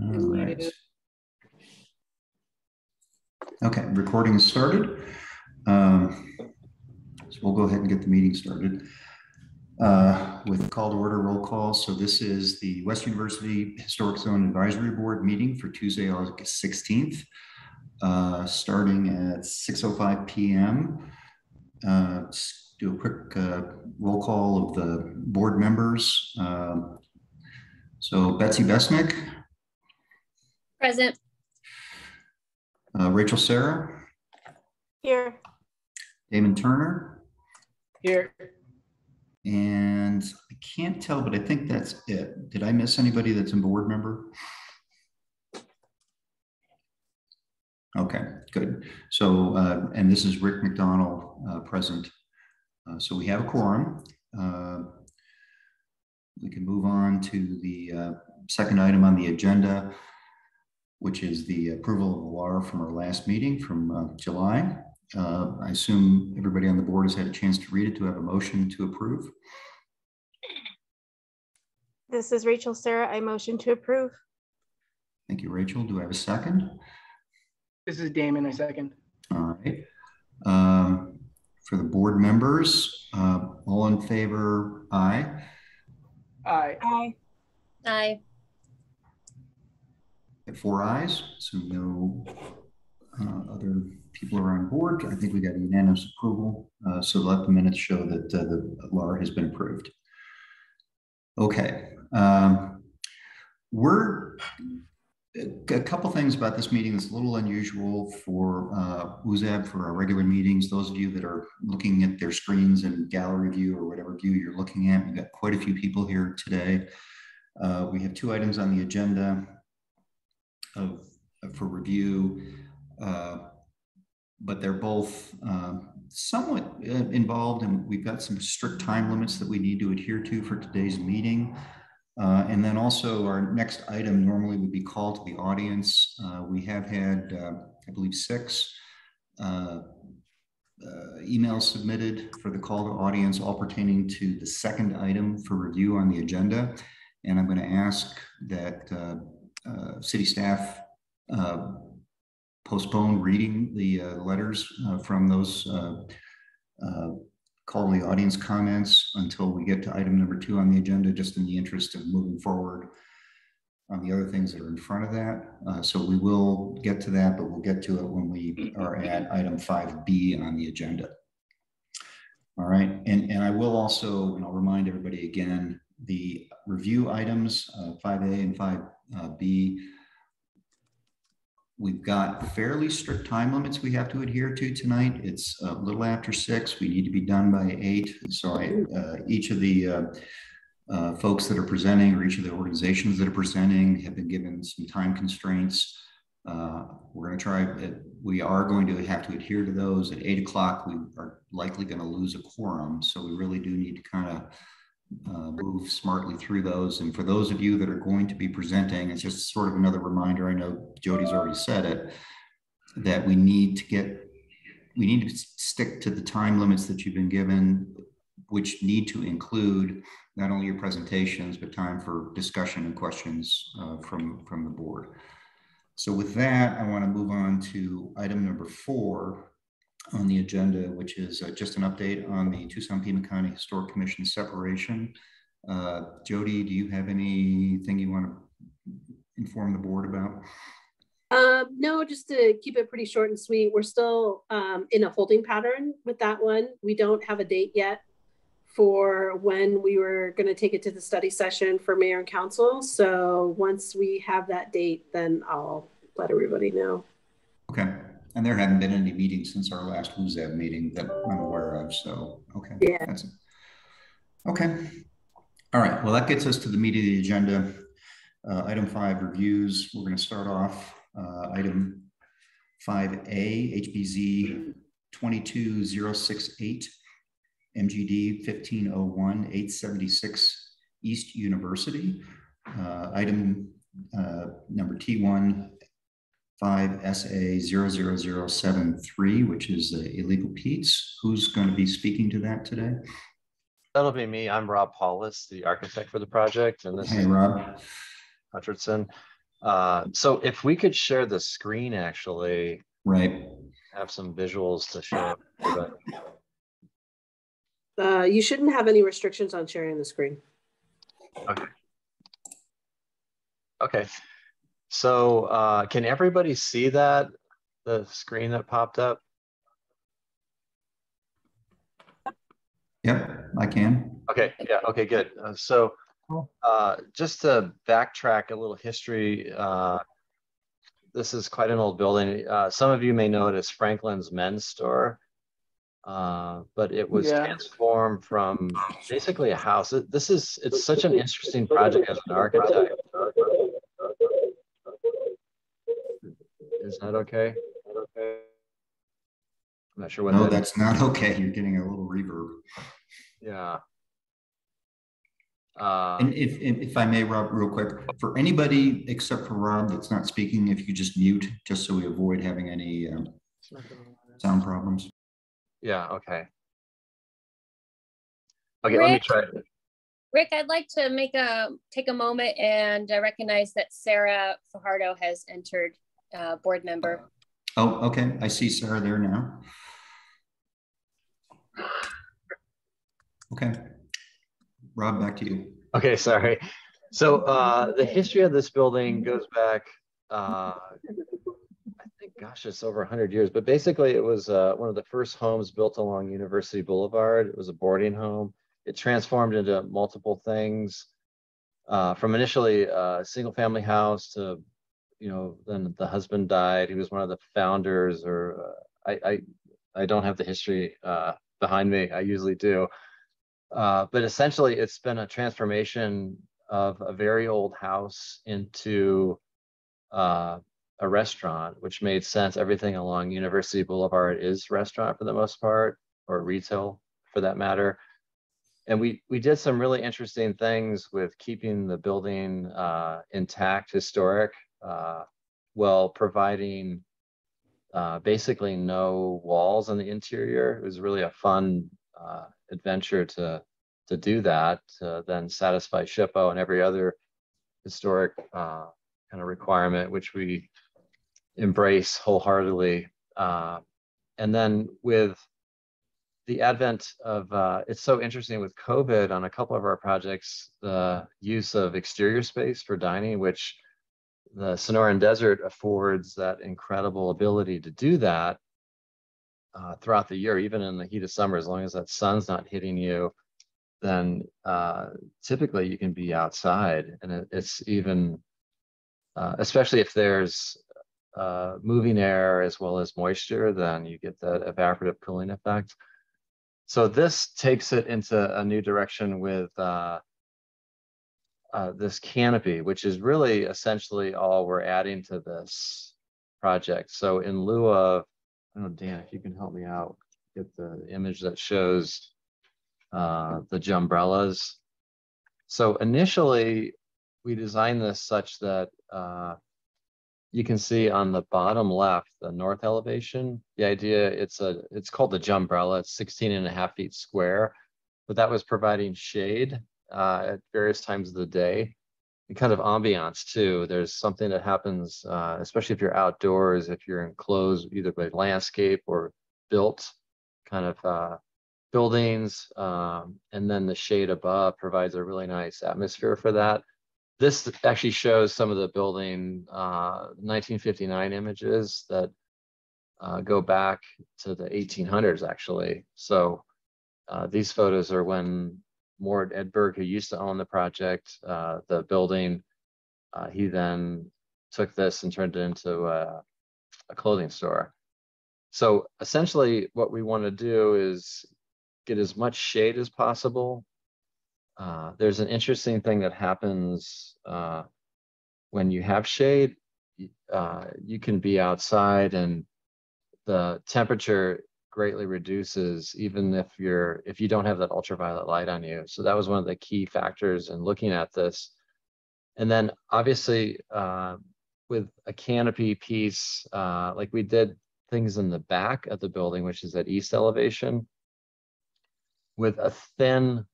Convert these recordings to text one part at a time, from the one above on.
All right. Okay, recording is started. So we'll go ahead and get the meeting started with call to order, roll call. So this is the West University Historic Zone Advisory Board meeting for Tuesday, August 16th, starting at 6:05 p.m. Let's do a quick roll call of the board members. So Betsy Besnick. Present. Rachel Sarah. Here. Damon Turner. Here. And I can't tell, but I think that's it. Did I miss anybody that's a board member? Okay, good. So, and this is Rick McDonald present. So we have a quorum. We can move on to the second item on the agenda, which is the approval of the law from our last meeting from July. I assume everybody on the board has had a chance to read it, to have a motion to approve. This is Rachel Sarah. I motion to approve. Thank you, Rachel. Do I have a second? This is Damon. I second. All right. For the board members, all in favor, aye. Aye. Aye. Aye. 4 ayes, so no other people are on board. I think we got unanimous approval. So let the minutes show that the law has been approved. Okay. We're a couple things about this meeting that's a little unusual for UZAB, for our regular meetings. Those of you that are looking at their screens and gallery view or whatever view you're looking at, we've got quite a few people here today. We have 2 items on the agenda for review, but they're both somewhat involved, and we've got some strict time limits that we need to adhere to for today's meeting. And then also our next item normally would be call to the audience. We have had, I believe, 6 emails submitted for the call to audience, all pertaining to the second item for review on the agenda. And I'm going to ask that city staff postpone reading the letters from those call to the audience comments until we get to item number 2 on the agenda, just in the interest of moving forward on the other things that are in front of that. So we will get to that, but we'll get to it when we are at item 5B on the agenda. All right, and I will also, and I'll remind everybody again, the review items, 5A and 5B, we've got fairly strict time limits we have to adhere to tonight. It's a little after 6. We need to be done by 8. So each of the folks that are presenting, or each of the organizations that are presenting, have been given some time constraints. We're going to try, we are going to have to adhere to those. At 8 o'clock, we are likely going to lose a quorum. So we really do need to kind of move smartly through those. And for those of you that are going to be presenting, it's just sort of another reminder. I know Jody's already said it, that we need to stick to the time limits that you've been given, which need to include not only your presentations, but time for discussion and questions from the board. So with that, I want to move on to item number 4 on the agenda, which is just an update on the Tucson Pima County Historic Commission separation. Jody, do you have anything you want to inform the board about? No, just to keep it pretty short and sweet. We're still in a holding pattern with that one. We don't have a date yet for when we were going to take it to the study session for mayor and council. So once we have that date, then I'll let everybody know. Okay. And there haven't been any meetings since our last UZAB meeting that I'm aware of. So, okay. Yeah. That's it. Okay. All right. Well, that gets us to the meat of the agenda. Item 5, reviews. We're going to start off item 5A, HBZ 22068, MGD 1501, 876 East University. Item number T1, 5SA00073, which is illegal Pete's. Who's going to be speaking to that today? That'll be me. I'm Rob Paulus, the architect for the project, and this Hey, is Rob. Hutcherson. So if we could share the screen, actually, Right. have some visuals to show everybody. You shouldn't have any restrictions on sharing the screen. Okay. Okay. So can everybody see that, the screen that popped up? Yep, I can. Okay, yeah, okay, good. Just to backtrack a little history, this is quite an old building. Some of you may know it as Franklin's Men's Store, but it was transformed from basically a house. It's such an interesting project as an architect. Is that okay? I'm not sure what No, that is. that's not okay. You're getting a little reverb. Yeah. And if I may, Rob, real quick, for anybody except for Rob that's not speaking, if you could just mute, just so we avoid having any sound problems. Yeah, okay. Okay, Rick, let me try it. Rick, I'd like to take a moment and recognize that Sarah Fajardo has entered board member. Oh, okay. I see Sarah there now. Okay. Rob, back to you. Okay, sorry. So the history of this building goes back, I think, gosh, it's over 100 years, but basically it was one of the first homes built along University Boulevard. It was a boarding home. It transformed into multiple things, from initially a single family house to, then the husband died. He was one of the founders, or I don't have the history behind me. I usually do. But essentially, it's been a transformation of a very old house into a restaurant, which made sense. Everything along University Boulevard is restaurant for the most part, or retail for that matter. And we did some really interesting things with keeping the building intact, historic, while providing basically no walls on the interior. It was really a fun adventure to do that, to then satisfy SHPO and every other historic kind of requirement, which we embrace wholeheartedly. And then with the advent of, it's so interesting with COVID on a couple of our projects, the use of exterior space for dining, which the Sonoran Desert affords that incredible ability to do that throughout the year, even in the heat of summer. As long as that sun's not hitting you, then typically you can be outside. And it's even, especially if there's moving air as well as moisture, then you get that evaporative cooling effect. So this takes it into a new direction with this canopy, which is really essentially all we're adding to this project. So in lieu of, I don't know, Dan, if you can help me out, get the image that shows the jumbrellas. So initially, we designed this such that you can see on the bottom left, the north elevation, the idea, it's called the jumbrella. It's 16.5 feet square, but that was providing shade at various times of the day, and kind of ambiance too. There's something that happens, especially if you're outdoors, if you're enclosed either by landscape or built kind of buildings, and then the shade above provides a really nice atmosphere for that. This actually shows some of the building 1959 images that go back to the 1800s, actually. So these photos are when Mort Edberg, who used to own the project, the building, he then took this and turned it into a clothing store. So essentially what we want to do is get as much shade as possible. There's an interesting thing that happens when you have shade. You can be outside and the temperature greatly reduces, even if you don't have that ultraviolet light on you. So that was one of the key factors in looking at this. And then obviously with a canopy piece, like we did things in the back of the building, which is at east elevation, with a thin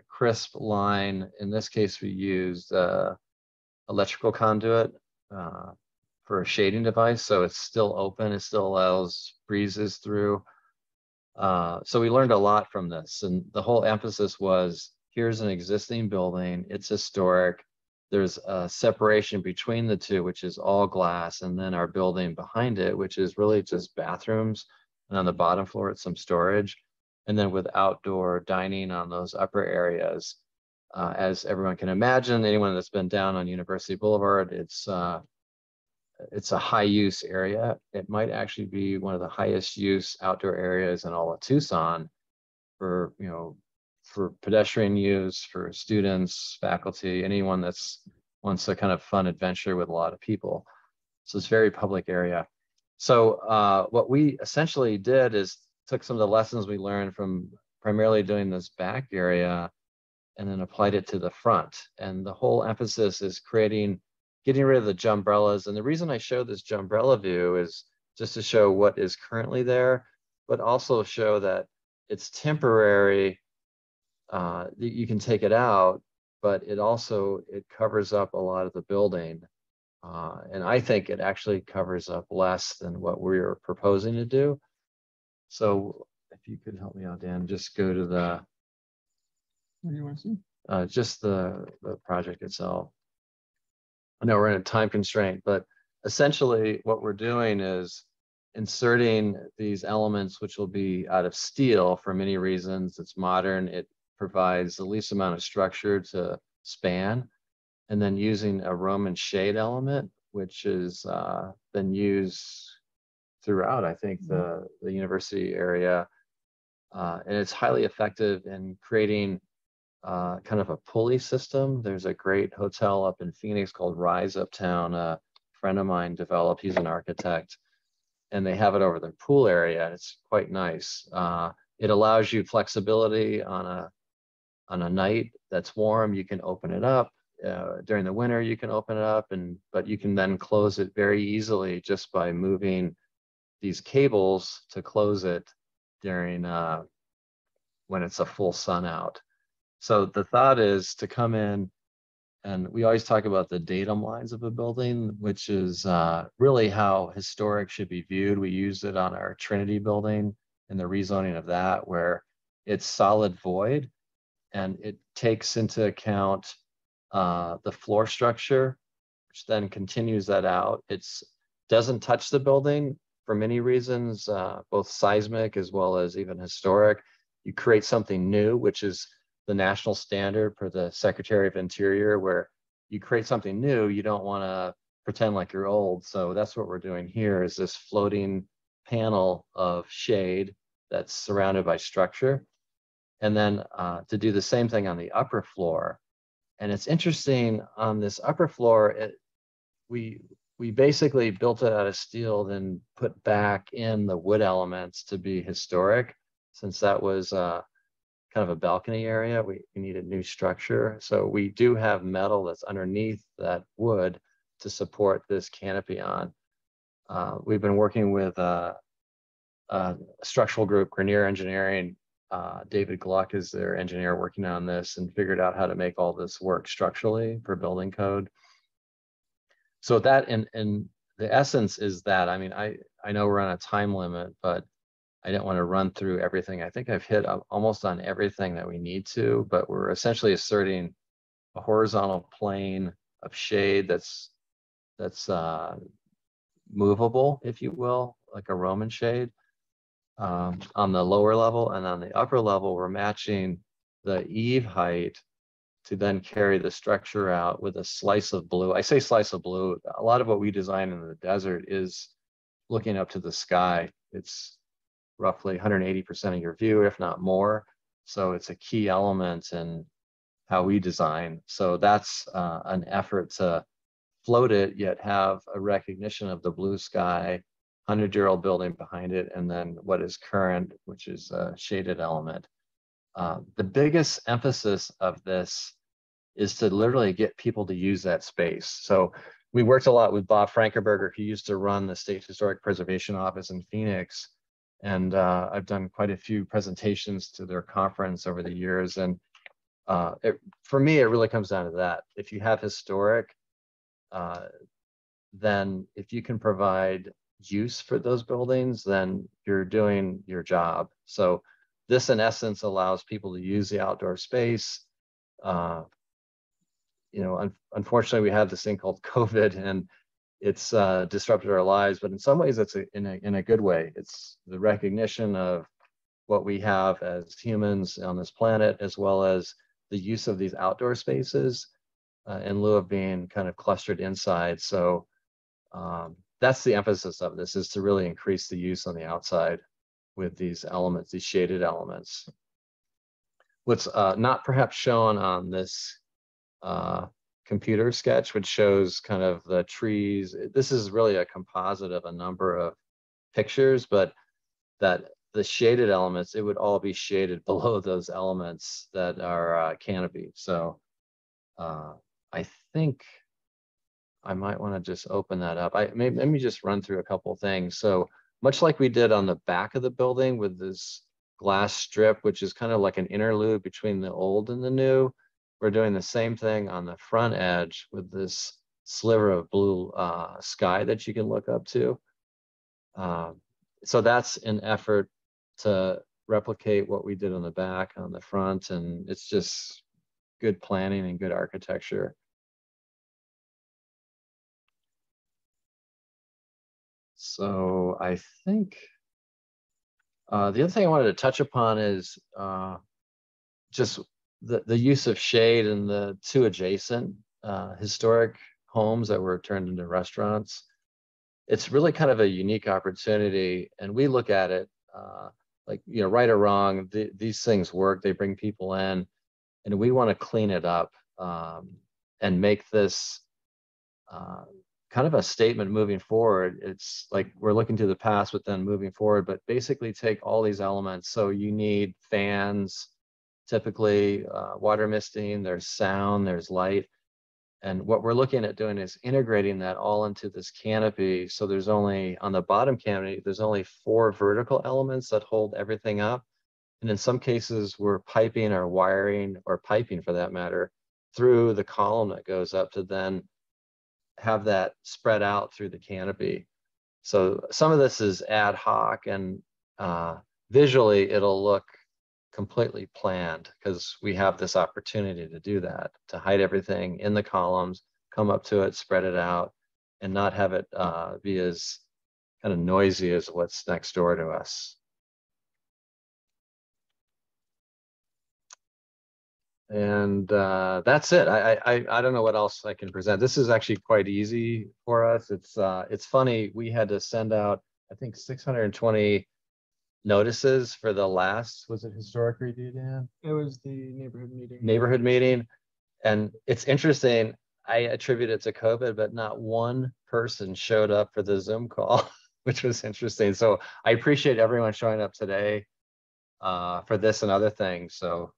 crisp line. In this case, we used electrical conduit for a shading device, so it's still open. It still allows breezes through. So we learned a lot from this, and the whole emphasis was, here's an existing building, it's historic. There's a separation between the two, which is all glass, and then our building behind it, which is really just bathrooms, and on the bottom floor, it's some storage. And then with outdoor dining on those upper areas. As everyone can imagine, anyone that's been down on University Boulevard, it's a high use area. It might actually be one of the highest use outdoor areas in all of Tucson for, you know, for pedestrian use, for students, faculty, anyone that's wants a kind of fun adventure with a lot of people. So it's a very public area. So what we essentially did is took some of the lessons we learned from primarily doing this back area and then applied it to the front. And the whole emphasis is getting rid of the jumbrellas. And the reason I show this jumbrella view is just to show what is currently there, but also show that it's temporary. You can take it out, but it covers up a lot of the building. And I think it actually covers up less than what we're proposing to do. So if you could help me out, Dan, just go to the, What do you want to see? just the project itself. I know we're in a time constraint, but essentially what we're doing is inserting these elements, which will be out of steel for many reasons. It's modern. It provides the least amount of structure to span, and then using a Roman shade element, which has been used throughout, I think, the university area. And it's highly effective in creating kind of a pulley system. There's a great hotel up in Phoenix called Rise Uptown. A friend of mine developed, he's an architect, and they have it over their pool area. It's quite nice. It allows you flexibility on a night that's warm. You can open it up. During the winter, you can open it up, but you can then close it very easily just by moving these cables to close it during when it's a full sun out. So the thought is to come in, and we always talk about the datum lines of a building, which is really how historic should be viewed. We used it on our Trinity building and the rezoning of that, where it's solid void, and it takes into account the floor structure, which then continues that out. It doesn't touch the building for many reasons, both seismic as well as even historic. You create something new, which is the national standard for the Secretary of Interior, where you create something new, you don't want to pretend like you're old. So that's what we're doing here, is this floating panel of shade that's surrounded by structure. And then to do the same thing on the upper floor. And it's interesting, on this upper floor, we basically built it out of steel, then put back in the wood elements to be historic. Since that was kind of a balcony area, we needed new structure. So we do have metal that's underneath that wood to support this canopy on. We've been working with a structural group, Grenier Engineering. David Gluck is their engineer working on this, and figured out how to make all this work structurally for building code. So that in the essence is that. I mean, I know we're on a time limit, but I didn't want to run through everything. I think I've hit almost on everything that we need to, but we're essentially asserting a horizontal plane of shade that's movable, if you will, like a Roman shade on the lower level. And on the upper level, we're matching the eave height to then carry the structure out with a slice of blue. I say slice of blue. A lot of what we design in the desert is looking up to the sky. It's roughly 180% of your view, if not more. So it's a key element in how we design. So that's an effort to float it, yet have a recognition of the blue sky, 100-year-old building behind it, and then what is current, which is a shaded element. The biggest emphasis of this is to literally get people to use that space. So we worked a lot with Bob Frankenberger, who used to run the State Historic Preservation Office in Phoenix. And I've done quite a few presentations to their conference over the years. And for me, it really comes down to that. If you have historic, then if you can provide use for those buildings, then you're doing your job. So this, in essence, allows people to use the outdoor space. Unfortunately, we have this thing called COVID, and it's disrupted our lives. But in some ways, it's in a good way. It's the recognition of what we have as humans on this planet, as well as the use of these outdoor spaces in lieu of being kind of clustered inside. So that's the emphasis of this, is to really increase the use on the outside with these elements, these shaded elements. What's not perhaps shown on this computer sketch, which shows kind of the trees. This is really a composite of a number of pictures, but that the shaded elements, it would all be shaded below those elements that are canopy. So I think I might want to just open that up. Let me just run through a couple of things. So much like we did on the back of the building with this glass strip, which is kind of like an interlude between the old and the new, we're doing the same thing on the front edge with this sliver of blue sky that you can look up to. So that's an effort to replicate what we did on the back, on the front, and it's just good planning and good architecture. So I think the other thing I wanted to touch upon is just the use of shade in the two adjacent historic homes that were turned into restaurants. It's really kind of a unique opportunity, and we look at it like, right or wrong, these things work. They bring people in, and we want to clean it up and make this kind of a statement moving forward. It's like we're looking to the past, but then moving forward, but basically take all these elements. So you need fans, typically water misting, there's sound, there's light. And what we're looking at doing is integrating that all into this canopy. So there's only, on the bottom canopy, there's only 4 vertical elements that hold everything up. And in some cases, we're piping or wiring, or piping for that matter, through the column that goes up to then have that spread out through the canopy. So some of this is ad hoc, and visually it'll look completely planned because we have this opportunity to do that, to hide everything in the columns, come up to it, spread it out, and not have it be as kind of noisy as what's next door to us. And that's it. I don't know what else I can present. This is actually quite easy for us. It's funny, we had to send out, I think, 620 notices for the last, was it historic review, Dan? It was the neighborhood meeting. Neighborhood meeting. And it's interesting, I attribute it to COVID, but not one person showed up for the Zoom call, which was interesting. So I appreciate everyone showing up today for this and other things. So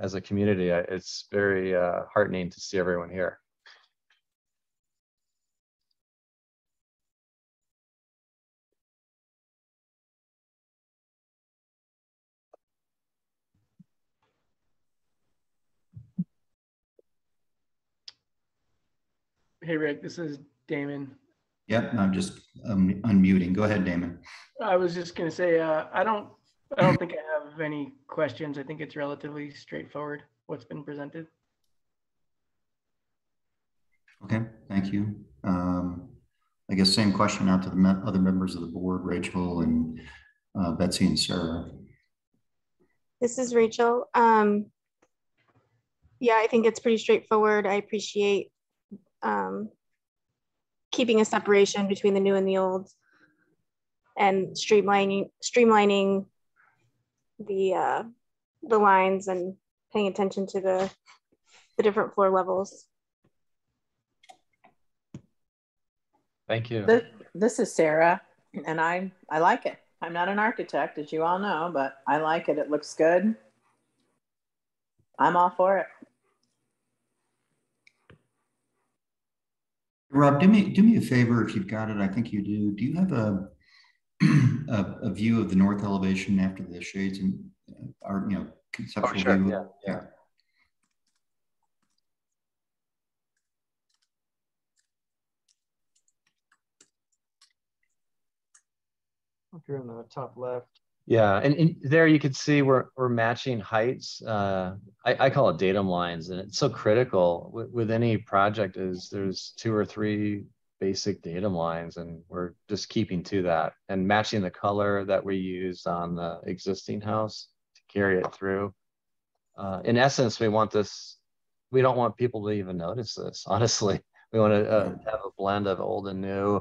as a community, it's very heartening to see everyone here. Hey, Rick, this is Damon. Yep, I'm just unmuting. Go ahead, Damon. I was just going to say, I don't think I have any questions. I think it's relatively straightforward what's been presented. Okay, thank you. I guess same question out to the other members of the board, Rachel and Betsy and Sarah. This is Rachel. Yeah, I think it's pretty straightforward. I appreciate keeping a separation between the new and the old, and streamlining the lines and paying attention to the different floor levels. Thank you. This is Sarah, and I like it. I'm not an architect, as you all know, but I like it. It looks good. I'm all for it. Rob, do me a favor if you've got it. I think you do. Do you have a view of the north elevation after the shades and our conceptual sure. view? Yeah. If you're in the top left. Yeah, and there you can see we're matching heights. I call it datum lines, and it's so critical with any project is there's 2 or 3 basic datum lines, and we're just keeping to that and matching the color that we used on the existing house to carry it through. In essence, we don't want people to even notice this, honestly. We want to have a blend of old and new.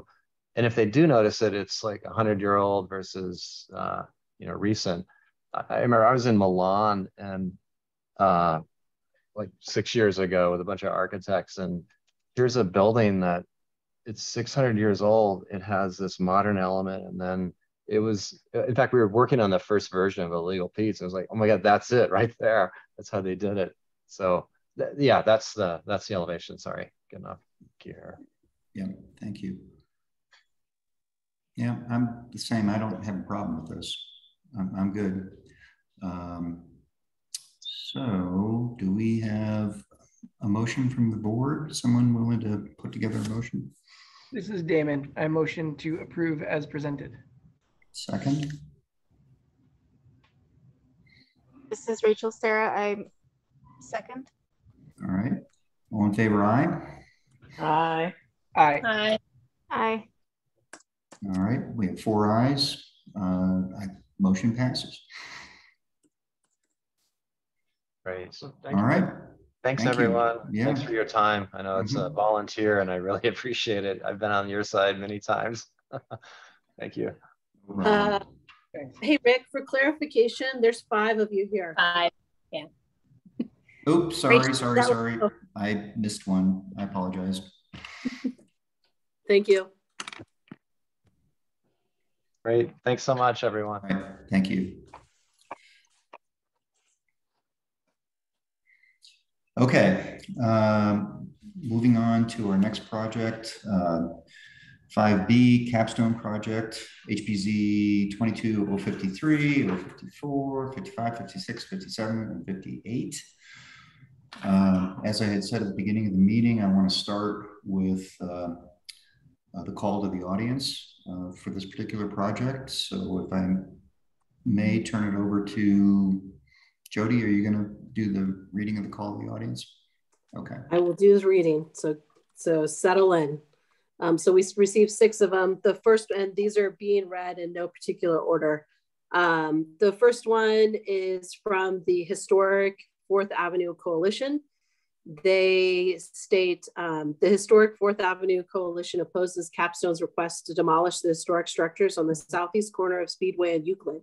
And if they do notice it, it's like 100-year-old versus recent. I remember I was in Milan and like 6 years ago with a bunch of architects, and here's a building that it's 600 years old. It has this modern element, and then it was, in fact, we were working on the first version of Illegal Pete's. I was like, oh my God, that's it right there. That's how they did it. So yeah, that's the elevation. Sorry, getting off gear. Yeah, thank you. Yeah, I'm the same. I don't have a problem with this. I'm good. So do we have a motion from the board? Someone willing to put together a motion? This is Damon. I motion to approve as presented. Second? This is Rachel Sarah. I second. All right. All in favor, aye? Aye. Aye. Hi. Aye. All right, we have 4 ayes. Motion passes. Great. So All right. Thanks, Thank you. everyone. Yeah. Thanks for your time. I know it's a volunteer and I really appreciate it. I've been on your side many times. Thank you. Hey, Rick, for clarification, there's 5 of you here. 5. Yeah. Oops, sorry. Rachel, I missed one. I apologize. Thank you. Great. Thanks so much, everyone. All right, thank you. Okay, moving on to our next project, 5B Capstone project, HPZ 22053, 054, 55, 56, 57, and 58. As I had said at the beginning of the meeting, I want to start with the call to the audience for this particular project. So if I may turn it over to Jody, are you going to do the reading of the call to the audience? Okay. I will do the reading. So settle in. So we received 6 of them. The first, and these are being read in no particular order. The first one is from the Historic 4th Avenue Coalition. They state, the Historic 4th Avenue Coalition opposes Capstone's request to demolish the historic structures on the southeast corner of Speedway and Euclid.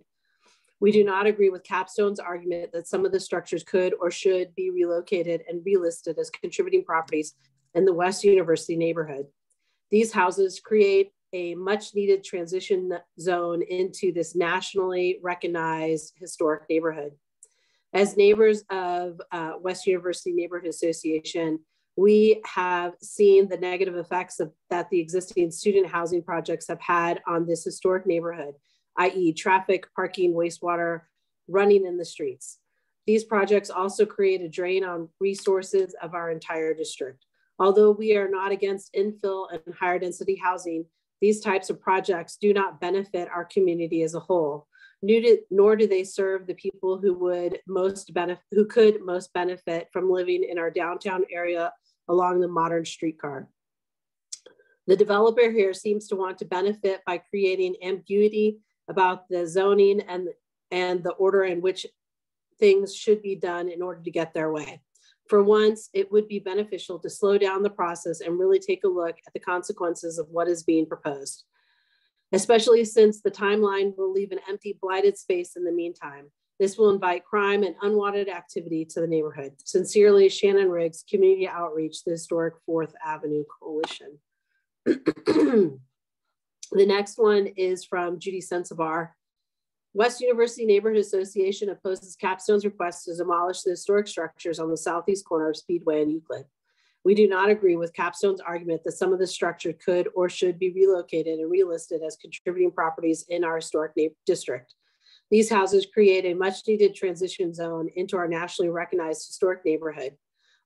We do not agree with Capstone's argument that some of the structures could or should be relocated and relisted as contributing properties in the West University neighborhood. These houses create a much needed transition zone into this nationally recognized historic neighborhood. As neighbors of West University Neighborhood Association, we have seen the negative effects that the existing student housing projects have had on this historic neighborhood, i.e. traffic, parking, wastewater, running in the streets. These projects also create a drain on resources of our entire district. Although we are not against infill and higher density housing, these types of projects do not benefit our community as a whole, nor do they serve the people who could most benefit from living in our downtown area along the modern streetcar. The developer here seems to want to benefit by creating ambiguity about the zoning and the order in which things should be done in order to get their way. For once, it would be beneficial to slow down the process and really take a look at the consequences of what is being proposed, especially since the timeline will leave an empty, blighted space in the meantime. This will invite crime and unwanted activity to the neighborhood. Sincerely, Shannon Riggs, Community Outreach, the Historic 4th Avenue Coalition. The next one is from Judy Sensabar. West University Neighborhood Association opposes Capstone's request to demolish the historic structures on the southeast corner of Speedway and Euclid. We do not agree with Capstone's argument that some of the structure could or should be relocated and relisted as contributing properties in our historic district. These houses create a much needed transition zone into our nationally recognized historic neighborhood.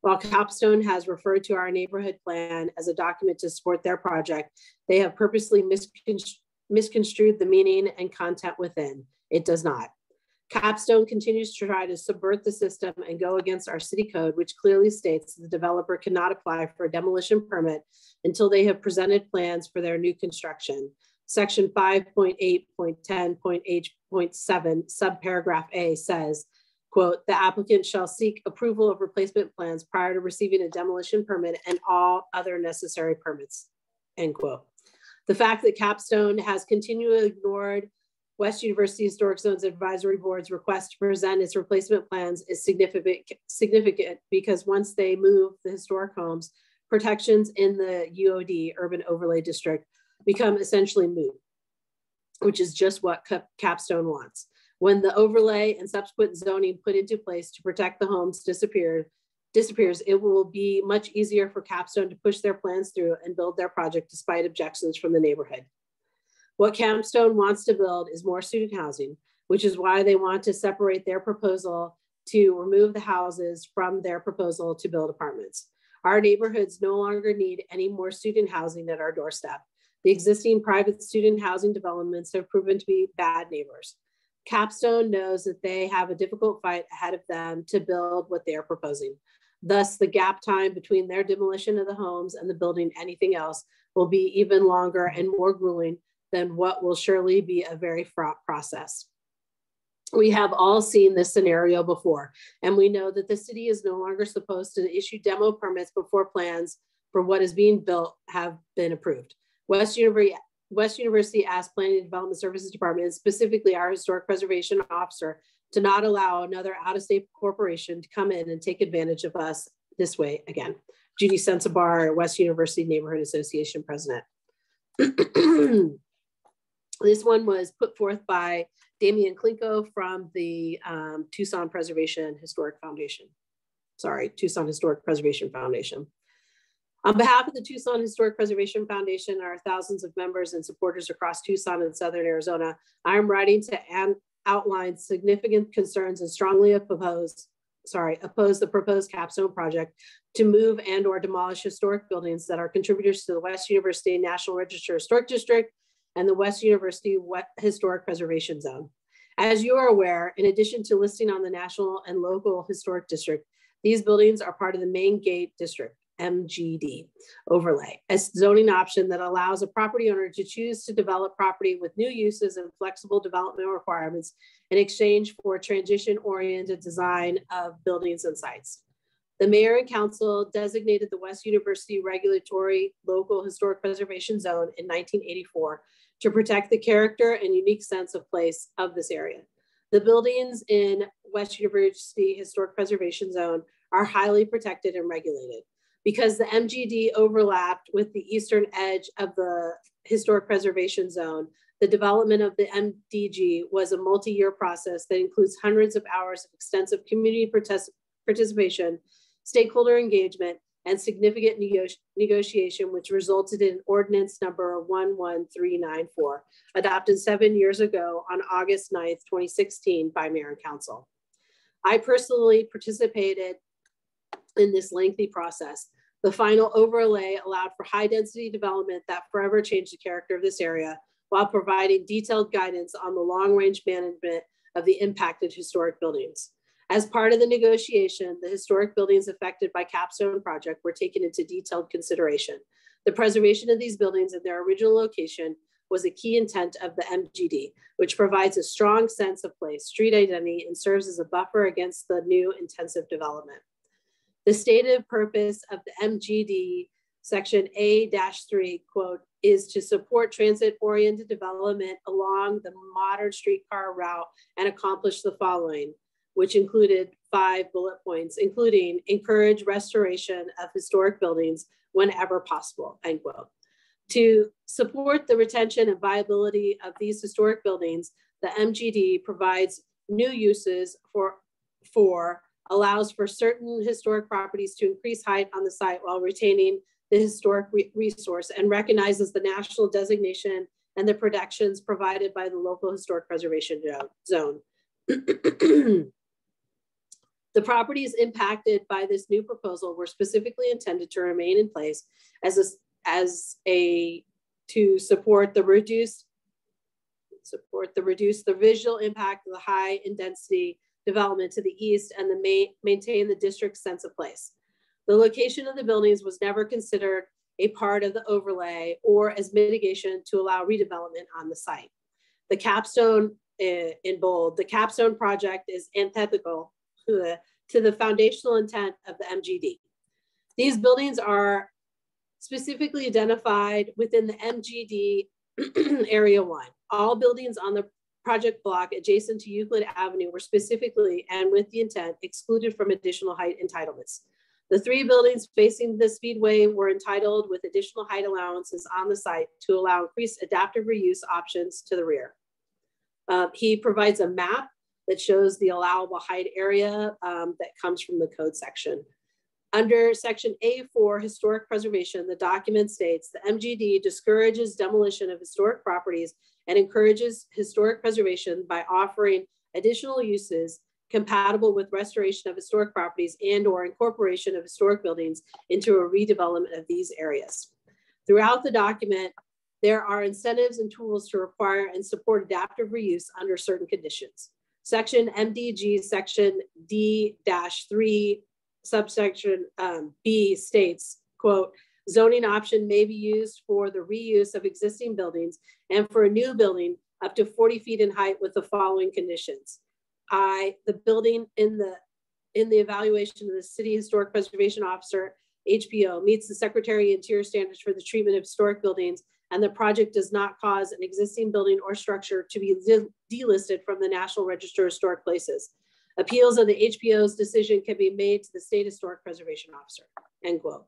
While Capstone has referred to our neighborhood plan as a document to support their project, they have purposely misconstrued the meaning and content within. It does not. Capstone continues to try to subvert the system and go against our city code, which clearly states the developer cannot apply for a demolition permit until they have presented plans for their new construction. Section 5.8.10.H.7 subparagraph A says, quote, the applicant shall seek approval of replacement plans prior to receiving a demolition permit and all other necessary permits, end quote. The fact that Capstone has continually ignored West University Historic Zones Advisory Board's request to present its replacement plans is significant because once they move the historic homes, protections in the UOD, Urban Overlay District, become essentially moot, which is just what Capstone wants. When the overlay and subsequent zoning put into place to protect the homes disappears, it will be much easier for Capstone to push their plans through and build their project despite objections from the neighborhood. What Capstone wants to build is more student housing, which is why they want to separate their proposal to remove the houses from their proposal to build apartments. Our neighborhoods no longer need any more student housing at our doorstep. The existing private student housing developments have proven to be bad neighbors. Capstone knows that they have a difficult fight ahead of them to build what they are proposing. Thus, the gap time between their demolition of the homes and the building anything else will be even longer and more grueling than what will surely be a very fraught process. We have all seen this scenario before, and we know that the city is no longer supposed to issue demo permits before plans for what is being built have been approved. West University asked Planning and Development Services Department, and specifically our Historic Preservation Officer, to not allow another out-of-state corporation to come in and take advantage of us this way again. Judy Sensabar, West University Neighborhood Association President. This one was put forth by Damian Klinko from the Tucson Historic Preservation Foundation. On behalf of the Tucson Historic Preservation Foundation and our thousands of members and supporters across Tucson and Southern Arizona, I am writing to outline significant concerns and strongly oppose the proposed Capstone project to move and or demolish historic buildings that are contributors to the West University National Register Historic District and the West University Historic Preservation Zone. As you are aware, in addition to listing on the National and Local Historic District, these buildings are part of the Main Gate District, MGD overlay, a zoning option that allows a property owner to choose to develop property with new uses and flexible development requirements in exchange for transition-oriented design of buildings and sites. The mayor and council designated the West University Regulatory Local Historic Preservation Zone in 1984 to protect the character and unique sense of place of this area. The buildings in West University Historic Preservation Zone are highly protected and regulated. Because the MGD overlapped with the eastern edge of the Historic Preservation Zone, the development of the MDG was a multi-year process that includes hundreds of hours of extensive community participation, stakeholder engagement, and significant negotiation, which resulted in ordinance number 11394, adopted 7 years ago on August 9th, 2016 by Mayor and Council. I personally participated in this lengthy process. The final overlay allowed for high density development that forever changed the character of this area while providing detailed guidance on the long range management of the impacted historic buildings. As part of the negotiation, the historic buildings affected by Capstone project were taken into detailed consideration. The preservation of these buildings in their original location was a key intent of the MGD, which provides a strong sense of place, street identity, and serves as a buffer against the new intensive development. The stated purpose of the MGD section A-3, quote, is to support transit-oriented development along the modern streetcar route and accomplish the following, which included 5 bullet points, including encourage restoration of historic buildings whenever possible, end quote. To support the retention and viability of these historic buildings, the MGD provides new uses allows for certain historic properties to increase height on the site while retaining the historic resource, and recognizes the national designation and the protections provided by the local historic preservation zone. The properties impacted by this new proposal were specifically intended to remain in place to support the reduced support the reduce the visual impact of the high intensity development to the east and maintain the district's sense of place. The location of the buildings was never considered a part of the overlay or as mitigation to allow redevelopment on the site. The Capstone, in bold, the Capstone project is antithetical to the foundational intent of the MGD. These buildings are specifically identified within the MGD Area 1. All buildings on the project block adjacent to Euclid Avenue were specifically and with the intent excluded from additional height entitlements. The 3 buildings facing the speedway were entitled with additional height allowances on the site to allow increased adaptive reuse options to the rear. He provides a map that shows the allowable height area that comes from the code section. Under section A4, historic preservation, the document states the MGD discourages demolition of historic properties and encourages historic preservation by offering additional uses compatible with restoration of historic properties and or incorporation of historic buildings into a redevelopment of these areas. Throughout the document, there are incentives and tools to require and support adaptive reuse under certain conditions. Section MDG, section D-3, subsection B states, quote, zoning option may be used for the reuse of existing buildings and for a new building up to 40 feet in height with the following conditions. The building in the evaluation of the City Historic Preservation Officer, HPO, meets the Secretary of Interior standards for the treatment of historic buildings, and the project does not cause an existing building or structure to be delisted from the National Register of Historic Places. Appeals of the HPO's decision can be made to the State Historic Preservation Officer, end quote.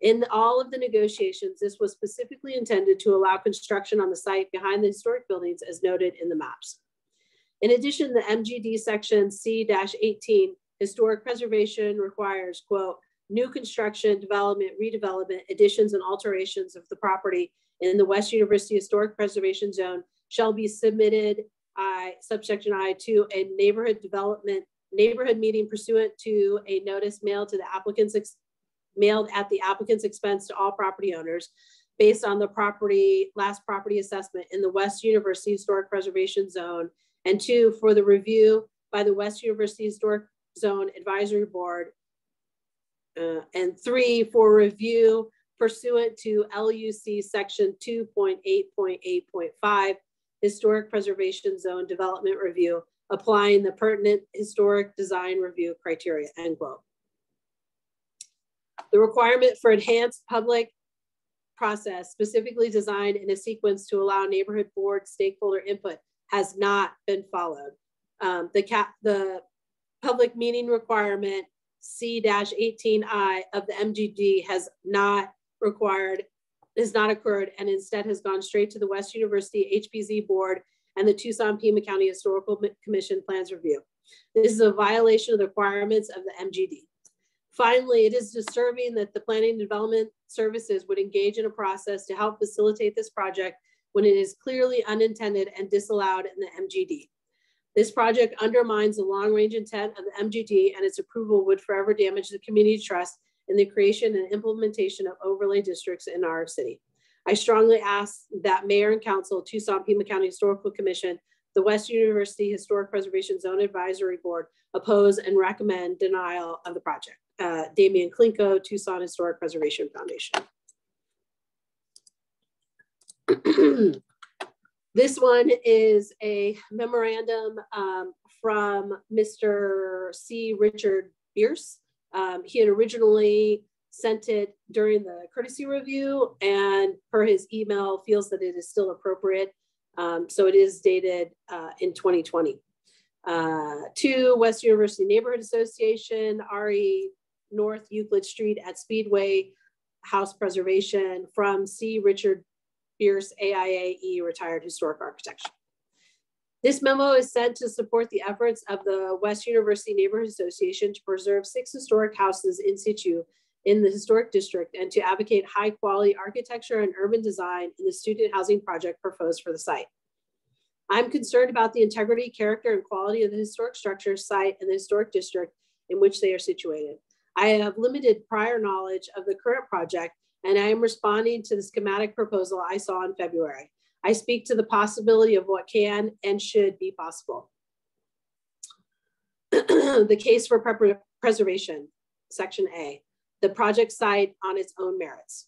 In all of the negotiations, this was specifically intended to allow construction on the site behind the historic buildings as noted in the maps. In addition, the MGD section C-18, historic preservation requires, quote, new construction, development, redevelopment, additions and alterations of the property in the West University Historic Preservation Zone shall be submitted, subsection I, to a neighborhood meeting pursuant to a notice mailed at the applicant's expense to all property owners based on the last property assessment in the West University Historic Preservation Zone, and 2, for the review by the West University Historic Zone Advisory Board, and 3, for review pursuant to LUC section 2.8.8.5, Historic Preservation Zone Development Review, applying the pertinent historic design review criteria, end quote. The requirement for enhanced public process specifically designed in a sequence to allow neighborhood board stakeholder input has not been followed. The public meeting requirement C-18I of the MGD has not occurred and instead has gone straight to the West University HPZ board and the Tucson Pima County Historical Commission plans review. This is a violation of the requirements of the MGD. Finally, it is disturbing that the Planning and Development Services would engage in a process to help facilitate this project when it is clearly unintended and disallowed in the MGD. This project undermines the long-range intent of the MGD, and its approval would forever damage the community trust in the creation and implementation of overlay districts in our city. I strongly ask that Mayor and Council, Tucson Pima County Historical Commission, the West University Historic Preservation Zone Advisory Board oppose and recommend denial of the project. Damian Klinko, Tucson Historic Preservation Foundation. This one is a memorandum from Mr. C. Richard Bierce. He had originally sent it during the courtesy review, and per his email feels that it is still appropriate. So it is dated in 2020. To West University Neighborhood Association, RE North Euclid Street at Speedway House Preservation, from C. Richard Bierce, AIAE, retired historic architecture. This memo is sent to support the efforts of the West University Neighborhood Association to preserve 6 historic houses in situ in the historic district and to advocate high quality architecture and urban design in the student housing project proposed for the site. I'm concerned about the integrity, character, and quality of the historic structure, site, and the historic district in which they are situated. I have limited prior knowledge of the current project, and I am responding to the schematic proposal I saw in February. I speak to the possibility of what can and should be possible. The case for preservation, Section A, the project site on its own merits.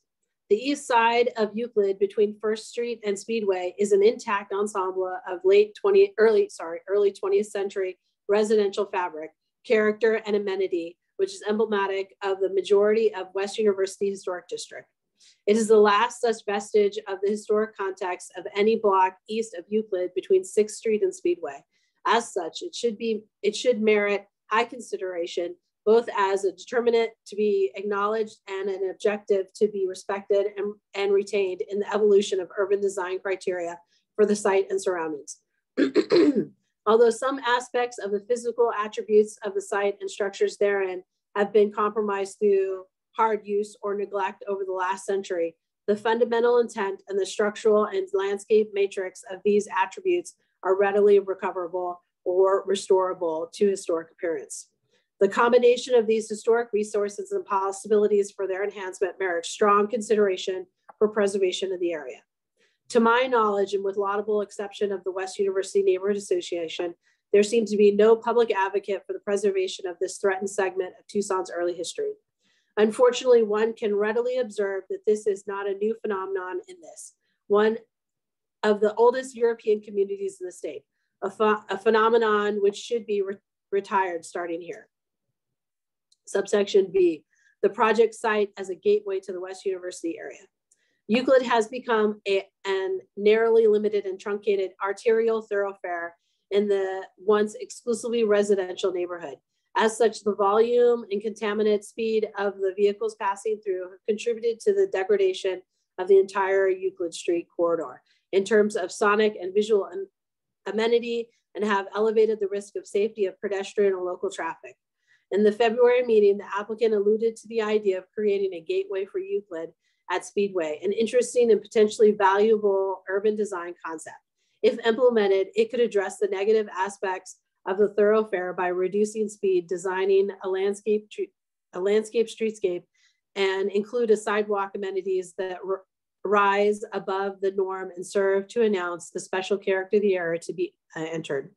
The east side of Euclid between First Street and Speedway is an intact ensemble of early 20th century residential fabric, character, and amenity, which is emblematic of the majority of West University Historic District. It is the last such vestige of the historic context of any block east of Euclid between 6th Street and Speedway. As such, it should merit high consideration, both as a determinant to be acknowledged and an objective to be respected and retained in the evolution of urban design criteria for the site and surroundings. Although some aspects of the physical attributes of the site and structures therein have been compromised through hard use or neglect over the last century, the fundamental intent and the structural and landscape matrix of these attributes are readily recoverable or restorable to historic appearance. The combination of these historic resources and possibilities for their enhancement merits strong consideration for preservation of the area. To my knowledge, and with laudable exception of the West University Neighborhood Association, there seems to be no public advocate for the preservation of this threatened segment of Tucson's early history. Unfortunately, one can readily observe that this is not a new phenomenon in this, one of the oldest European communities in the state, a phenomenon which should be retired starting here. Subsection B, the project site as a gateway to the West University area. Euclid has become an narrowly limited and truncated arterial thoroughfare in the once exclusively residential neighborhood. As such, the volume and contaminant speed of the vehicles passing through have contributed to the degradation of the entire Euclid Street corridor in terms of sonic and visual amenity, and have elevated the risk of safety of pedestrian and local traffic. In the February meeting, the applicant alluded to the idea of creating a gateway for Euclid at Speedway, an interesting and potentially valuable urban design concept. If implemented, it could address the negative aspects of the thoroughfare by reducing speed, designing a landscape streetscape, and include a sidewalk amenities that rise above the norm and serve to announce the special character of the area to be entered.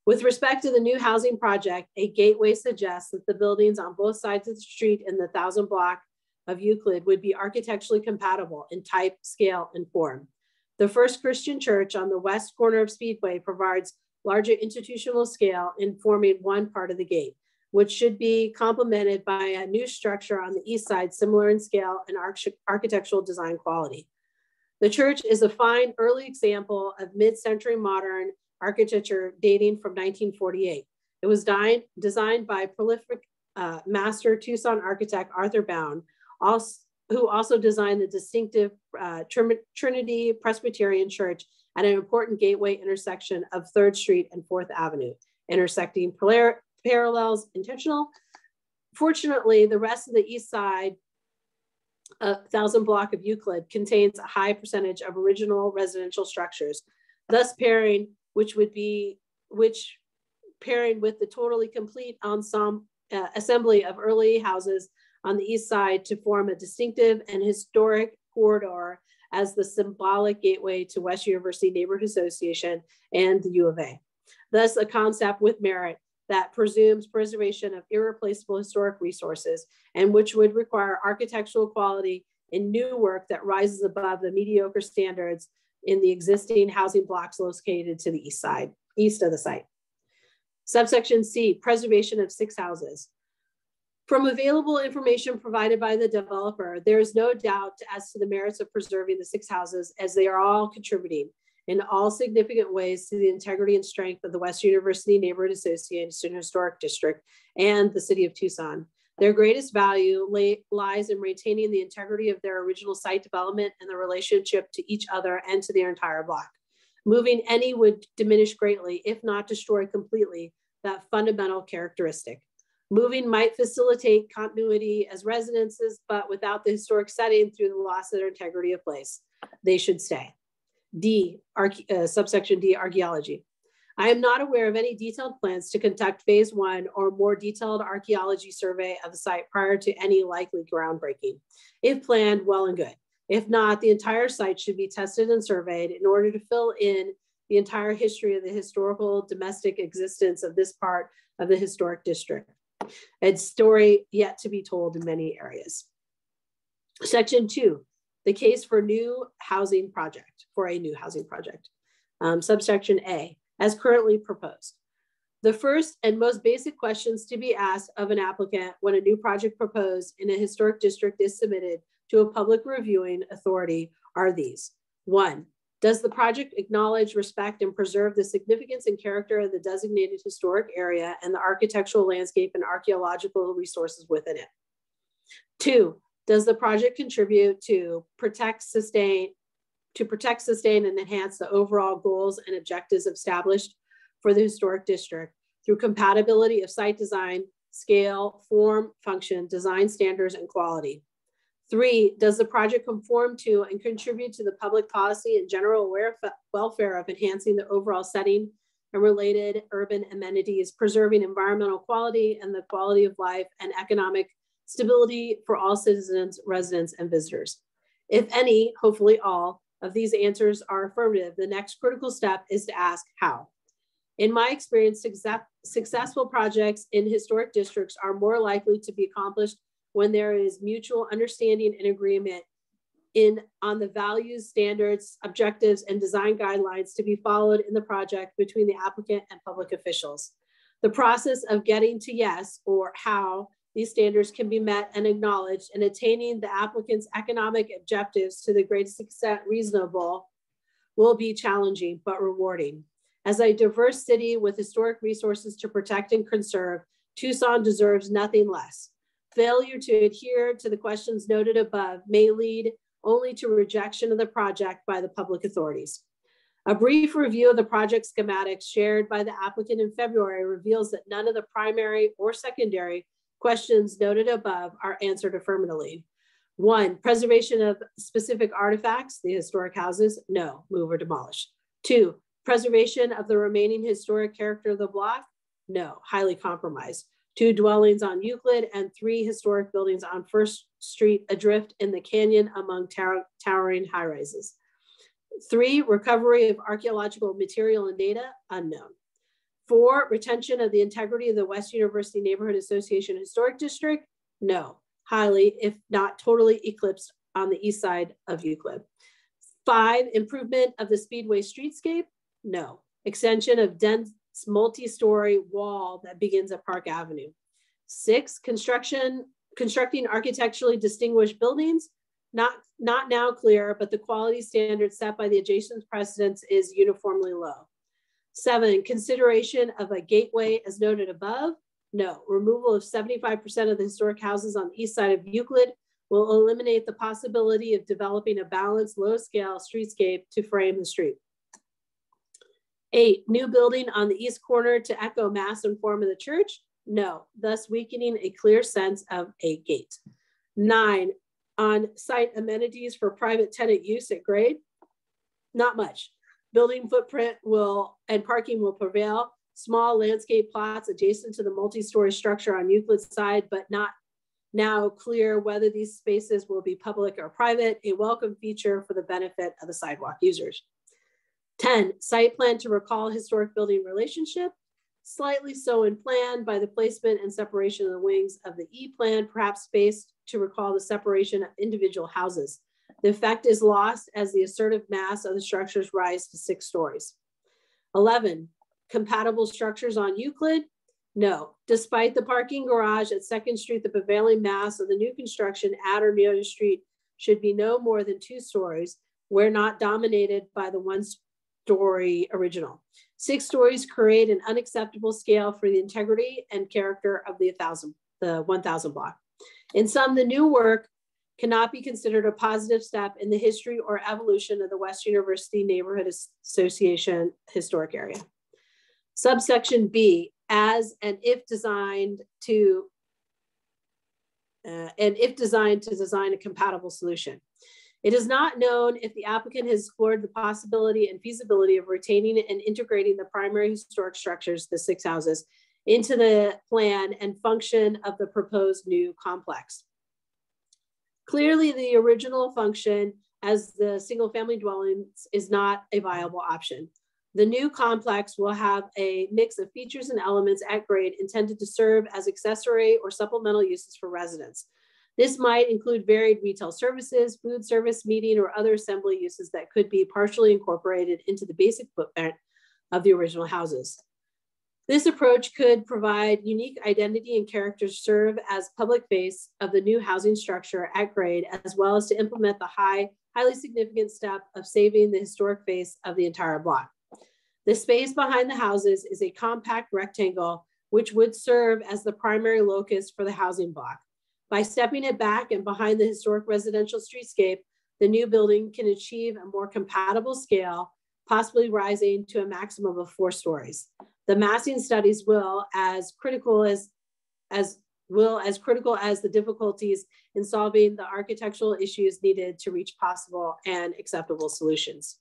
With respect to the new housing project, a gateway suggests that the buildings on both sides of the street in the 1000 block of Euclid would be architecturally compatible in type, scale, and form. The First Christian Church on the west corner of Speedway provides larger institutional scale in forming one part of the gate, which should be complemented by a new structure on the east side, similar in scale and architectural design quality. The church is a fine early example of mid-century modern architecture dating from 1948. It was designed by prolific master Tucson architect Arthur Bound, who also designed the distinctive Trinity Presbyterian Church at an important gateway intersection of 3rd Street and 4th Avenue, intersecting parallels intentional. Fortunately, the rest of the east side 1000 block of Euclid contains a high percentage of original residential structures, thus pairing with the totally complete ensemble assembly of early houses on the east side to form a distinctive and historic corridor as the symbolic gateway to West University Neighborhood Association and the U of A. Thus, a concept with merit that presumes preservation of irreplaceable historic resources and which would require architectural quality in new work that rises above the mediocre standards in the existing housing blocks located to the east of the site. Subsection C, preservation of 6 houses. From available information provided by the developer, there is no doubt as to the merits of preserving the 6 houses, as they are all contributing in all significant ways to the integrity and strength of the West University Neighborhood Association Historic District and the city of Tucson. Their greatest value lies in maintaining the integrity of their original site development and the relationship to each other and to their entire block. Moving any would diminish greatly, if not destroy completely, that fundamental characteristic. Moving might facilitate continuity as residences, but without the historic setting through the loss of their integrity of place, they should stay. Subsection D, archaeology. I am not aware of any detailed plans to conduct phase 1 or more detailed archaeology survey of the site prior to any likely groundbreaking. If planned, well and good. If not, the entire site should be tested and surveyed in order to fill in the entire history of the historical domestic existence of this part of the historic district. A story yet to be told in many areas. Section 2, the case for new housing project, for a new housing project. Subsection A, as currently proposed. The first and most basic questions to be asked of an applicant when a new project proposed in a historic district is submitted to a public reviewing authority are these. 1, does the project acknowledge, respect, and preserve the significance and character of the designated historic area and the architectural landscape and archaeological resources within it? 2, does the project contribute to protect, sustain, and enhance the overall goals and objectives established for the historic district through compatibility of site design, scale, form, function, design standards, and quality? 3, does the project conform to and contribute to the public policy and general welfare of enhancing the overall setting and related urban amenities, preserving environmental quality and the quality of life and economic stability for all citizens, residents, and visitors? If any, hopefully all, of these answers are affirmative, the next critical step is to ask how. In my experience, successful projects in historic districts are more likely to be accomplished when there is mutual understanding and agreement on the values, standards, objectives, and design guidelines to be followed in the project between the applicant and public officials. The process of getting to yes, or how these standards can be met and acknowledged, and attaining the applicant's economic objectives to the greatest extent reasonable will be challenging but rewarding. As a diverse city with historic resources to protect and conserve, Tucson deserves nothing less. Failure to adhere to the questions noted above may lead only to rejection of the project by the public authorities. A brief review of the project schematics shared by the applicant in February reveals that none of the primary or secondary questions noted above are answered affirmatively. 1, preservation of specific artifacts, the historic houses, no, move or demolish. 2, preservation of the remaining historic character of the block, no, highly compromised. 2 dwellings on Euclid, and 3 historic buildings on First Street adrift in the canyon among towering high rises. 3, recovery of archaeological material and data, unknown. 4, retention of the integrity of the West University Neighborhood Association Historic District, no, highly, if not totally eclipsed on the east side of Euclid. 5, improvement of the Speedway streetscape, no. Extension of dense multi-story wall that begins at Park Avenue. 6, constructing architecturally distinguished buildings, not now clear, but the quality standard set by the adjacent precedents is uniformly low. 7, consideration of a gateway as noted above, no. Removal of 75% of the historic houses on the east side of Euclid will eliminate the possibility of developing a balanced low-scale streetscape to frame the street. 8, new building on the east corner to echo mass and form of the church, no, thus weakening a clear sense of a gate. 9, on-site amenities for private tenant use at grade, not much. Building footprint and parking will prevail. Small landscape plots adjacent to the multi-story structure on Euclid's side, but not now clear whether these spaces will be public or private, a welcome feature for the benefit of the sidewalk users. 10, site plan to recall historic building relationship, slightly so in plan by the placement and separation of the wings of the E plan, perhaps spaced to recall the separation of individual houses. The effect is lost as the assertive mass of the structures rise to 6 stories. 11, compatible structures on Euclid, no. Despite the parking garage at 2nd Street, the prevailing mass of the new construction at or near the street should be no more than 2 stories, where not dominated by the 1-story original. 6 stories create an unacceptable scale for the integrity and character of the 1000 block. In sum, the new work cannot be considered a positive step in the history or evolution of the West University Neighborhood Association historic area. Subsection B, as and if designed to design a compatible solution. It is not known if the applicant has explored the possibility and feasibility of retaining and integrating the primary historic structures, the 6 houses, into the plan and function of the proposed new complex. Clearly, the original function as the single-family dwellings is not a viable option. The new complex will have a mix of features and elements at grade intended to serve as accessory or supplemental uses for residents. This might include varied retail services, food service, meeting, or other assembly uses that could be partially incorporated into the basic footprint of the original houses. This approach could provide unique identity and character to serve as public face of the new housing structure at grade, as well as to implement the highly significant step of saving the historic face of the entire block. The space behind the houses is a compact rectangle, which would serve as the primary locus for the housing block. By stepping it back and behind the historic residential streetscape, the new building can achieve a more compatible scale, possibly rising to a maximum of 4 stories. The massing studies will as critical as the difficulties in solving the architectural issues needed to reach possible and acceptable solutions.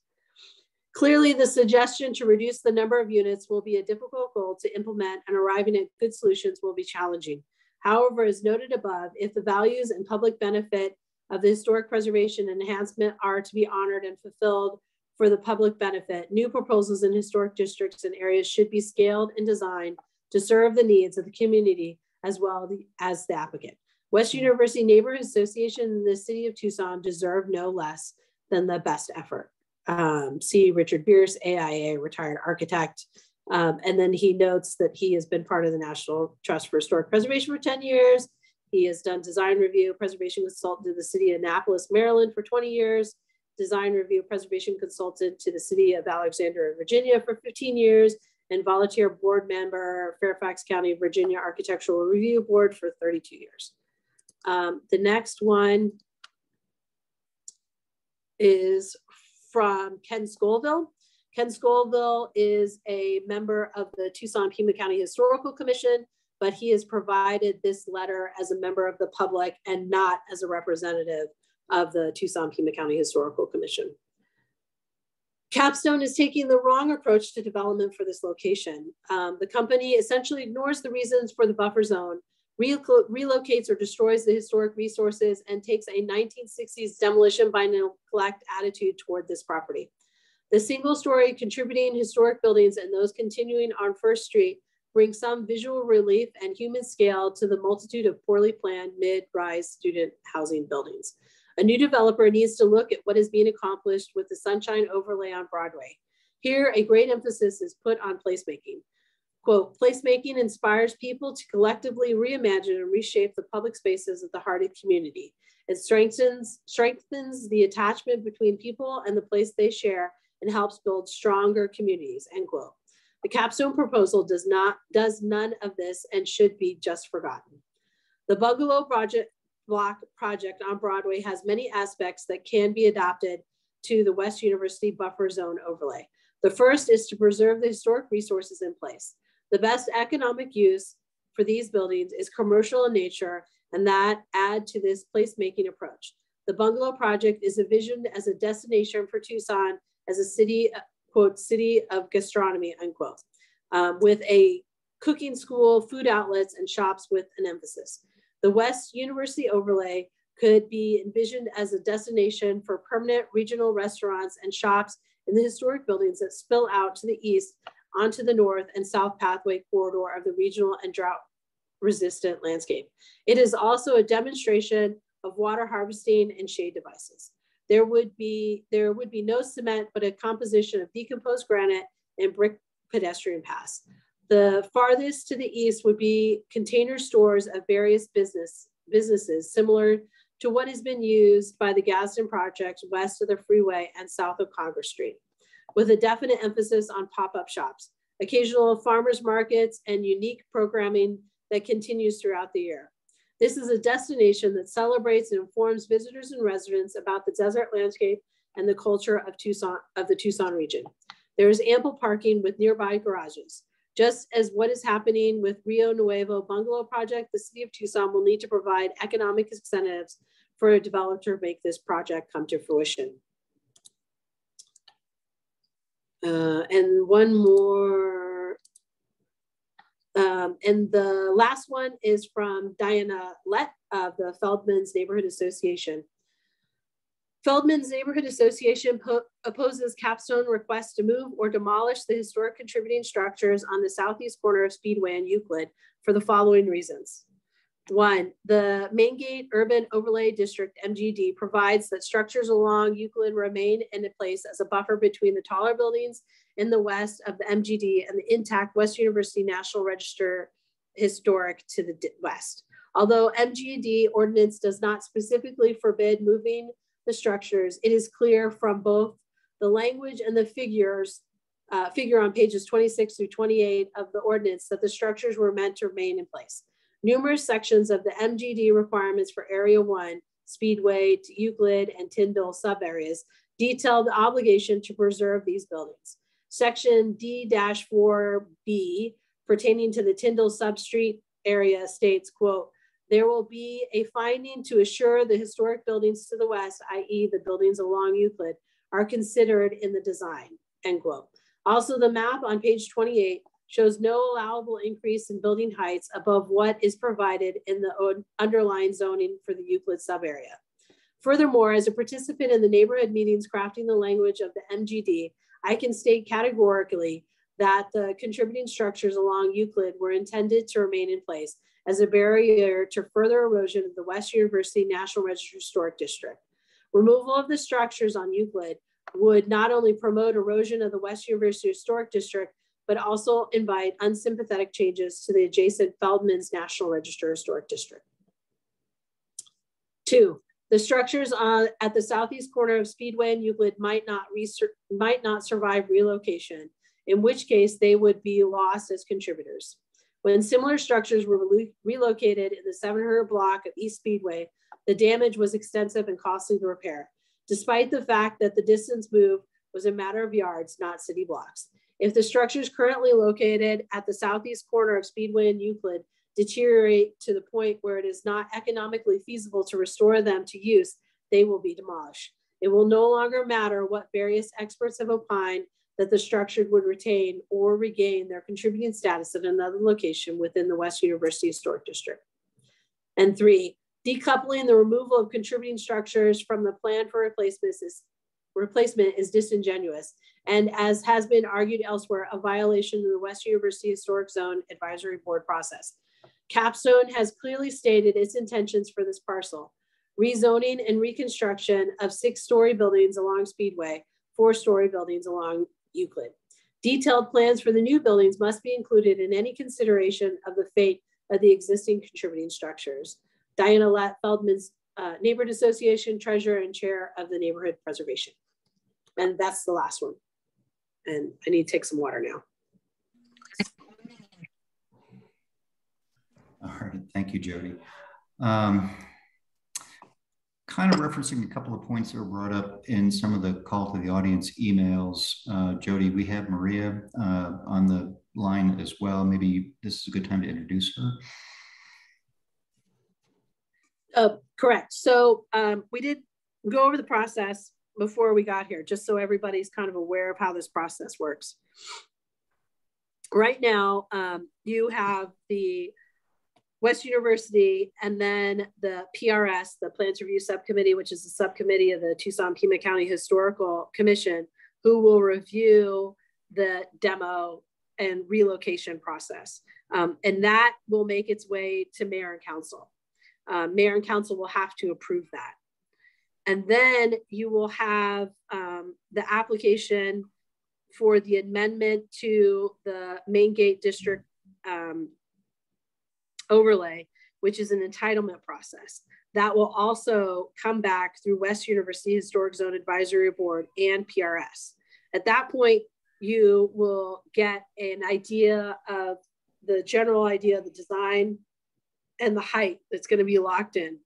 Clearly, the suggestion to reduce the number of units will be a difficult goal to implement, and arriving at good solutions will be challenging. However, as noted above, if the values and public benefit of the historic preservation and enhancement are to be honored and fulfilled for the public benefit, new proposals in historic districts and areas should be scaled and designed to serve the needs of the community as well as the applicant. West University Neighborhood Association and the City of Tucson deserve no less than the best effort. See Richard Bierce, AIA, retired architect. And then he notes that he has been part of the National Trust for Historic Preservation for 10 years. He has done design review, preservation consultant to the City of Annapolis, Maryland for 20 years, design review, preservation consultant to the City of Alexandria, Virginia for 15 years, and volunteer board member, Fairfax County, Virginia Architectural Review Board for 32 years. The next one is from Ken Scoville. Ken Scoville is a member of the Tucson Pima County Historical Commission, but he has provided this letter as a member of the public and not as a representative of the Tucson Pima County Historical Commission. Capstone is taking the wrong approach to development for this location. The company essentially ignores the reasons for the buffer zone, relocates or destroys the historic resources, and takes a 1960s demolition by neglect attitude toward this property. The single-story contributing historic buildings and those continuing on First Street bring some visual relief and human scale to the multitude of poorly planned mid-rise student housing buildings. A new developer needs to look at what is being accomplished with the Sunshine Overlay on Broadway. Here, a great emphasis is put on placemaking. Quote, placemaking inspires people to collectively reimagine and reshape the public spaces of the heart of the community. It strengthens the attachment between people and the place they share and helps build stronger communities, end quote. The Capstone proposal does none of this and should be just forgotten. The Bungalow Block project on Broadway has many aspects that can be adapted to the West University Buffer Zone Overlay. The first is to preserve the historic resources in place. The best economic use for these buildings is commercial in nature, and that add to this placemaking approach. The Bungalow project is envisioned as a destination for Tucson as a city, quote, city of gastronomy, unquote, with a cooking school, food outlets, and shops with an emphasis. The West University Overlay could be envisioned as a destination for permanent regional restaurants and shops in the historic buildings that spill out to the east onto the north and south pathway corridor of the regional and drought-resistant landscape. It is also a demonstration of water harvesting and shade devices. There would be no cement, but a composition of decomposed granite and brick pedestrian paths. The farthest to the east would be container stores of various businesses, similar to what has been used by the Gadsden project west of the freeway and south of Congress Street, with a definite emphasis on pop-up shops, occasional farmers markets, and unique programming that continues throughout the year. This is a destination that celebrates and informs visitors and residents about the desert landscape and the culture of the Tucson region. There is ample parking with nearby garages. Just as what is happening with Rio Nuevo Bungalow project, the City of Tucson will need to provide economic incentives for a developer to make this project come to fruition. And one more And the last one is from Diana Lett of the Feldman's Neighborhood Association. Feldman's Neighborhood Association opposes Capstone request to move or demolish the historic contributing structures on the southeast corner of Speedway and Euclid for the following reasons. One, the Main Gate Urban Overlay District, MGD, provides that structures along Euclid remain in place as a buffer between the taller buildings in the west of the MGD and the intact West University National Register historic to the west. Although MGD ordinance does not specifically forbid moving the structures, it is clear from both the language and the figure on pages 26 through 28 of the ordinance that the structures were meant to remain in place. Numerous sections of the MGD requirements for Area 1, Speedway to Euclid and Tyndall subareas detail the obligation to preserve these buildings. Section D-4B pertaining to the Tyndall substreet area states, quote, there will be a finding to assure the historic buildings to the west, i.e. the buildings along Euclid, are considered in the design, end quote. Also, the map on page 28 shows no allowable increase in building heights above what is provided in the underlying zoning for the Euclid subarea. Furthermore, as a participant in the neighborhood meetings crafting the language of the MGD, I can state categorically that the contributing structures along Euclid were intended to remain in place as a barrier to further erosion of the West University National Register Historic District. Removal of the structures on Euclid would not only promote erosion of the West University Historic District, but also invite unsympathetic changes to the adjacent Feldman's National Register Historic District. Two, the structures at the southeast corner of Speedway and Euclid might not survive relocation, in which case they would be lost as contributors. When similar structures were relocated in the 700 block of East Speedway, the damage was extensive and costly to repair, despite the fact that the distance moved was a matter of yards, not city blocks. If the structures currently located at the southeast corner of Speedway and Euclid deteriorate to the point where it is not economically feasible to restore them to use, they will be demolished. It will no longer matter what various experts have opined that the structure would retain or regain their contributing status at another location within the West University Historic District. And three, decoupling the removal of contributing structures from the plan for replacement is disingenuous, and as has been argued elsewhere, a violation of the West University Historic Zone Advisory Board process. Capstone has clearly stated its intentions for this parcel: rezoning and reconstruction of 6-story buildings along Speedway, 4-story buildings along Euclid. Detailed plans for the new buildings must be included in any consideration of the fate of the existing contributing structures. Diana Lett, Feldman's Neighborhood Association Treasurer and Chair of the Neighborhood Preservation. And that's the last one. And I need to take some water now. All right, thank you, Jody. Kind of referencing a couple of points that were brought up in some of the call to the audience emails. Jody, we have Maria on the line as well. Maybe this is a good time to introduce her. Correct. So we did go over the process before we got here, just so everybody's kind of aware of how this process works. Right now, you have the West University and then the PRS, the Plans Review Subcommittee, which is the subcommittee of the Tucson Pima County Historical Commission, who will review the demo and relocation process. And that will make its way to Mayor and Council. Mayor and Council will have to approve that. And then you will have the application for the amendment to the Main Gate District overlay, which is an entitlement process. That will also come back through West University Historic Zone Advisory Board and PRS. At that point, you will get an idea of the general idea of the design and the height that's going to be locked in.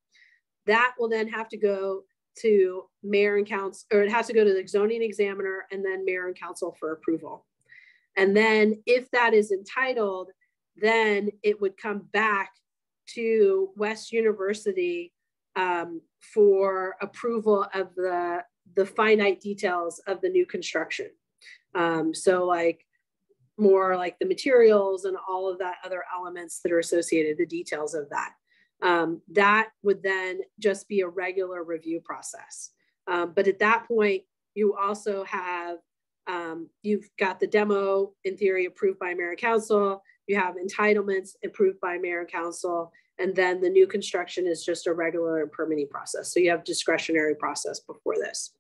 That will then have to go to Mayor and Council, or it has to go to the zoning examiner and then Mayor and Council for approval. And then if that is entitled, then it would come back to West University for approval of the finite details of the new construction. So like more like the materials and all of that other elements that are associated, the details of that. That would then just be a regular review process. But at that point, you also have, you've got the demo in theory approved by mayor and council, you have entitlements approved by mayor and council, and then the new construction is just a regular permitting process. So you have discretionary process before this.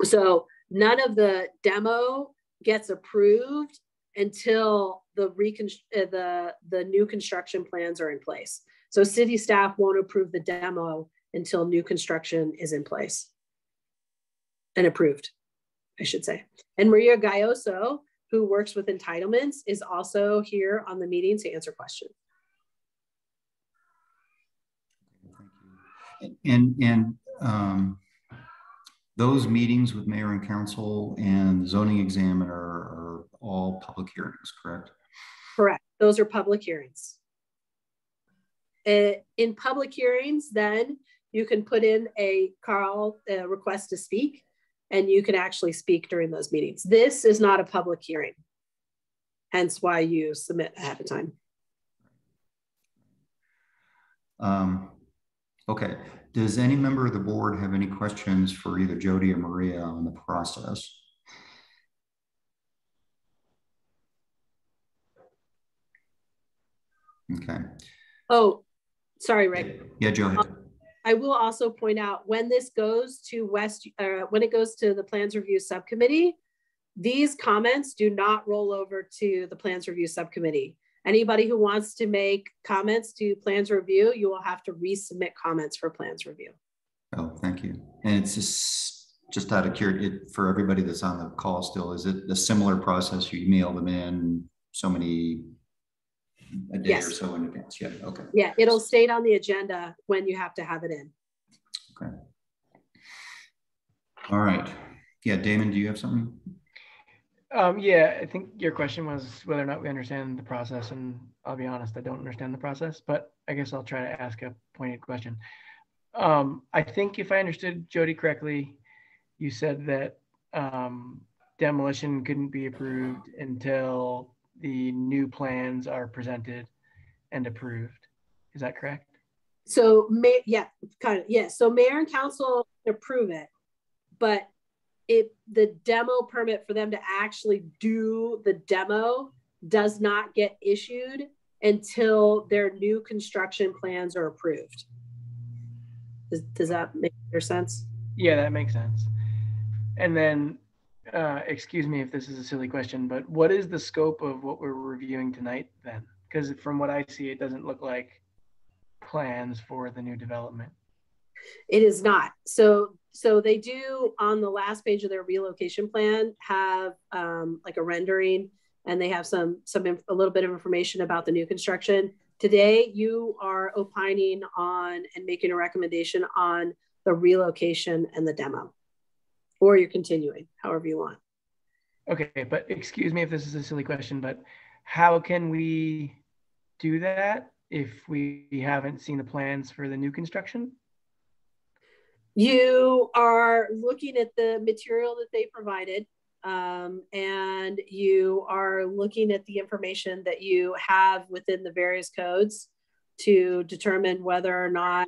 So none of the demo gets approved until the new construction plans are in place. So city staff won't approve the demo until new construction is in place and approved, I should say. And Maria Gayoso, who works with entitlements, is also here on the meeting to answer questions. And those meetings with mayor and council and zoning examiner are all public hearings, correct? Correct. Those are public hearings. In public hearings, then you can put in a request to speak, and you can actually speak during those meetings. This is not a public hearing, hence why you submit ahead of time. Okay. Does any member of the board have any questions for either Jody or Maria on the process? Okay. Oh, sorry, Rick. Yeah, Joe. I will also point out when this goes to when it goes to the plans review subcommittee, these comments do not roll over to the plans review subcommittee. Anybody who wants to make comments to plans review, you will have to resubmit comments for plans review. Oh, thank you. And it's just out of curiosity for everybody that's on the call still, is it a similar process? You email them in so many a day or so in advance? Yeah. Okay. Yeah, it'll state on the agenda when you have to have it in. Okay. All right. Yeah, Damon, do you have something? Yeah, I think your question was whether or not we understand the process, and I'll be honest, I don't understand the process, but I guess I'll try to ask a pointed question. I think if I understood Jody correctly, you said that demolition couldn't be approved until the new plans are presented and approved. Is that correct? So, yeah, kind of, yeah. So mayor and council approve it, but the demo permit for them to actually do the demo does not get issued until their new construction plans are approved. Does that make sense? Yeah, that makes sense. And then, excuse me if this is a silly question, but what is the scope of what we're reviewing tonight then? Because from what I see, it doesn't look like plans for the new development. It is not. So they do on the last page of their relocation plan have like a rendering, and they have a little bit of information about the new construction. Today, you are opining on and making a recommendation on the relocation and the demo, or you're continuing, however you want. Okay, but excuse me if this is a silly question, but how can we do that if we haven't seen the plans for the new construction? You are looking at the material that they provided, and you are looking at the information that you have within the various codes to determine whether or not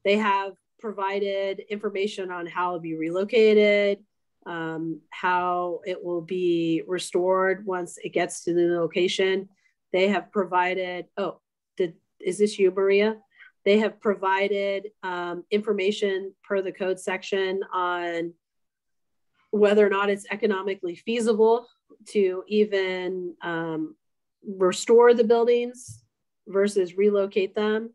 they have provided information on how it'll be relocated, how it will be restored once it gets to the location. They have provided, is this you, Maria? They have provided information per the code section on whether or not it's economically feasible to even restore the buildings versus relocate them.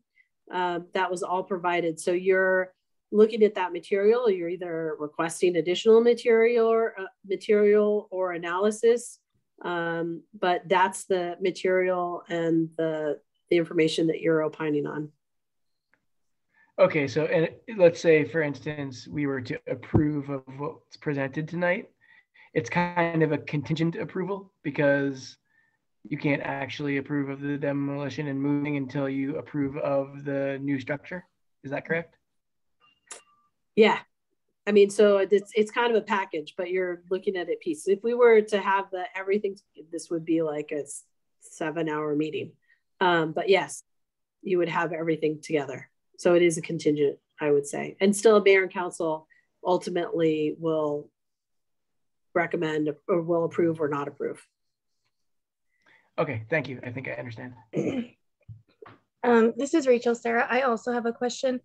That was all provided. So you're looking at that material, you're either requesting additional material or analysis, but that's the material and the information that you're opining on. Okay, so and let's say, for instance, we were to approve of what's presented tonight. It's kind of a contingent approval because you can't actually approve of the demolition and moving until you approve of the new structure. Is that correct? Yeah. I mean, so it's kind of a package, but you're looking at it pieces. If we were to have everything, this would be like a 7-hour meeting. But yes, you would have everything together. So it is a contingent, I would say. And still a mayor and council ultimately will recommend or will approve or not approve. Okay, thank you. I think I understand. This is Rachel, Sarah. I also have a question.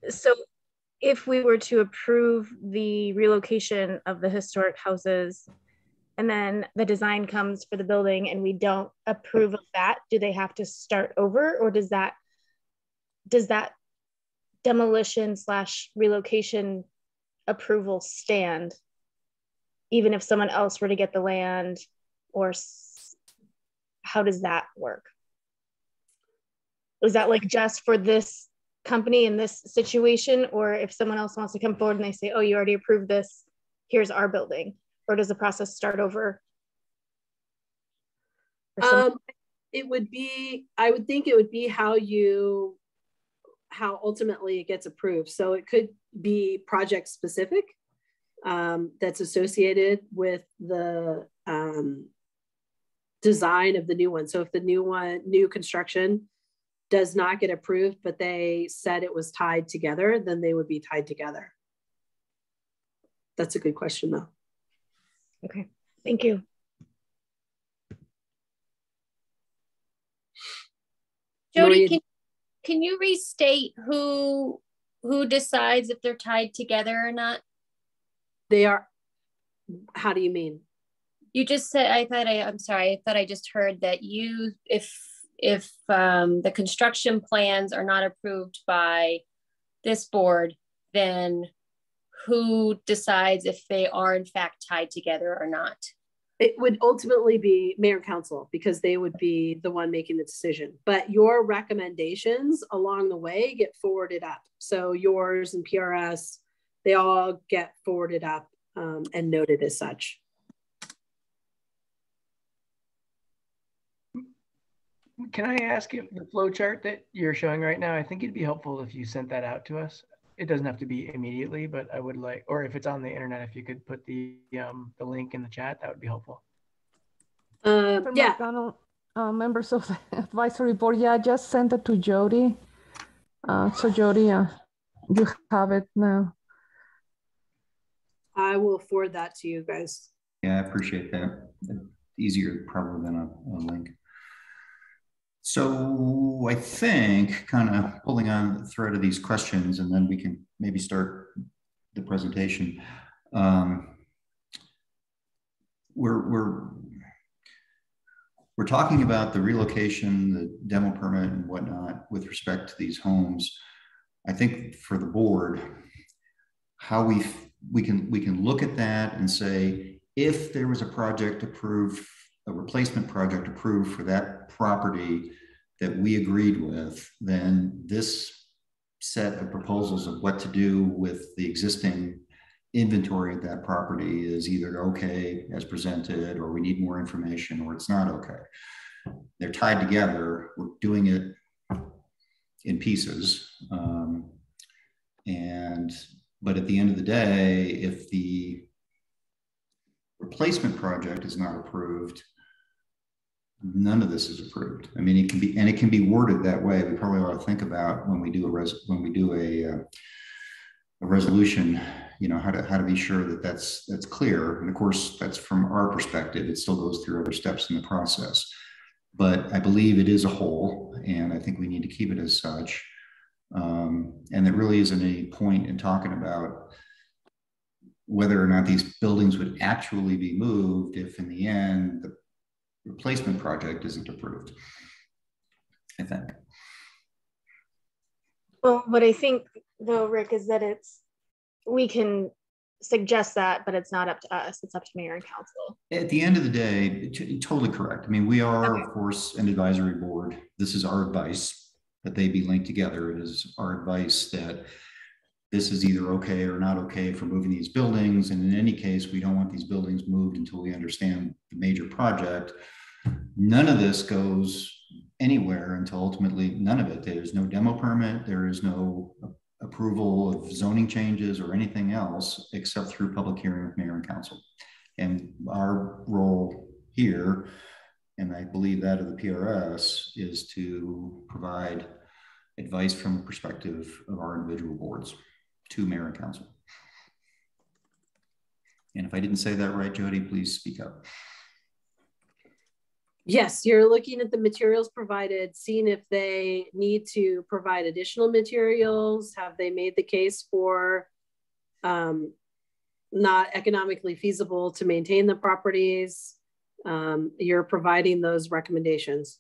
So if we were to approve the relocation of the historic houses, and then the design comes for the building and we don't approve of that, do they have to start over, or does that demolition / relocation approval stand even if someone else were to get the land, or how does that work? Is that like just for this company in this situation, or if someone else wants to come forward and they say, oh, you already approved this, here's our building, or does the process start over? It would be, I would think it would be how ultimately it gets approved. So it could be project specific, that's associated with the design of the new one. So if the new construction does not get approved, but they said it was tied together, then they would be tied together. That's a good question though. Okay, thank you. Jody, can you restate who decides if they're tied together or not? They are. How do you mean? You just said, I'm sorry, I thought I just heard that if the construction plans are not approved by this board, then who decides if they are in fact tied together or not? It would ultimately be mayor and council, because they would be the one making the decision. But your recommendations along the way get forwarded up. So yours and PRS, they all get forwarded up and noted as such. Can I ask you the flow chart that you're showing right now? I think it'd be helpful if you sent that out to us. It doesn't have to be immediately, but I would like, or if it's on the internet, if you could put the link in the chat, that would be helpful. Yeah. McDonald, members of the advisory board, yeah, I just sent it to Jody. So Jody, you have it now. I will forward that to you guys. Yeah, I appreciate that. Easier probably than a link. So I think kind of pulling on the thread of these questions, and then we can maybe start the presentation. We're talking about the relocation, the demo permit and whatnot with respect to these homes. I think for the board, how we can look at that and say, if there was a project approved, a replacement project approved for that property that we agreed with, then this set of proposals of what to do with the existing inventory of that property is either okay as presented, or we need more information, or it's not okay. They're tied together. We're doing it in pieces. But at the end of the day, if the replacement project is not approved, none of this is approved. I mean, it can be worded that way. We probably ought to think about when we do a resolution, you know, how to be sure that that's clear. And of course, that's from our perspective. It still goes through other steps in the process. But I believe it is a whole, and I think we need to keep it as such. And there really isn't any point in talking about whether or not these buildings would actually be moved if in the end the replacement project isn't approved, I think. Well, what I think though, Rick, is that we can suggest that, but it's not up to us. It's up to mayor and council. At the end of the day, totally correct. I mean, we are, of course, an advisory board. This is our advice that they be linked together. It is our advice that this is either okay or not okay for moving these buildings. And in any case, we don't want these buildings moved until we understand the major project. None of this goes anywhere until ultimately none of it. There's no demo permit. There is no approval of zoning changes or anything else except through public hearing with mayor and council. And our role here, and I believe that of the PRS, is to provide advice from the perspective of our individual boards to mayor and council. And if I didn't say that right, Jody, please speak up. Yes, you're looking at the materials provided, seeing if they need to provide additional materials. Have they made the case for not economically feasible to maintain the properties? You're providing those recommendations.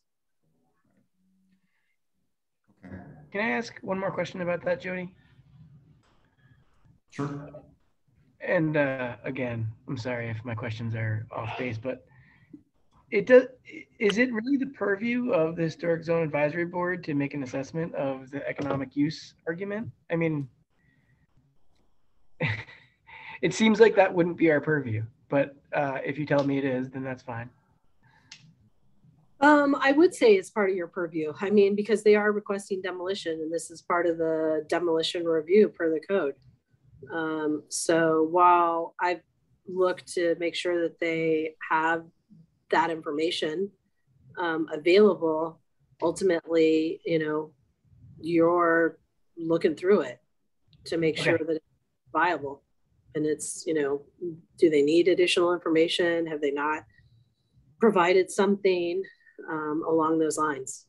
Okay. Can I ask one more question about that, Jody? Sure. And again, I'm sorry if my questions are off base, but is it really the purview of the Historic Zone Advisory Board to make an assessment of the economic use argument? I mean, it seems like that wouldn't be our purview, but if you tell me it is, then that's fine. I would say it's part of your purview. I mean, because they are requesting demolition, and this is part of the demolition review per the code. So while I've looked to make sure that they have that information available, ultimately, you know, you're looking through it to make sure that it's viable. And it's, you know, do they need additional information? Have they not provided something along those lines?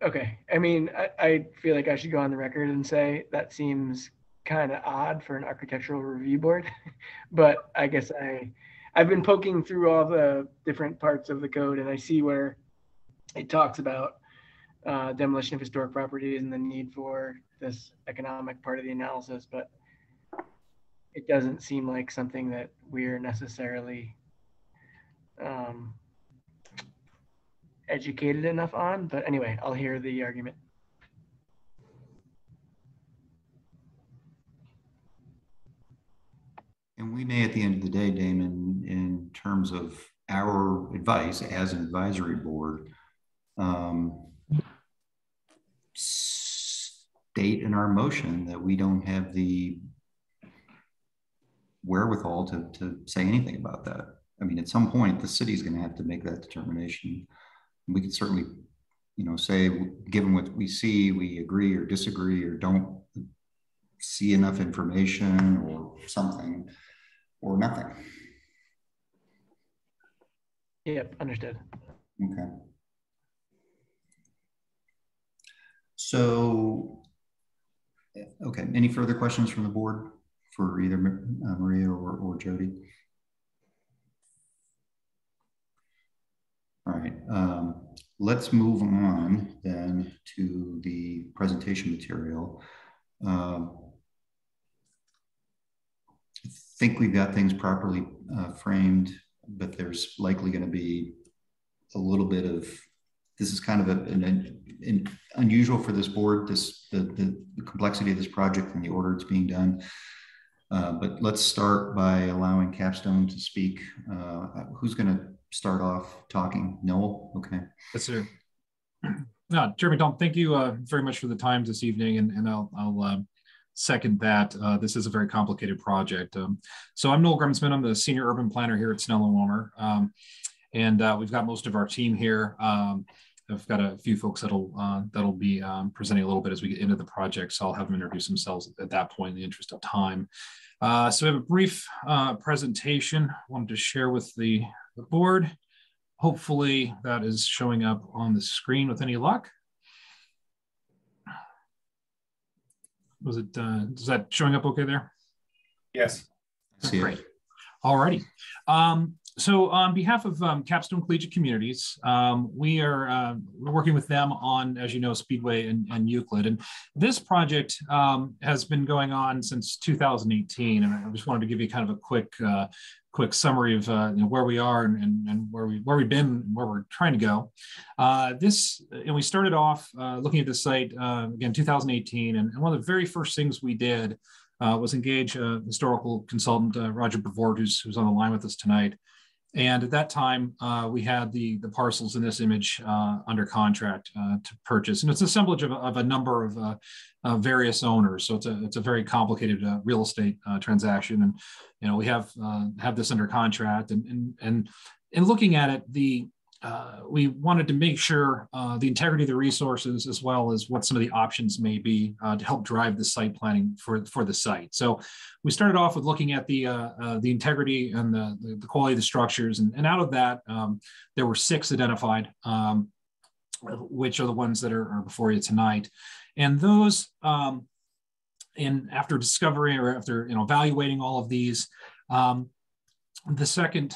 Okay. I mean, I feel like I should go on the record and say that seems kind of odd for an architectural review board, but I guess I've been poking through all the different parts of the code, and I see where it talks about demolition of historic properties and the need for this economic part of the analysis, but it doesn't seem like something that we're necessarily educated enough on. But anyway, I'll hear the argument. And we may, at the end of the day, Damon, in terms of our advice as an advisory board, state in our motion that we don't have the wherewithal to say anything about that. I mean, at some point, the city's going to have to make that determination. We could certainly, you know, say, given what we see, we agree or disagree or don't see enough information or something, or nothing. Yep, understood. Okay. So, okay, any further questions from the board for either Maria or Jody? All right, let's move on then to the presentation material. I think we've got things properly framed, but there's likely going to be a little bit of, this is kind of an unusual for this board, the complexity of this project and the order it's being done. But let's start by allowing Capstone to speak. Who's going to start off talking? Noel? Okay. Yes, sir. Chairman Tom, thank you very much for the time this evening, and I'll second that. This is a very complicated project. So I'm Noel Grumsman. I'm the senior urban planner here at Snell & Wilmer, and we've got most of our team here. I've got a few folks that'll be presenting a little bit as we get into the project, so I'll have them introduce themselves at that point in the interest of time. So we have a brief presentation I wanted to share with the board. Hopefully that is showing up on the screen with any luck. Was it, is that showing up okay there? Yes. Great. All righty. So on behalf of Capstone Collegiate Communities, we're working with them on, as you know, Speedway and Euclid. And this project has been going on since 2018. And I just wanted to give you kind of a quick summary of where we are and where we've been and where we're trying to go. And we started off looking at the site, again, 2018. And one of the very first things we did was engage a historical consultant, Roger Bavort, who's on the line with us tonight, And at that time, we had the parcels in this image under contract to purchase, and it's an assemblage of a number of various owners. So it's a very complicated real estate transaction, and we have this under contract. And in looking at it, we wanted to make sure the integrity of the resources, as well as what some of the options may be to help drive the site planning for the site. So we started off with looking at the integrity and the quality of the structures, and out of that, there were 6 identified, which are the ones that are before you tonight. And those, after discovery or after evaluating all of these, the second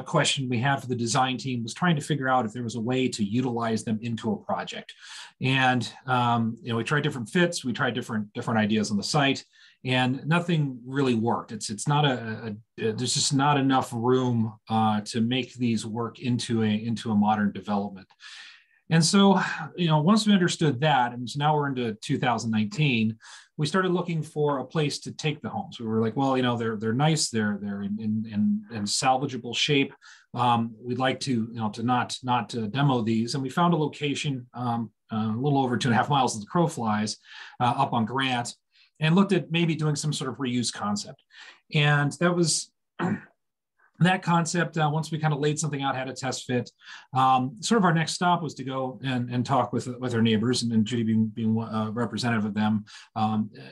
question we had for the design team was trying to figure out if there was a way to utilize them into a project. And we tried different fits, we tried different ideas on the site, and nothing really worked. It's not there's just not enough room to make these work into a modern development. And so, once we understood that, and so now we're into 2019, we started looking for a place to take the homes. We were like, well, they're nice, they're in salvageable shape. We'd like to not demo these, and we found a location a little over 2.5 miles as the crow flies, up on Grant, and looked at maybe doing some sort of reuse concept. And that was that concept, once we kind of laid something out, had a test fit, sort of our next stop was to go and talk with our neighbors, and Judy being representative of them,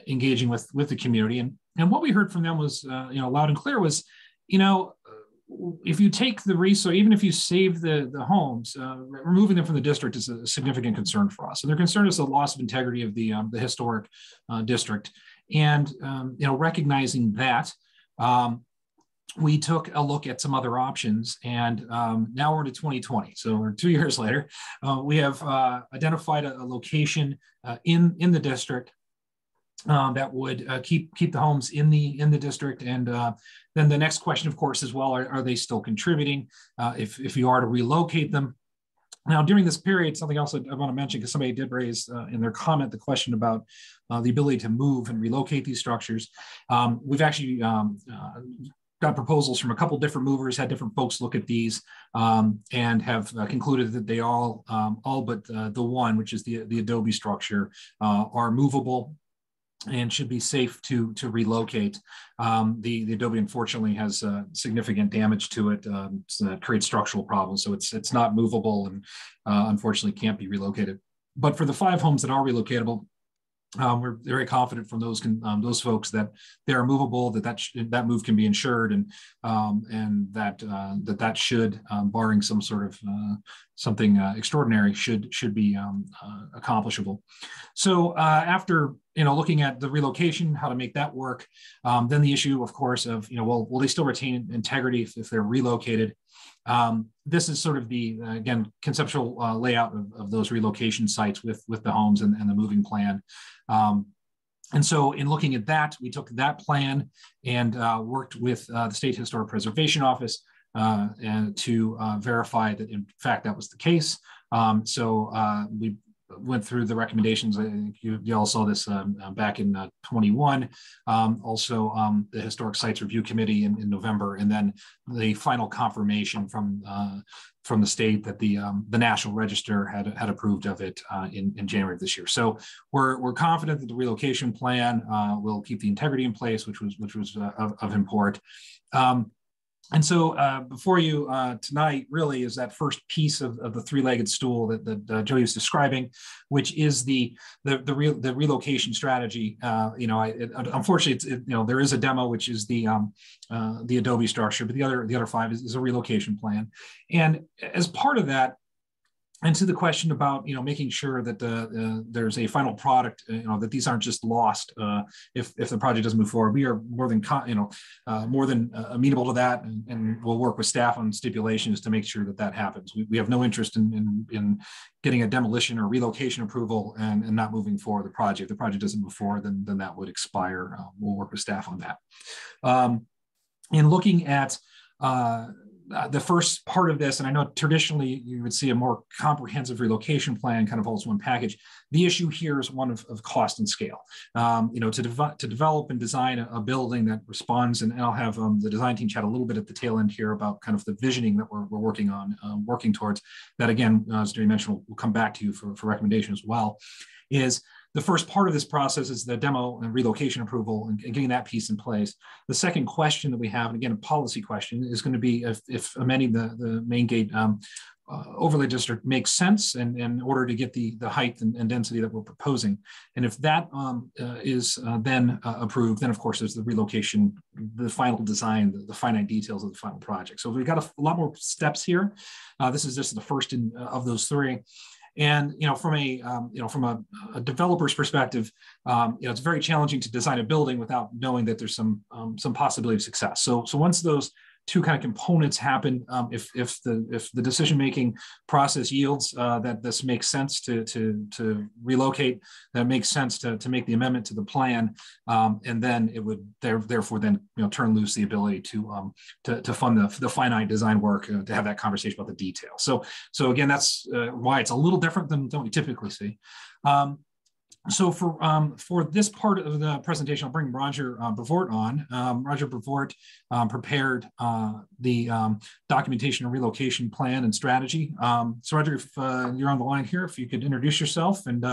engaging with the community. And what we heard from them was, loud and clear, was, if you take the resource, even if you save the homes, removing them from the district is a significant concern for us. And their concern is the loss of integrity of the historic district. And, recognizing that, we took a look at some other options, and now we're into 2020. So we're 2 years later. We have identified a location in the district that would keep the homes in the district. And then the next question, of course, is, well, are they still contributing? If you are to relocate them. Now, during this period, something else I want to mention, because somebody did raise in their comment the question about the ability to move and relocate these structures. We've actually got proposals from a couple different movers, had different folks look at these, and have concluded that they all but the one, which is the adobe structure, are movable and should be safe to relocate. The adobe, unfortunately, has significant damage to it, so that creates structural problems. So it's not movable, and unfortunately can't be relocated. But for the 5 homes that are relocatable, we're very confident from those folks that they are movable, that move can be insured, and that should, barring some sort of something extraordinary, should be accomplishable. So after looking at the relocation, how to make that work, then the issue, of course, of well, will they still retain integrity if they're relocated? This is sort of the again conceptual layout of those relocation sites with the homes and the moving plan. And so in looking at that, we took that plan and worked with the State Historic Preservation Office and to verify that in fact that was the case. So we went through the recommendations. I think you all saw this back in 21. Also, the Historic Sites Review Committee in November, and then the final confirmation from the state that the National Register had approved of it in January of this year. So we're confident that the relocation plan will keep the integrity in place, which was of import. And so before you tonight really is that first piece of the 3-legged stool that Joey was describing, which is the relocation strategy. Unfortunately, there is a demo, which is the adobe structure, but the other 5 is a relocation plan. And as part of that, and to the question about making sure that there's a final product, that these aren't just lost if the project doesn't move forward. We are more than amenable to that, and we'll work with staff on stipulations to make sure that happens. We have no interest in getting a demolition or relocation approval and not moving forward the project. If the project doesn't move forward, then that would expire. We'll work with staff on that. In looking at the first part of this, and I know traditionally you would see a more comprehensive relocation plan kind of all as one package. The issue here is one of cost and scale. To develop and design a building that responds, and I'll have the design team chat a little bit at the tail end here about kind of the visioning that we're working on, working towards. That again, as Jerry mentioned, we'll come back to you for recommendation as well. Is the first part of this process is the demo and relocation approval and getting that piece in place. The second question that we have, and again, a policy question, is going to be if amending the main gate overlay district makes sense and in order to get the height and density that we're proposing. And if that is then approved, then of course there's the relocation, the final design, the finite details of the final project. So we've got a lot more steps here. This is just the first of those three. And from a developer's perspective, it's very challenging to design a building without knowing that there's some possibility of success. So once those two kind of components happen, if the decision-making process yields that this makes sense to relocate, that makes sense to make the amendment to the plan, and then it would therefore then turn loose the ability to fund the finite design work, to have that conversation about the details. So again, that's why it's a little different than we typically see. So for this part of the presentation, I'll bring Roger Brevoort on. Roger Brevoort prepared the documentation and relocation plan and strategy. So Roger, if you're on the line here, if you could introduce yourself, and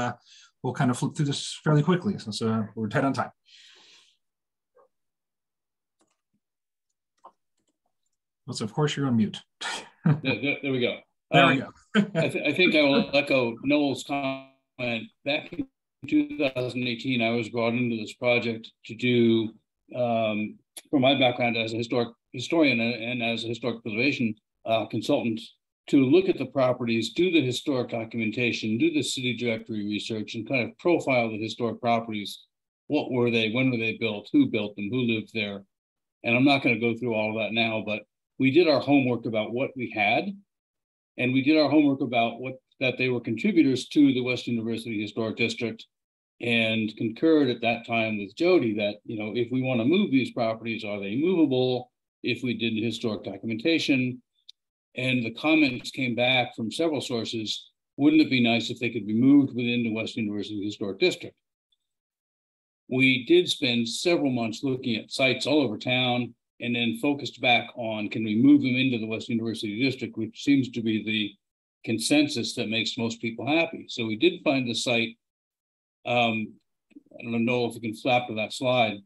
we'll kind of flip through this fairly quickly since we're tight on time. So of course you're on mute. There we go. There we go. I think I will echo Noel's comment. Back in 2018, I was brought into this project to do, from my background as a historian and as a historic preservation consultant, to look at the properties, do the historic documentation, do the city directory research, and kind of profile the historic properties. What were they? When were they built? Who built them? Who lived there? And I'm not going to go through all of that now, but we did our homework about what we had, and we did our homework about that they were contributors to the West University Historic District, and concurred at that time with Jody that, if we want to move these properties, are they movable? If we did historic documentation, and the comments came back from several sources, wouldn't it be nice if they could be moved within the West University Historic District? We did spend several months looking at sites all over town, and then focused back on, can we move them into the West University District, which seems to be the consensus that makes most people happy. So we did find the site. I don't know if you can flap to that slide,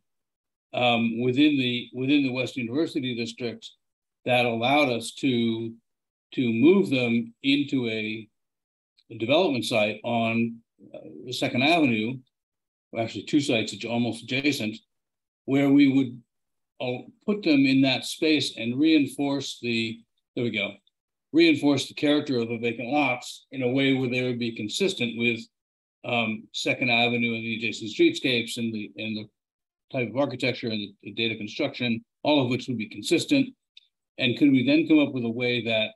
within the West University District, that allowed us to move them into a development site on 2nd Avenue, or actually two sites almost adjacent, where we would put them in that space and reinforce the character of the vacant lots in a way where they would be consistent with 2nd Avenue and the adjacent streetscapes and the type of architecture and the data construction, all of which would be consistent. And could we then come up with a way that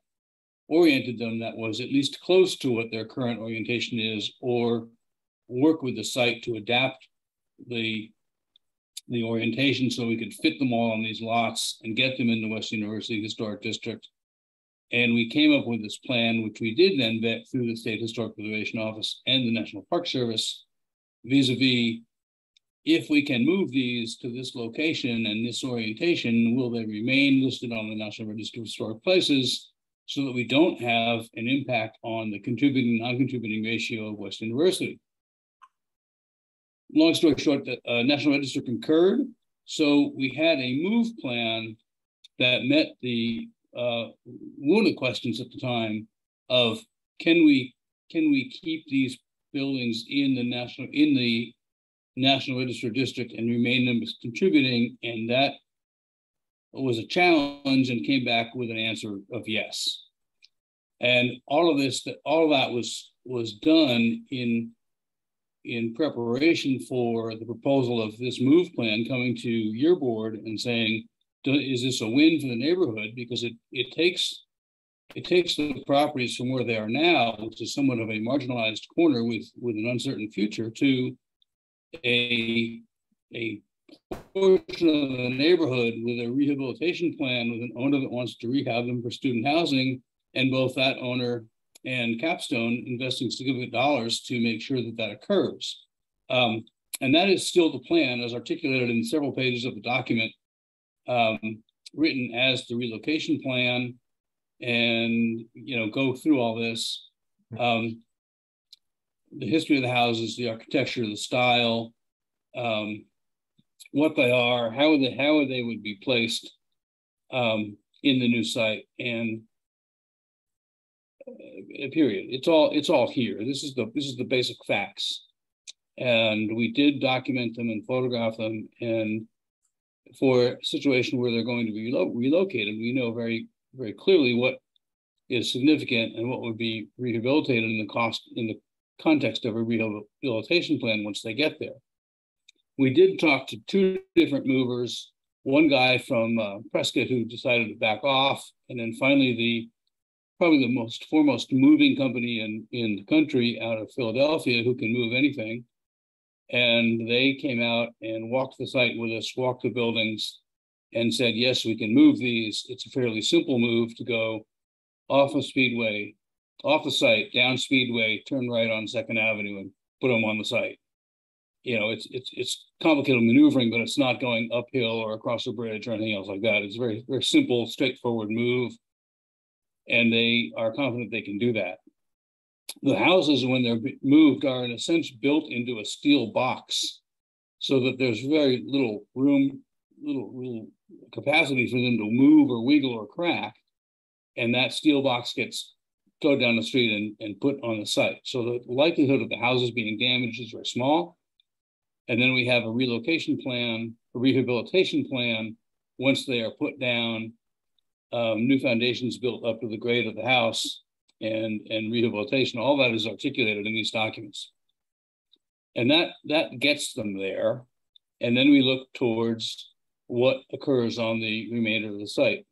oriented them that was at least close to what their current orientation is, or work with the site to adapt the orientation so we could fit them all on these lots and get them in the West University Historic District. And we came up with this plan, which we did then vet through the State Historic Preservation Office and the National Park Service, vis-a-vis, if we can move these to this location and this orientation, will they remain listed on the National Register of Historic Places so that we don't have an impact on the contributing, non-contributing ratio of West University? Long story short, the National Register concurred. So we had a move plan that met the one of the questions at the time of, can we keep these buildings in the National Register District and remain them as contributing? And that was a challenge, and came back with an answer of yes. And all of that was done in preparation for the proposal of this move plan coming to your board and saying, is this a win for the neighborhood? Because it takes the properties from where they are now, which is somewhat of a marginalized corner with an uncertain future, to a portion of the neighborhood with a rehabilitation plan with an owner that wants to rehab them for student housing, and both that owner and Capstone investing significant dollars to make sure that that occurs. And that is still the plan as articulated in several pages of the document, written as the relocation plan, and go through all this. The history of the houses, the architecture, the style, what they are, how they would be placed in the new site, and period. It's all here. This is the basic facts, and we did document them and photograph them. And for a situation where they're going to be relocated, we know very, very clearly what is significant and what would be rehabilitated in the context of a rehabilitation plan once they get there. We did talk to two different movers, one guy from Prescott who decided to back off, and then finally probably the foremost moving company in the country out of Philadelphia who can move anything. And they came out and walked the site with us, walked the buildings, and said, yes, we can move these. It's a fairly simple move to go off of Speedway, off the site, down Speedway, turn right on 2nd Avenue and put them on the site. It's complicated maneuvering, but it's not going uphill or across a bridge or anything else like that. It's a very, very simple, straightforward move. And they are confident they can do that. The houses, when they're moved, are in a sense built into a steel box so that there's very little room, little capacity for them to move or wiggle or crack. And that steel box gets towed down the street and put on the site. So the likelihood of the houses being damaged is very small. And then we have a relocation plan, a rehabilitation plan. Once they are put down, new foundations built up to the grade of the house, and rehabilitation, all that is articulated in these documents. And that gets them there. And then we look towards what occurs on the remainder of the site.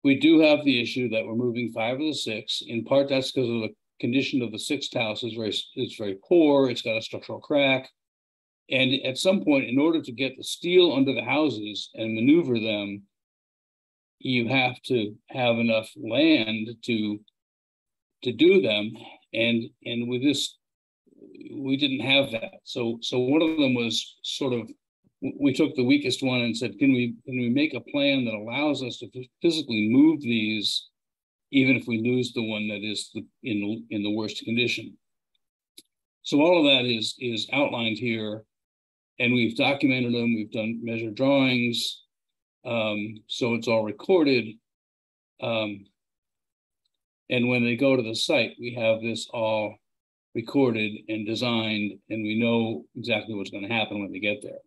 We do have the issue that we're moving 5 of the 6. In part, that's because of the condition of the 6th house is very poor. It's got a structural crack. And at some point, in order to get the steel under the houses and maneuver them, you have to have enough land to do them. And with this, we didn't have that. So one of them was sort of, we took the weakest one and said, can we make a plan that allows us to physically move these, even if we lose the one that is in the worst condition? So all of that is outlined here, and we've documented them. We've done measured drawings, so it's all recorded. And when they go to the site, we have this all recorded and designed, and we know exactly what's going to happen when they get there.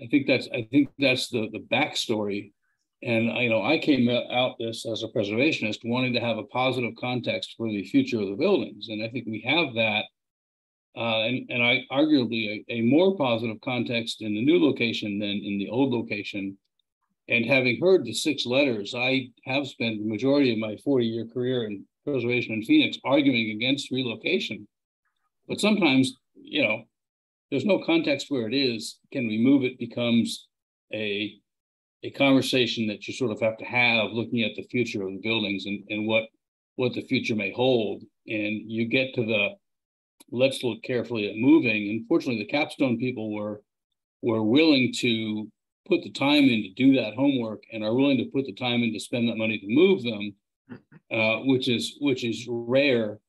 I think that's the backstory. And I came out this as a preservationist, wanting to have a positive context for the future of the buildings, and I think we have that. And I arguably a more positive context in the new location than in the old location. And having heard the 6 letters, I have spent the majority of my 40-year career in preservation in Phoenix arguing against relocation. But sometimes, there's no context where it is. Can we move it becomes a conversation that you sort of have to have, looking at the future of the buildings and what the future may hold. And you get to the let's look carefully at moving. And fortunately, the Capstone people were willing to put the time in to do that homework, and are willing to put the time in to spend that money to move them, which is rare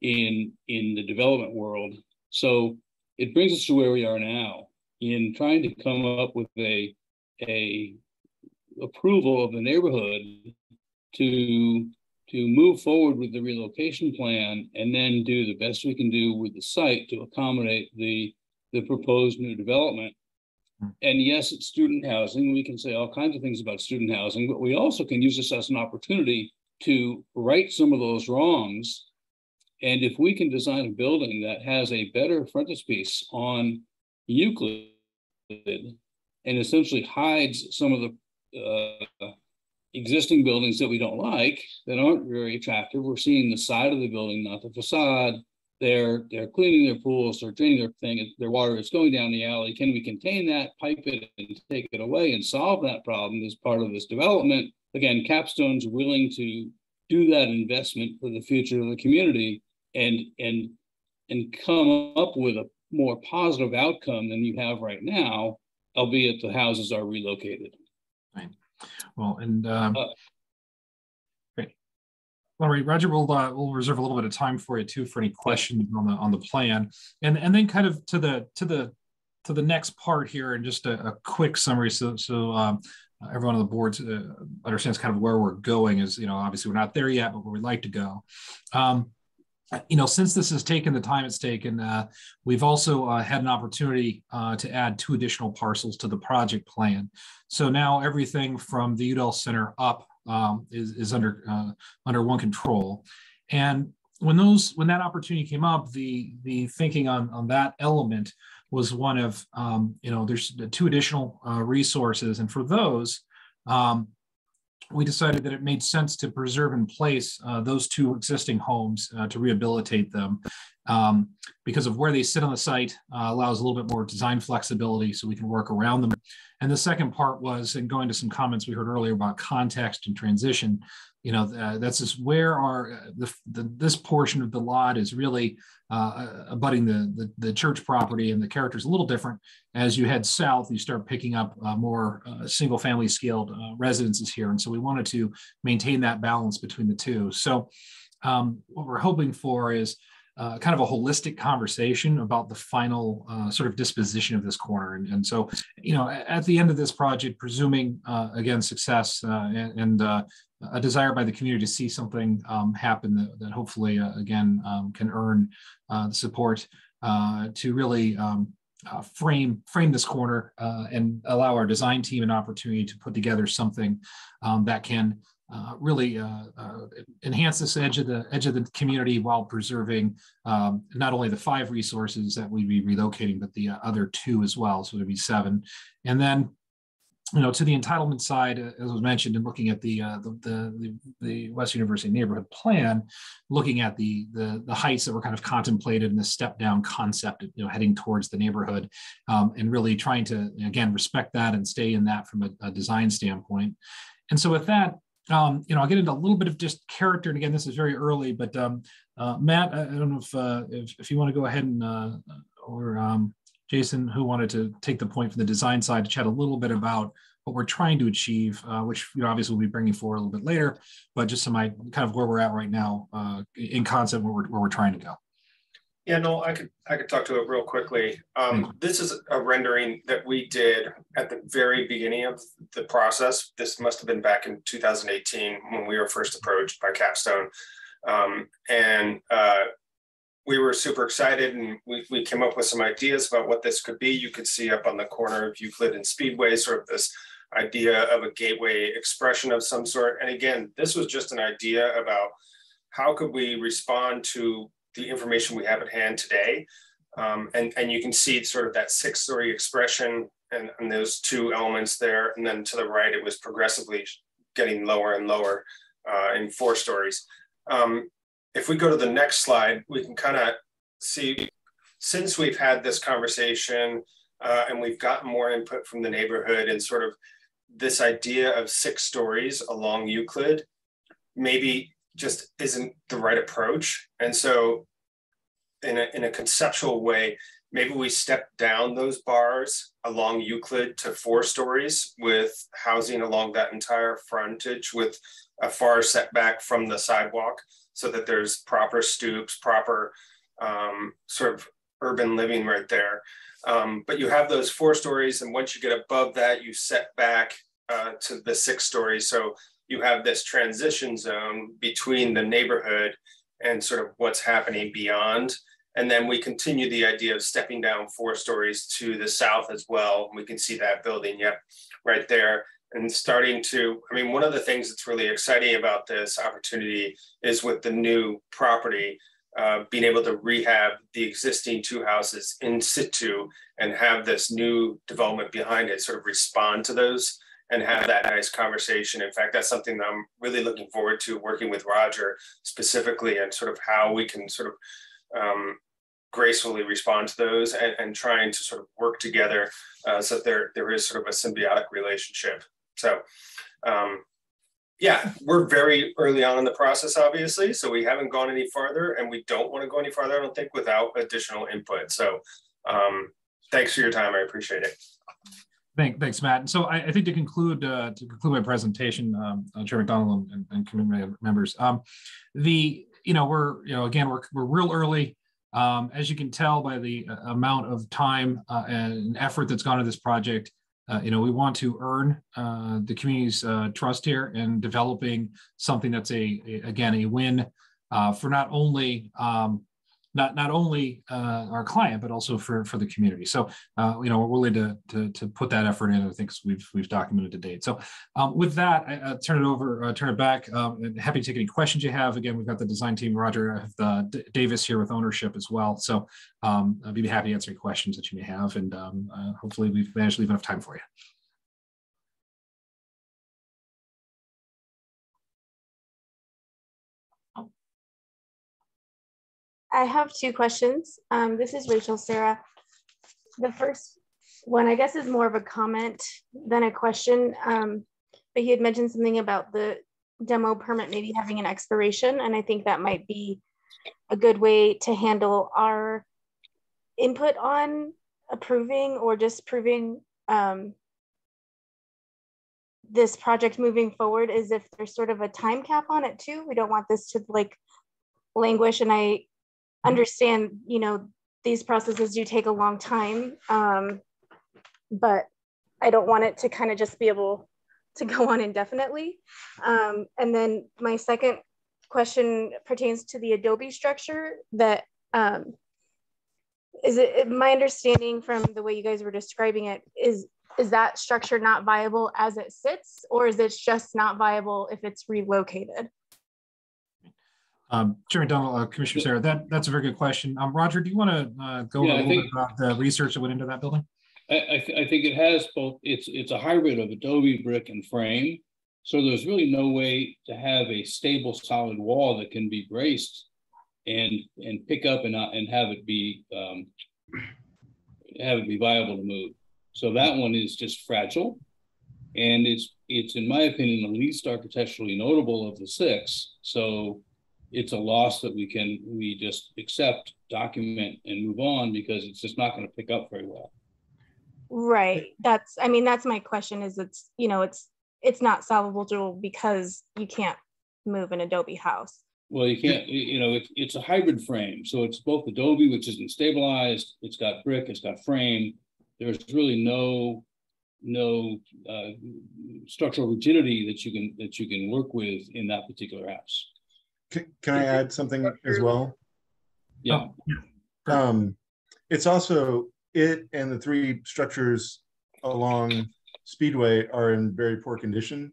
in the development world. So it brings us to where we are now in trying to come up with a approval of the neighborhood to move forward with the relocation plan, and then do the best we can do with the site to accommodate the proposed new development. And yes, it's student housing. We can say all kinds of things about student housing, but we also can use this as an opportunity to right some of those wrongs. And if we can design a building that has a better frontispiece on Euclid and essentially hides some of the existing buildings that we don't like, that aren't very attractive. We're seeing the side of the building, not the facade. They're cleaning their pools, they're draining their water is going down the alley. Can we contain that, pipe it, and take it away and solve that problem as part of this development? Again, Capstone's willing to do that investment for the future of the community and come up with a more positive outcome than you have right now, albeit the houses are relocated. Right. Well, and great. All right, Roger, we'll reserve a little bit of time for you too for any questions on the plan, and then kind of to the next part here, and just a quick summary, so everyone on the board understands kind of where we're going. Is, obviously we're not there yet, but where we'd like to go. Since this has taken the time it's taken, we've also had an opportunity to add 2 additional parcels to the project plan. So now everything from the Udall Center up is under one control. And when that opportunity came up, the thinking on that element was one of, there's 2 additional resources, and for those, we decided that it made sense to preserve in place those 2 existing homes to rehabilitate them, because of where they sit on the site allows a little bit more design flexibility so we can work around them. And the second part was, and going to some comments we heard earlier about context and transition, that's just where this portion of the lot is really abutting the church property, and the character is a little different. As you head south, you start picking up more single family scaled residences here. And so we wanted to maintain that balance between the 2. So what we're hoping for is kind of a holistic conversation about the final sort of disposition of this corner. And so, at the end of this project, presuming, again, success and a desire by the community to see something happen that hopefully, again, can earn the support to really frame this corner and allow our design team an opportunity to put together something that can really enhance this edge of the community while preserving not only the 5 resources that we'd be relocating, but the other 2 as well. So there'd be 7. And then, to the entitlement side, as was mentioned, and looking at the West University neighborhood plan, looking at the heights that were kind of contemplated in the step down concept, heading towards the neighborhood, and really trying to, again, respect that and stay in that from a design standpoint. And so with that, I'll get into a little bit of just character. And again, this is very early, but Matt, I don't know if you want to go ahead and, or Jason, who wanted to take the point from the design side to chat a little bit about what we're trying to achieve, which obviously we'll be bringing forward a little bit later, but just some kind of where we're at right now in concept, where we're trying to go. Yeah, no, I could talk to it real quickly. This is a rendering that we did at the very beginning of the process. This must have been back in 2018 when we were first approached by Capstone. We were super excited, and we came up with some ideas about what this could be. You could see up on the corner of Euclid and Speedway, sort of this idea of a gateway expression of some sort. And again, this was just an idea about how could we respond to the information we have at hand today. And you can see sort of that 6-story expression and those 2 elements there. And then to the right, it was progressively getting lower and lower in 4 stories. If we go to the next slide, we can kind of see, since we've had this conversation and we've gotten more input from the neighborhood, and sort of this idea of 6 stories along Euclid maybe just isn't the right approach. And so in a conceptual way, maybe we step down those bars along Euclid to 4 stories with housing along that entire frontage with a far setback from the sidewalk, so that there's proper stoops, proper sort of urban living right there. But you have those 4 stories, and once you get above that, you set back to the 6 stories. So you have this transition zone between the neighborhood and sort of what's happening beyond. And then we continue the idea of stepping down 4 stories to the south as well. We can see that building, yep, right there. And starting to, one of the things that's really exciting about this opportunity is with the new property, being able to rehab the existing 2 houses in situ and have this new development behind it sort of respond to those and have that nice conversation. In fact, that's something that I'm really looking forward to working with Roger specifically, and sort of how we can sort of gracefully respond to those, and trying to sort of work together so that there is sort of a symbiotic relationship. So yeah, we're very early on in the process, obviously, so we haven't gone any farther, and we don't want to go any farther, I don't think, without additional input. So thanks for your time. I appreciate it. Thanks, Matt. And so I think to conclude my presentation, Chair McDonald and committee members, we're real early. As you can tell by the amount of time and effort that's gone into this project, we want to earn the community's trust here in developing something that's a win for not only our client, but also for the community. So we're willing to put that effort in. I think we've documented to date. So with that, I turn it back. Happy to take any questions you have. Again, we've got the design team, Roger. I have Davis here with ownership as well. So I'd be happy to answer any questions that you may have, and hopefully we've managed to leave enough time for you. I have two questions. This is Rachel Sarah. The first one, I guess, is more of a comment than a question. But he had mentioned something about the demo permit maybe having an expiration, and I think that might be a good way to handle our input on approving or disapproving this project moving forward, is if there's sort of a time cap on it too. We don't want this to languish, and I understand, these processes do take a long time, but I don't want it to kind of just be able to go on indefinitely. And then my second question pertains to the adobe structure. That is it. My understanding from the way you guys were describing it is that structure not viable as it sits, or is it just not viable if it's relocated? Chairman Donald, Commissioner Sarah, that's a very good question. Roger, do you want to go a little bit about the research that went into that building? I think it has both. It's a hybrid of adobe, brick, and frame. So there's really no way to have a stable, solid wall that can be braced and pick up and have it be viable to move. So that one is just fragile, and it's in my opinion the least architecturally notable of the six. So it's a loss that we just accept, document, and move on, because it's just not going to pick up very well. Right. That's my question, is it's not salvageable because you can't move an adobe house. Well, you can't, it's a hybrid frame. So it's both adobe, which isn't stabilized. It's got brick, it's got frame. There's really no structural rigidity that you can work with in that particular house. Can I add something as well? Yeah. It's also, it and the three structures along Speedway are in very poor condition.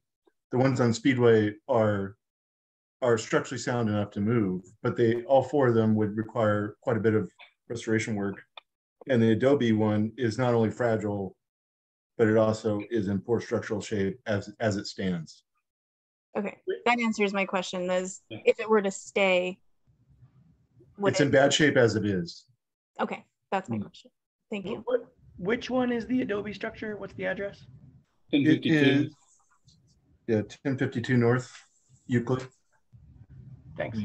The ones on Speedway are structurally sound enough to move, but all four of them would require quite a bit of restoration work. And the adobe one is not only fragile, but it also is in poor structural shape as it stands. Okay, that answers my question. Is if it were to stay, it's in bad shape as it is. Okay, that's my question. Thank you. Which one is the adobe structure? What's the address? 1052. 1052 North Euclid. Thanks.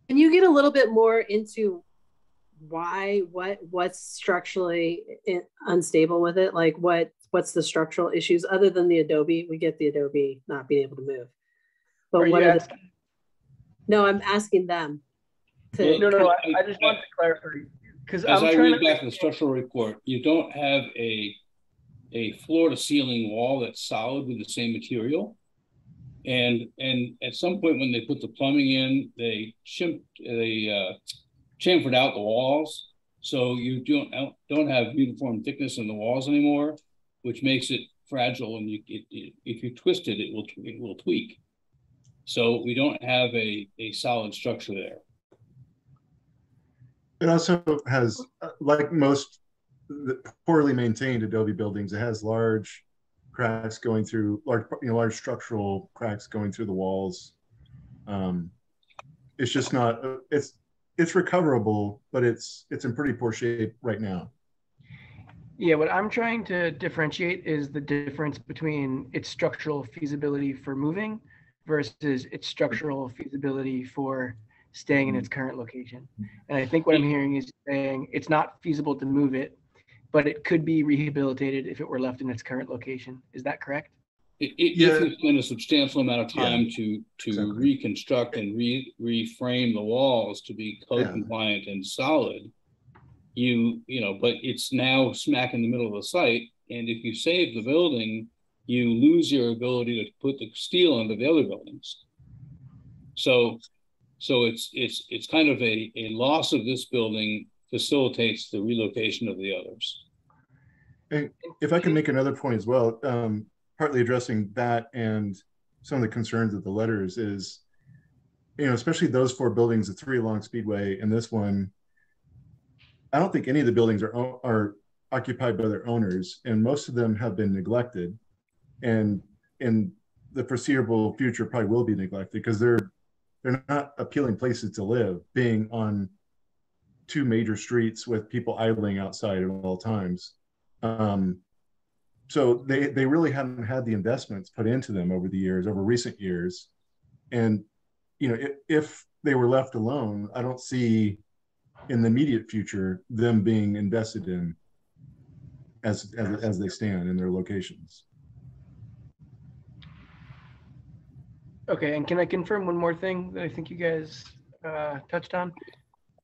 Can you get a little bit more into what's structurally unstable with it? Like what's the structural issues other than the adobe? We get the adobe not being able to move. But no, I'm asking them. No, I just want to clarify, because as I read back the structural report, you don't have a floor to ceiling wall that's solid with the same material. And at some point when they put the plumbing in, they chamfered out the walls, so you don't have uniform thickness in the walls anymore, which makes it fragile, and if you twist it, it will tweak. So we don't have a solid structure there. It also has, like most the poorly maintained adobe buildings. It has large cracks going through, large structural cracks going through the walls. It's just not, it's recoverable, but it's in pretty poor shape right now. Yeah, what I'm trying to differentiate is the difference between its structural feasibility for moving versus its structural feasibility for staying in its current location. And I think what I'm hearing is saying it's not feasible to move it, but it could be rehabilitated if it were left in its current location. Is that correct? If you spend a substantial amount of time to exactly. Reconstruct and reframe the walls to be code compliant and solid, you know, but it's now smack in the middle of the site. And if you save the building, you lose your ability to put the steel into the other buildings. So it's kind of a loss of this building facilitates the relocation of the others. And if I can make another point as well, partly addressing that and some of the concerns of the letters is, you know, especially those 4 buildings, the 3 along Speedway and this one, I don't think any of the buildings are occupied by their owners, and most of them have been neglected, and in the foreseeable future probably will be neglected because they're not appealing places to live, being on 2 major streets with people idling outside at all times. So they really haven't had the investments put into them over the years, over recent years. And, you know, if they were left alone, I don't see in the immediate future them being invested in as they stand in their locations. Okay, and can I confirm one more thing that I think you guys touched on?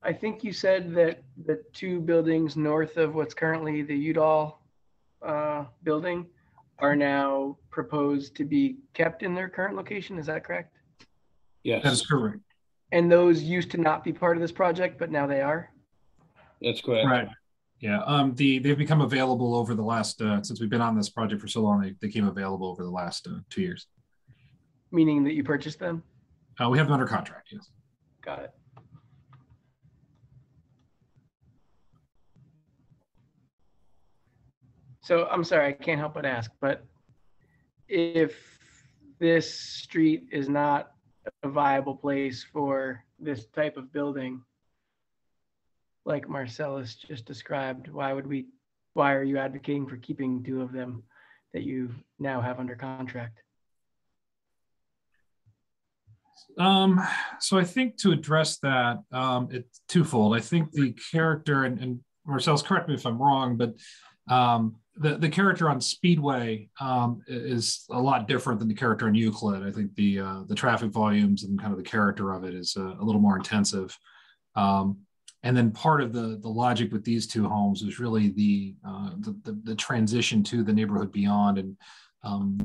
I think you said that the 2 buildings north of what's currently the Udall building are now proposed to be kept in their current location. Is that correct? Yes. That is correct. And those used to not be part of this project, but now they are? That's correct. Right. Yeah. They've become available over the last, since we've been on this project for so long, they became available over the last 2 years. Meaning that you purchased them? We have them under contract, yes. Got it. So I'm sorry, I can't help but ask, but if this street is not a viable place for this type of building, like Marcellus just described, why are you advocating for keeping 2 of them that you now have under contract? So I think to address that, it's twofold. I think the character, and Marcellus, correct me if I'm wrong, but the character on Speedway is a lot different than the character on Euclid. I think the traffic volumes and kind of the character of it is a little more intensive. And then part of the logic with these 2 homes is really the transition to the neighborhood beyond, and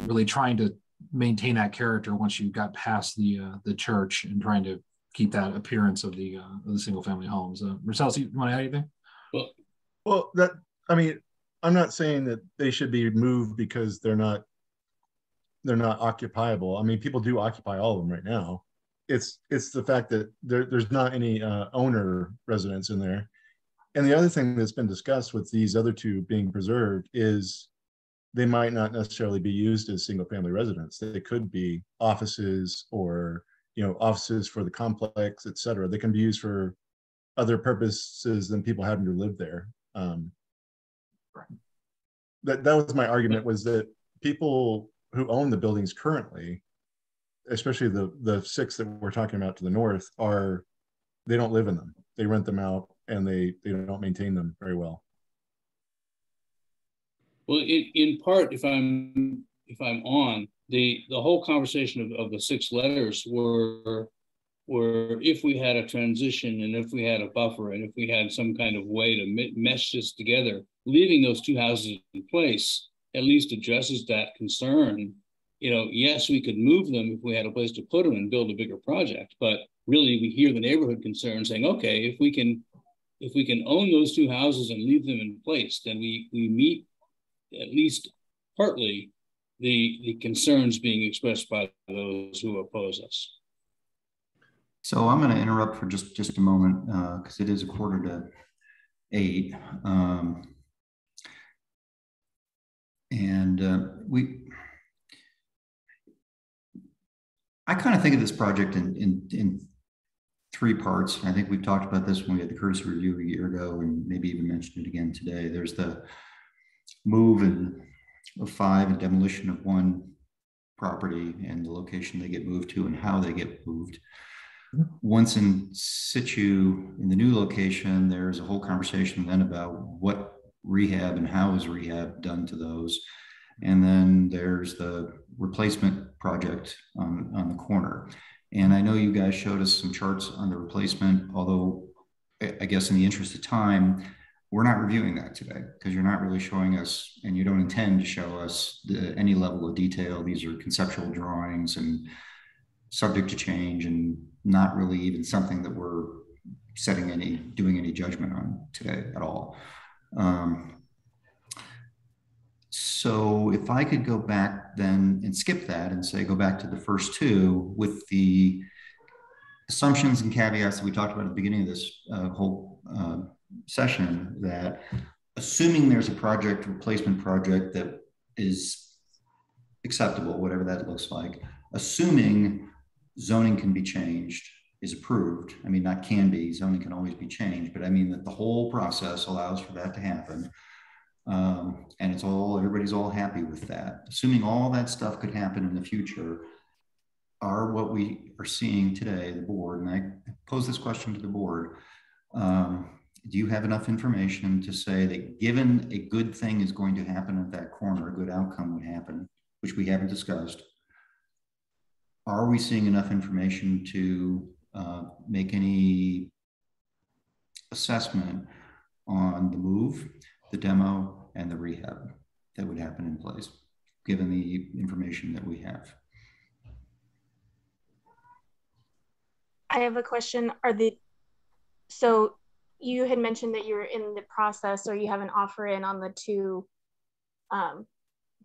really trying to maintain that character once you got past the church, and trying to keep that appearance of the single family homes. Marcellus, you want to add anything? Well, I mean, I'm not saying that they should be moved because they're not occupiable. I mean, people do occupy all of them right now. It's the fact that there's not any owner residence in there. And the other thing that's been discussed with these other 2 being preserved is they might not necessarily be used as single family residents. They could be offices, or, you know, offices for the complex, et cetera. They can be used for other purposes than people having to live there. That was my argument, was that people who own the buildings currently, especially the 6 that we're talking about to the north, they don't live in them. They rent them out, and they don't maintain them very well. Well, in part, if I'm on, the whole conversation of the 6 letters were if we had a transition, and if we had a buffer, and if we had some kind of way to mesh this together, leaving those 2 houses in place at least addresses that concern. You know, yes, we could move them if we had a place to put them and build a bigger project, but really we hear the neighborhood concern saying, okay, if we can own those 2 houses and leave them in place, then we meet at least partly the concerns being expressed by those who oppose us. So I'm going to interrupt for just a moment because it is 7:45. And I kind of think of this project in three parts. I think we've talked about this when we had the courtesy review a year ago, and maybe even mentioned it again today. There's the move of 5 and demolition of 1 property and the location they get moved to and how they get moved. Once in situ in the new location, there's a whole conversation then about what rehab and how is rehab done to those. And then there's the replacement project on the corner. And I know you guys showed us some charts on the replacement, although I guess in the interest of time, we're not reviewing that today because you're not really showing us, and you don't intend to show us any level of detail. These are conceptual drawings and subject to change, and not really even something that we're doing any judgment on today at all. So if I could go back then and skip that and say, go back to the first 2 with the assumptions and caveats that we talked about at the beginning of this whole session, that assuming there's a replacement project that is acceptable, whatever that looks like, assuming zoning can be changed, is approved. I mean, not can be, zoning can always be changed, but I mean that the whole process allows for that to happen. And everybody's all happy with that. Assuming all that stuff could happen in the future, are what we are seeing today, the board, and I pose this question to the board, do you have enough information to say that given a good thing is going to happen at that corner, a good outcome would happen, which we haven't discussed, are we seeing enough information to make any assessment on the move, the demo, and the rehab that would happen in place, given the information that we have? I have a question. So you had mentioned that you're in the process, or you have an offer in on the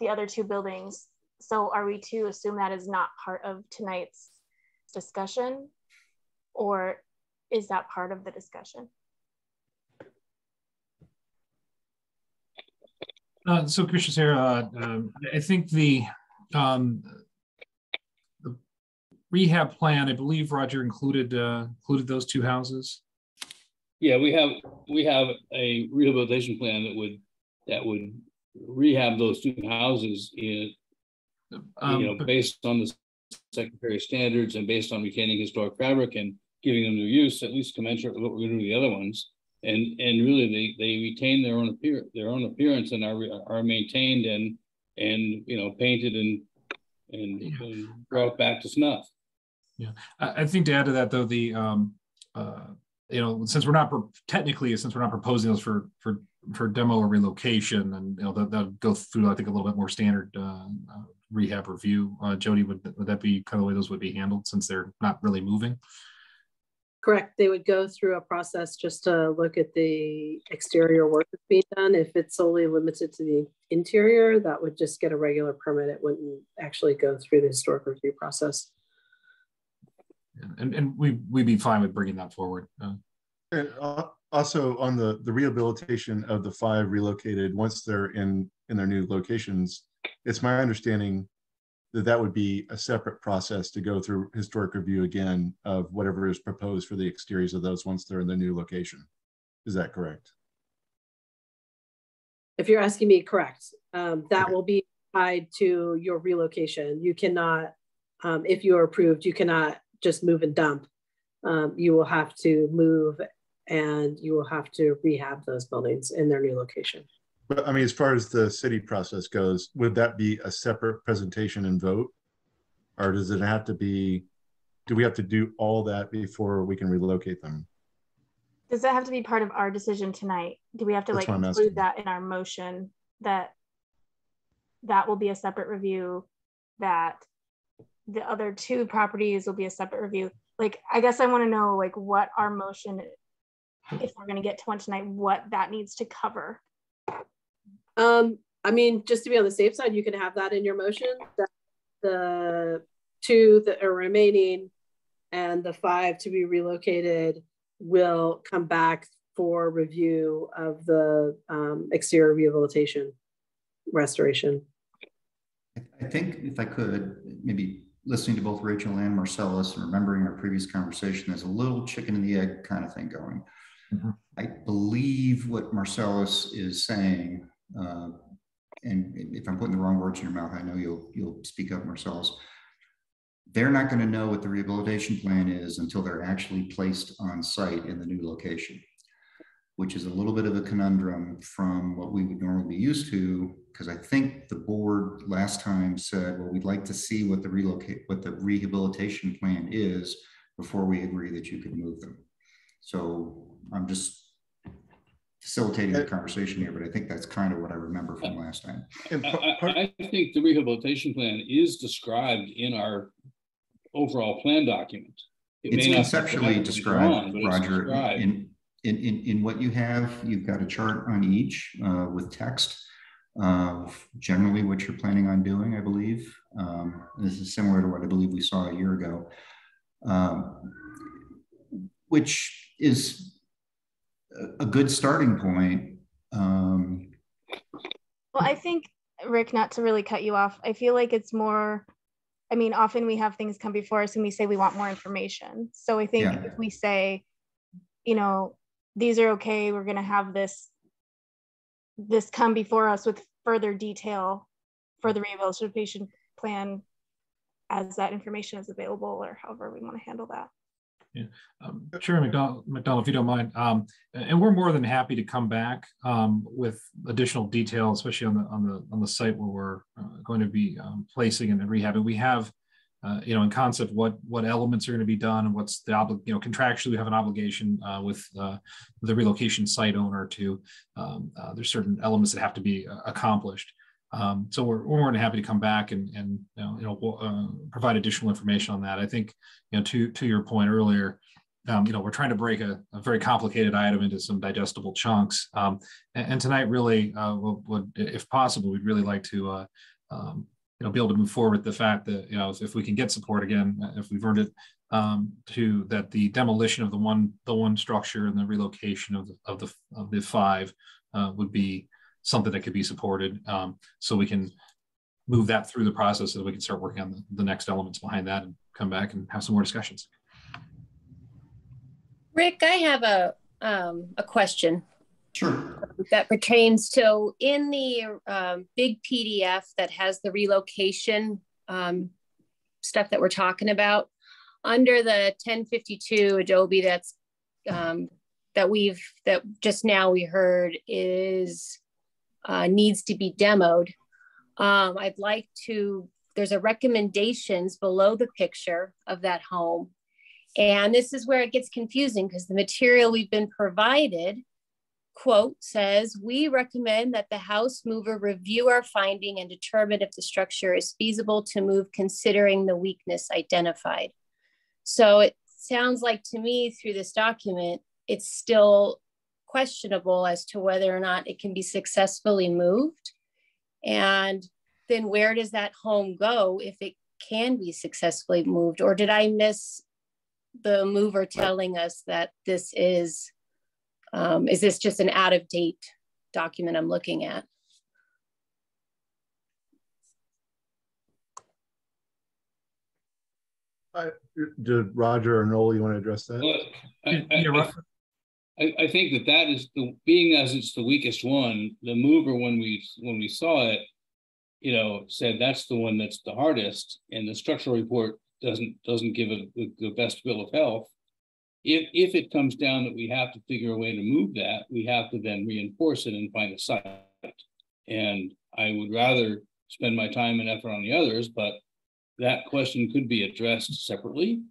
other 2 buildings. So are we to assume that is not part of tonight's discussion, or is that part of the discussion? So Commissioner Sarah, I think the rehab plan, I believe Roger included those 2 houses. Yeah, we have a rehabilitation plan that would rehab those 2 houses based on the Secretary standards and based on retaining historic fabric and giving them their use, at least commensurate with what we're doing with the other ones. And really they retain their own appearance and are maintained and painted and brought back to snuff. Yeah, I think to add to that though, the since we're not proposing those for demo or relocation, and they'll go through, I think, a little bit more standard rehab review. Jody, would that be kind of the way those would be handled since they're not really moving? Correct. They would go through a process just to look at the exterior work that's being done. If it's solely limited to the interior, that would just get a regular permit. It wouldn't actually go through the historic review process. And we'd be fine with bringing that forward. And also on the rehabilitation of the 5 relocated, once they're in their new locations, it's my understanding that would be a separate process to go through historic review again of whatever is proposed for the exteriors of those once they're in the new location. Is that correct? If you're asking me, correct. That will be tied to your relocation. You cannot, if you are approved, you cannot just move and dump. You will have to move and you will have to rehab those buildings in their new location. But I mean, as far as the city process goes, would that be a separate presentation and vote? Or does it have to be, do we have to do all that before we can relocate them? Does that have to be part of our decision tonight? Do we have to include that in our motion, that will be a separate review, that the other 2 properties will be a separate review? I guess I want to know what our motion, if we're going to get to one tonight, what that needs to cover. I mean, just to be on the safe side, you can have that in your motion, that the 2 that are remaining and the 5 to be relocated will come back for review of the exterior rehabilitation. restoration. I think if I could, maybe listening to both Rachel and Marcellus and remembering our previous conversation, there's a little chicken and the egg kind of thing going. Mm-hmm. I believe what Marcellus is saying, and if I'm putting the wrong words in your mouth, I know you'll speak up, Marcellus. They're not going to know what the rehabilitation plan is until they're actually placed on site in the new location, which is a little bit of a conundrum from what we would normally be used to, because I think the board last time said, well, we'd like to see what the rehabilitation plan is before we agree that you could move them. So I'm just facilitating the conversation here, but I think that's kind of what I remember from last time. I think the rehabilitation plan is described in our overall plan document. It's conceptually described, Roger. In what you have, you've got a chart on each with text of generally what you're planning on doing, I believe. This is similar to what I believe we saw a year ago, which is a good starting point. Well, I think, Rick, not to really cut you off, I feel like it's more, I mean, often we have things come before us and we say we want more information. So I think if we say, you know, these are okay, we're going to have this come before us with further detail for the rehabilitation plan as that information is available, or however we want to handle that. Yeah, Chairman McDonald, if you don't mind, and we're more than happy to come back with additional detail, especially on the site where we're going to be placing and rehabbing. We have, you know, in concept what elements are going to be done, and what's the contractually we have an obligation with the relocation site owner to. There's certain elements that have to be accomplished. So we're more than happy to come back and provide additional information on that. I think, you know, to your point earlier, you know, we're trying to break a very complicated item into some digestible chunks. And tonight, really, would, if possible, we'd really like to, you know, be able to move forward with the fact that, you know, if we can get support again, if we've earned it, to that the demolition of the one structure and the relocation of the five would be something that could be supported, so we can move that through the process so that we can start working on the next elements behind that and come back and have some more discussions. Rick, I have a question. Sure. That pertains to in the big PDF that has the relocation stuff that we're talking about, under the 1052 Adobe that's that just now we heard is needs to be demoed. I'd like to, there's a recommendations below the picture of that home. And this is where it gets confusing because the material we've been provided, quote, says, we recommend that the house mover review our finding and determine if the structure is feasible to move considering the weakness identified. So it sounds like to me through this document, it's still questionable as to whether or not it can be successfully moved. And then where does that home go if it can be successfully moved? Or did I miss the mover telling us that this is this just an out of date document I'm looking at? Did Roger or Noel, you want to address that? Well, I think that is being as it's the weakest one. The mover, when we saw it, you know, said that's the one that's the hardest, and the structural report doesn't give it the best bill of health. If it comes down that we have to figure a way to move that, we have to then reinforce it and find a site. And I would rather spend my time and effort on the others, but that question could be addressed separately.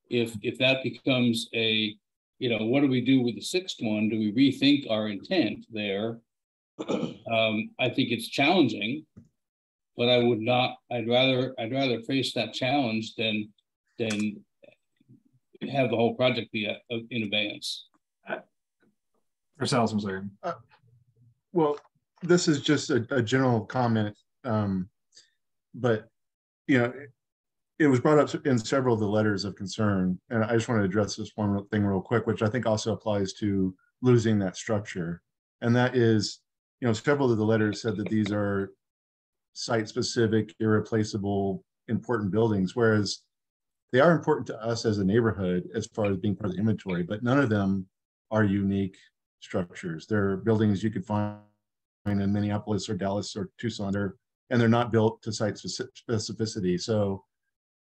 If that becomes a, you know, what do we do with the sixth one? Do we rethink our intent there? I think it's challenging, but I would not. I'd rather face that challenge than have the whole project be in abeyance. Ourselves, I'm sorry. Well, this is just a general comment, but you know, it was brought up in several of the letters of concern, and I just want to address this one thing real quick, which I think also applies to losing that structure, and that is you know, several of the letters said that these are site-specific, irreplaceable, important buildings, whereas they are important to us as a neighborhood as far as being part of the inventory, but none of them are unique structures. They're buildings you could find in Minneapolis or Dallas or Tucson, and they're not built to site specificity. So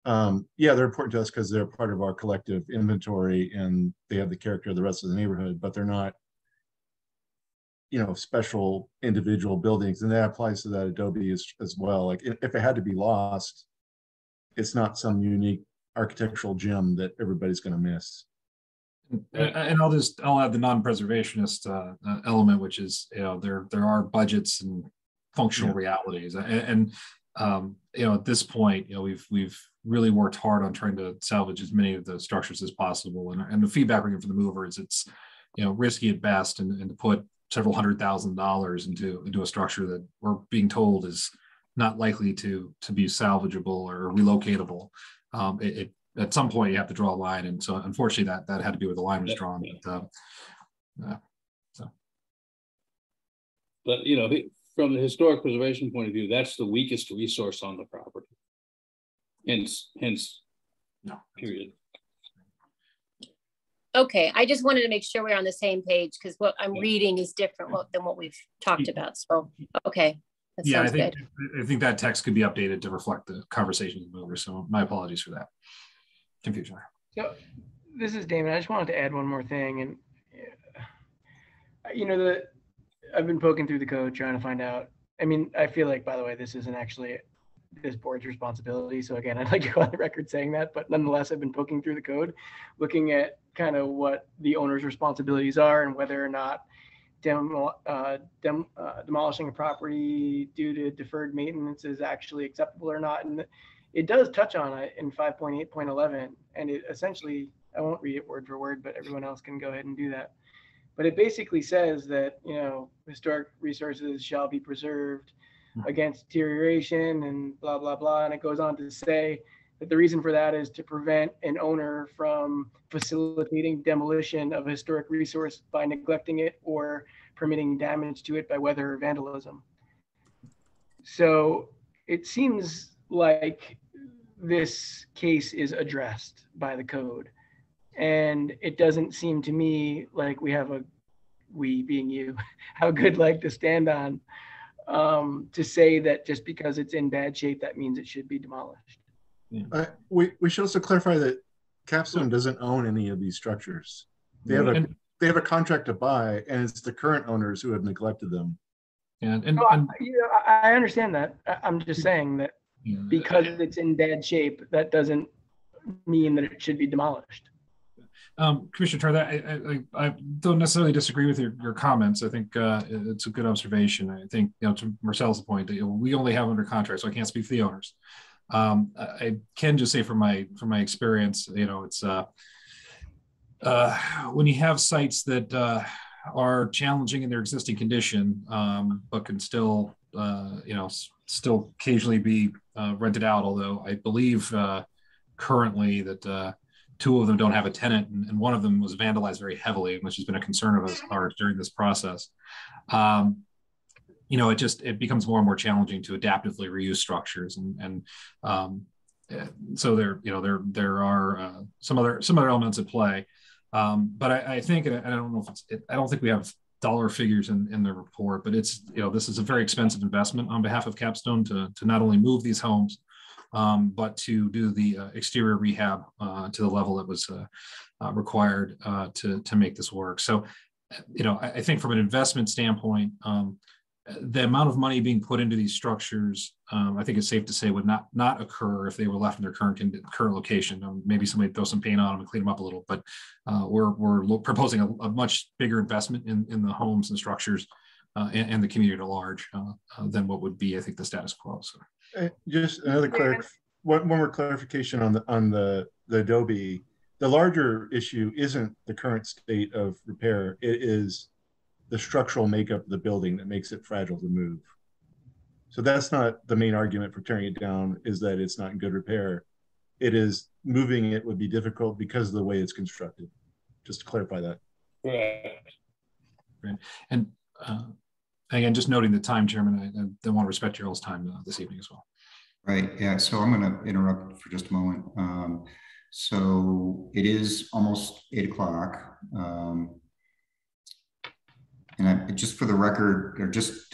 yeah, they're important to us because they're part of our collective inventory and they have the character of the rest of the neighborhood, but they're not, you know, special individual buildings. And that applies to that Adobe as well. Like if it had to be lost, it's not some unique architectural gem that everybody's going to miss. And I'll add the non-preservationist element, which is, you know, there are budgets and functional realities, and you know, at this point, you know, we've really worked hard on trying to salvage as many of the structures as possible, and the feedback we get from the mover is it's, you know, risky at best, and to put several $100,000 into a structure that we're being told is not likely to be salvageable or relocatable. At some point you have to draw a line, and so unfortunately that had to be where the line was drawn. But you know, from the historic preservation point of view, that's the weakest resource on the property. Hence, no, period. Okay, I just wanted to make sure we're on the same page because what I'm reading is different than what we've talked about. So, okay. Yeah, I think that text could be updated to reflect the conversation with the mover. So my apologies for that confusion. So this is Damon. I just wanted to add one more thing. And, you know, I've been poking through the code trying to find out. I mean, I feel like, by the way, this isn't actually this board's responsibility. So again, I'd like to go on the record saying that, but nonetheless, I've been poking through the code, looking at kind of what the owner's responsibilities are and whether or not demolishing a property due to deferred maintenance is actually acceptable or not. And it does touch on it in 5.8.11. And it essentially, I won't read it word for word, but everyone else can go ahead and do that. But it basically says that, you know, historic resources shall be preserved against deterioration and blah, blah, blah. And it goes on to say that the reason for that is to prevent an owner from facilitating demolition of a historic resource by neglecting it or permitting damage to it by weather or vandalism. So it seems like this case is addressed by the code. And it doesn't seem to me like we being you, have a good leg to stand on to say that just because it's in bad shape, that means it should be demolished. We should also clarify that Capstone doesn't own any of these structures. They have a contract to buy, and it's the current owners who have neglected them. I understand that. I'm just saying that because it's in bad shape, that doesn't mean that it should be demolished. Commissioner Tarr, I don't necessarily disagree with your comments. I think it's a good observation. I think, you know, to Marcel's point, that, we only have under contract, so I can't speak for the owners. I can just say from my experience, you know, it's when you have sites that are challenging in their existing condition, but can still, you know, still occasionally be rented out. Although I believe currently that two of them don't have a tenant, and one of them was vandalized very heavily, which has been a concern of ours during this process. You know, it becomes more and more challenging to adaptively reuse structures, and so there are some other elements at play. But I think, and I don't know if I don't think we have dollar figures in the report, but it's, you know, this is a very expensive investment on behalf of Capstone to not only move these homes, but to do the exterior rehab to the level that was required to make this work. So, you know, I think from an investment standpoint, the amount of money being put into these structures, I think it's safe to say would not occur if they were left in their current location. Maybe somebody throw some paint on them and clean them up a little, but we're proposing a much bigger investment in the homes and structures and the community at large than what would be, I think, the status quo. So. Just another one more clarification on the Adobe. The larger issue isn't the current state of repair. It is the structural makeup of the building that makes it fragile to move. So that's not the main argument for tearing it down, is that it's not in good repair. It is moving it would be difficult because of the way it's constructed. Just to clarify that. Right. And Again, just noting the time, Chairman, I want to respect your all's time this evening as well. Right, yeah, so I'm going to interrupt for just a moment. So it is almost 8 o'clock. And just for the record, or just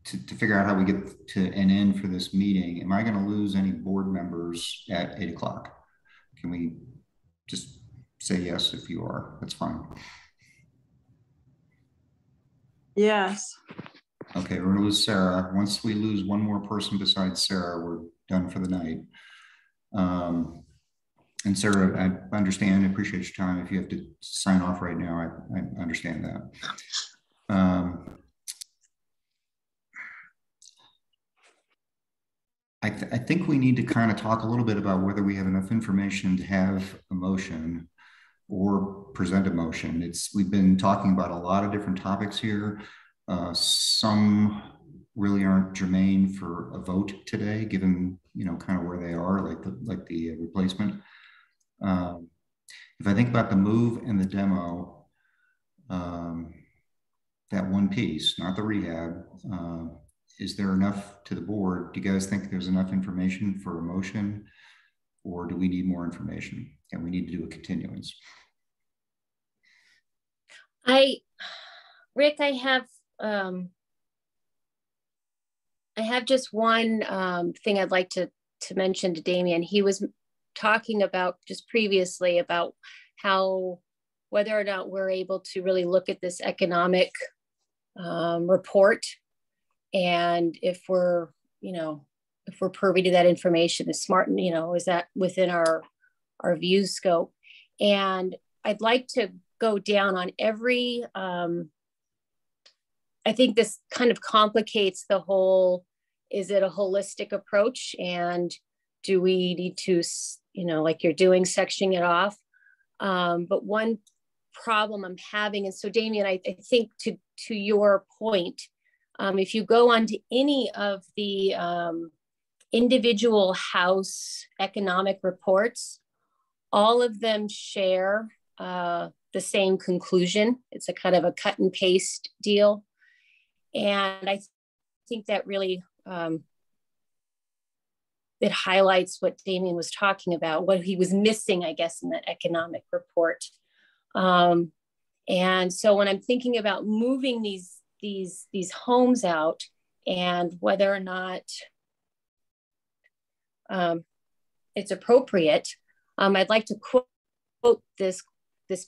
to figure out how we get to an end for this meeting, am I going to lose any board members at 8 o'clock? Can we just say yes if you are? That's fine. Yes. Okay, we're going to lose Sarah. Once we lose one more person besides Sarah, we're done for the night. And Sarah, I understand, I appreciate your time. If you have to sign off right now, I understand that. I think we need to kind of talk a little bit about whether we have enough information to have a motion or present a motion. We've been talking about a lot of different topics here. Some really aren't germane for a vote today, given kind of where they are, like the replacement. If I think about the move and the demo, that one piece, not the rehab, is there enough to the board? Do you guys think there's enough information for a motion, or do we need more information and we need to do a continuance? Rick, I have just one thing I'd like to mention to Damien. He was talking about just previously about how whether or not we're able to really look at this economic report, and if we're privy to that information, is smart, is that within our view scope? And I'd like to go down on every, I think this kind of complicates the whole, is it a holistic approach? And do we need to, like you're doing, sectioning it off? But one problem I'm having, and so Damien, I think to your point, if you go onto any of the individual house economic reports, all of them share the same conclusion. It's a kind of a cut and paste deal. And I think that really, it highlights what Damien was talking about, what he was missing, I guess, in that economic report. And so when I'm thinking about moving these homes out and whether or not it's appropriate, I'd like to quote this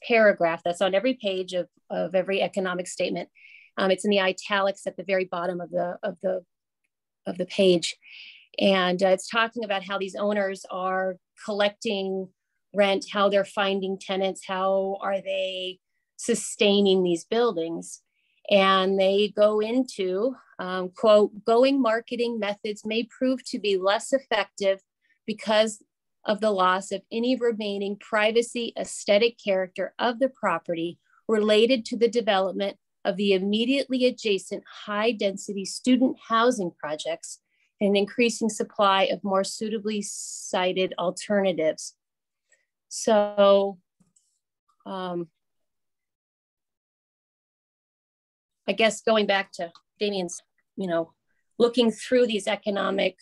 paragraph that's on every page of every economic statement. It's in the italics at the very bottom of the page. And it's talking about how these owners are collecting rent, how they're finding tenants, how are they sustaining these buildings. And they go into, quote, going marketing methods may prove to be less effective because of the loss of any remaining privacy, aesthetic character of the property related to the development of the immediately adjacent high density student housing projects and an increasing supply of more suitably sited alternatives. So I guess going back to Damien's, looking through these economic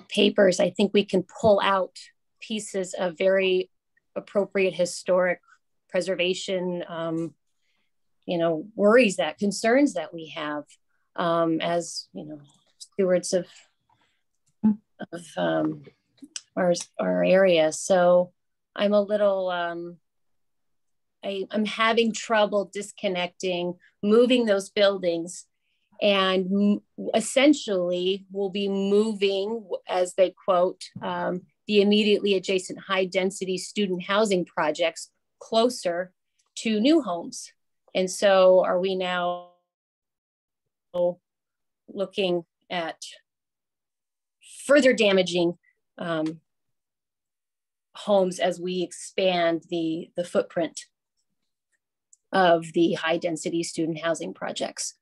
papers, I think we can pull out pieces of very appropriate historic preservation, worries, concerns that we have as, stewards of our area. So I'm a little, I'm having trouble disconnecting, moving those buildings, and essentially we'll be moving, as they quote, the immediately adjacent high density student housing projects closer to new homes. And so are we now looking at further damaging homes as we expand the footprint of the high density student housing projects?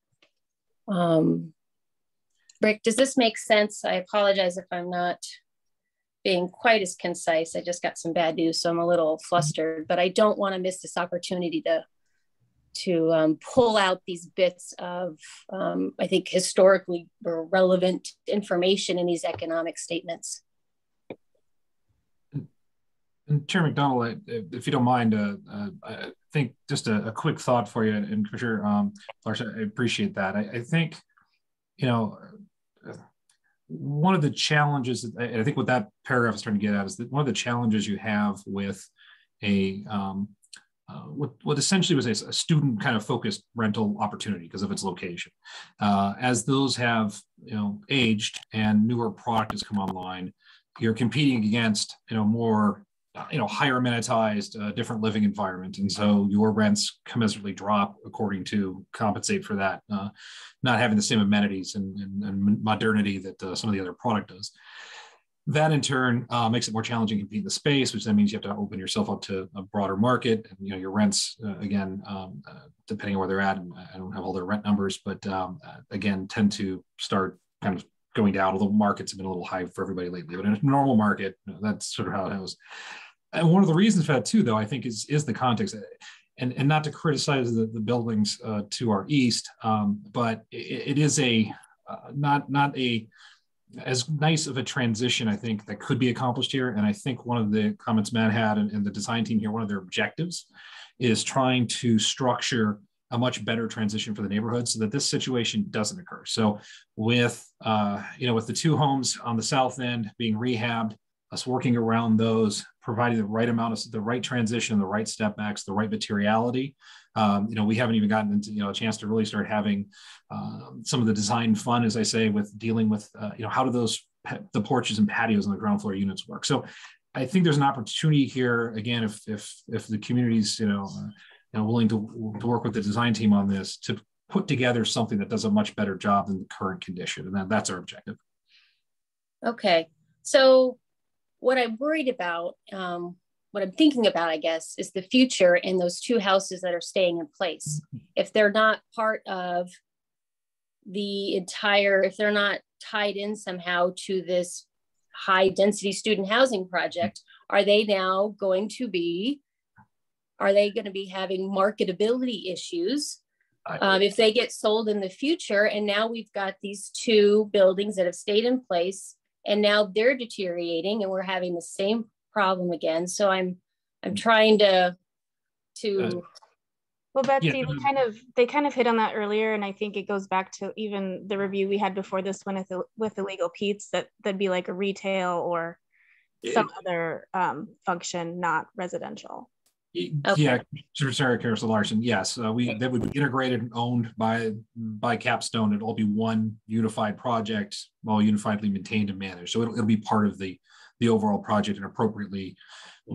Rick, does this make sense? I apologize if I'm not being quite as concise. I just got some bad news, so I'm a little flustered, but I don't want to miss this opportunity pull out these bits of, I think, historically relevant information in these economic statements. And Chair McDonald, if you don't mind, I think just a quick thought for you, and for sure, Lars, I appreciate that. I think, you know, one of the challenges, and I think what that paragraph is trying to get at, is that one of the challenges you have with a what essentially was a student kind of focused rental opportunity because of its location. As those have, you know, aged and newer product has come online, you're competing against, you know, more, you know, higher amenitized, different living environment. And so your rents commensurately drop according to compensate for that, not having the same amenities and modernity that some of the other product does. That in turn makes it more challenging to compete in the space, which then means you have to open yourself up to a broader market. And, you know, your rents, again, depending on where they're at, and I don't have all their rent numbers, but again, tend to start kind of going down, although markets have been a little high for everybody lately. But in a normal market, you know, that's sort of how it goes. And one of the reasons for that too, though, I think is the context, and not to criticize the buildings to our east, but it is a not a as nice of a transition, I think, that could be accomplished here. And I think one of the comments Matt had and the design team here, one of their objectives is trying to structure a much better transition for the neighborhood so that this situation doesn't occur. So with, you know, with the two homes on the south end being rehabbed, us working around those, providing the right amount of the right transition, the right step backs, the right materiality. You know, we haven't even gotten into, you know, a chance to really start having some of the design fun, as I say, with dealing with, you know, how do the porches and patios on the ground floor units work? So I think there's an opportunity here, again, if the community's, you know, willing to work with the design team on this, to put together something that does a much better job than the current condition. And that's our objective. Okay. So what I'm worried about, what I'm thinking about, I guess, is the future in those two houses that are staying in place. If they're not part of the entire, if they're not tied in somehow to this high density student housing project, are they now going to be, having marketability issues if they get sold in the future? And now we've got these two buildings that have stayed in place, and now they're deteriorating, and we're having the same problem again. So I'm trying to well, Betsy, they kind of hit on that earlier, and I think it goes back to even the review we had before this one with Illegal Pete's, that'd be like a retail or some other function, not residential. Okay. Yeah, Sarah Carousel Larson. Yes, that would be integrated and owned by Capstone. It'll all be one unified project, well unifiedly maintained and managed. So it'll be part of the overall project and appropriately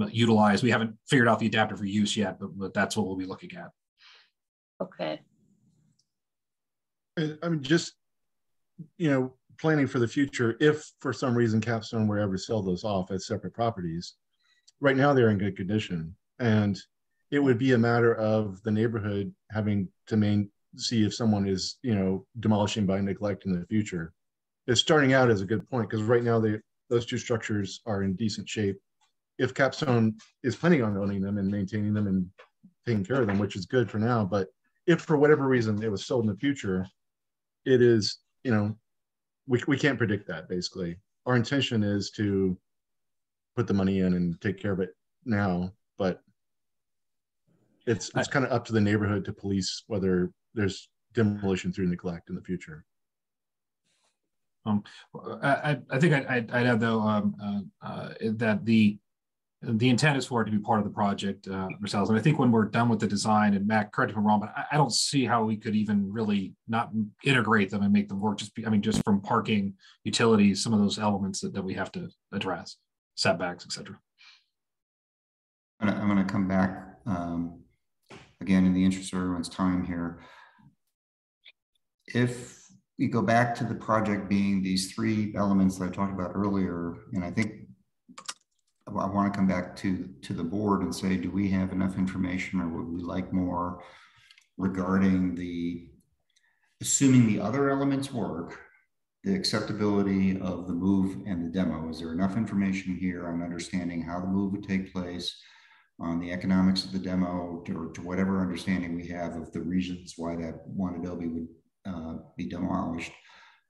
utilized. We haven't figured out the adaptive reuse yet, but that's what we'll be looking at. Okay. I mean, just, you know, planning for the future. If for some reason Capstone were ever to sell those off as separate properties, right now they're in good condition. And it would be a matter of the neighborhood having to see if someone is, you know, demolishing by neglect in the future. It's starting out as a good point, because right now those two structures are in decent shape. If Capstone is planning on owning them and maintaining them and taking care of them, which is good for now, but if for whatever reason it was sold in the future, it is, you know, we can't predict that. Basically, our intention is to put the money in and take care of it now, but it's kind of up to the neighborhood to police whether there's demolition through neglect in the future. I think I'd add though that the intent is for it to be part of the project ourselves. And I think when we're done with the design, and Matt, correct me if I'm wrong, but I don't see how we could even really not integrate them and make them work. Just from parking, utilities, some of those elements that we have to address, setbacks, etc. I'm going to come back again in the interest of everyone's time here. If we go back to the project being these three elements that I talked about earlier, and I think I want to come back to the board and say, do we have enough information, or would we like more regarding assuming the other elements work, the acceptability of the move and the demo? Is there enough information here on understanding how the move would take place, on the economics of the demo, or to whatever understanding we have of the reasons why that one adobe would be demolished?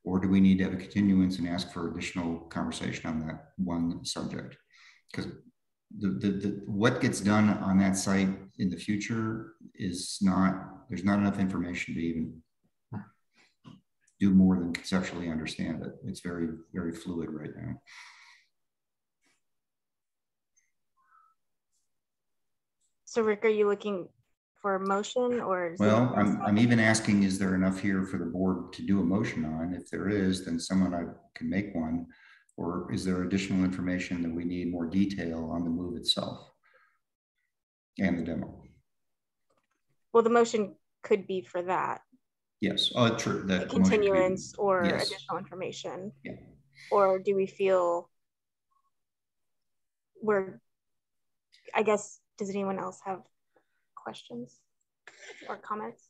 Or do we need to have a continuance and ask for additional conversation on that one subject? Because what gets done on that site in the future is not, there's not enough information to even do more than conceptually understand it. It's very, very fluid right now. So Rick, are you looking for a motion or? Well, I'm even asking, is there enough here for the board to do a motion on? If there is, then someone can make one. Or is there additional information that we need more detail on the move itself and the demo? Well, the motion could be for that. Yes, oh, true. That continuance or yes. Additional information. Yeah. Or do we feel I guess, does anyone else have questions or comments?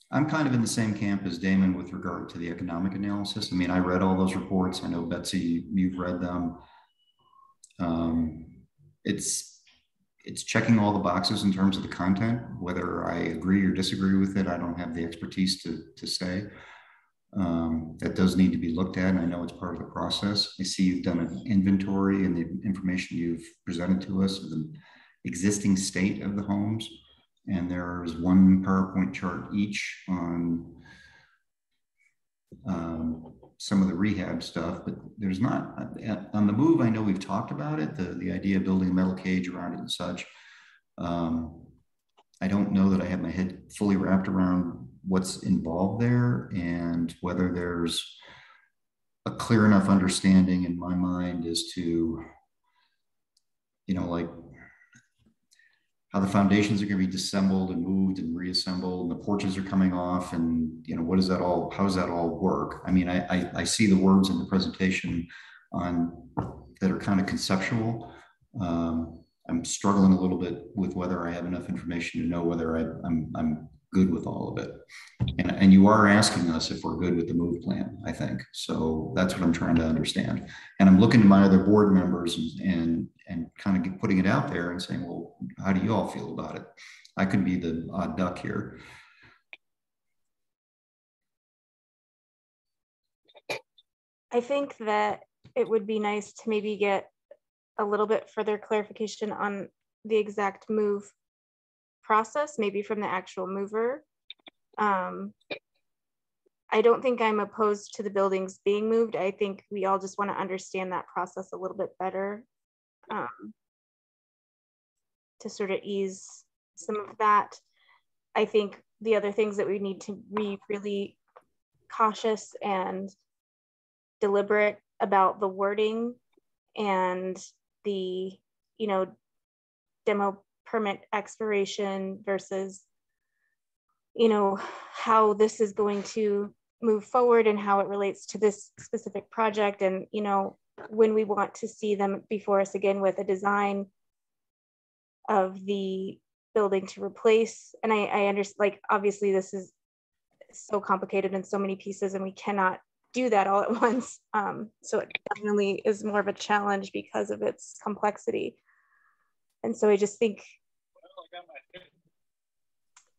I'm kind of in the same camp as Damon with regard to the economic analysis. I mean, I read all those reports. I know, Betsy, you've read them. It's checking all the boxes in terms of the content. Whether I agree or disagree with it, I don't have the expertise to say. That does need to be looked at, and I know it's part of the process. I see you've done an inventory and the information you've presented to us of the existing state of the homes. And there's one PowerPoint chart each on some of the rehab stuff, but there's not, on the move, I know we've talked about it, the idea of building a metal cage around it and such. I don't know that I have my head fully wrapped around what's involved there and whether there's a clear enough understanding in my mind as to, you know, like how the foundations are going to be disassembled and moved and reassembled, and the porches are coming off, and you know, what does that all, how does that all work? I mean, I see the words in the presentation on that are kind of conceptual. I'm struggling a little bit with whether I have enough information to know whether I'm good with all of it. And you are asking us if we're good with the move plan, I think. So that's what I'm trying to understand. And I'm looking to my other board members and kind of putting it out there and saying, well, how do you all feel about it? I could be the odd duck here. I think that it would be nice to maybe get a little bit further clarification on the exact move process, maybe from the actual mover. I don't think I'm opposed to the buildings being moved. I think we all just want to understand that process a little bit better to sort of ease some of that. I think the other things that we need to be really cautious and deliberate about the wording and the, you know, demo permit expiration versus, you know, how this is going to move forward and how it relates to this specific project. And, you know, when we want to see them before us again with a design of the building to replace. And I understand, like, obviously this is so complicated and so many pieces and we cannot do that all at once. So it definitely is more of a challenge because of its complexity. And so I just think,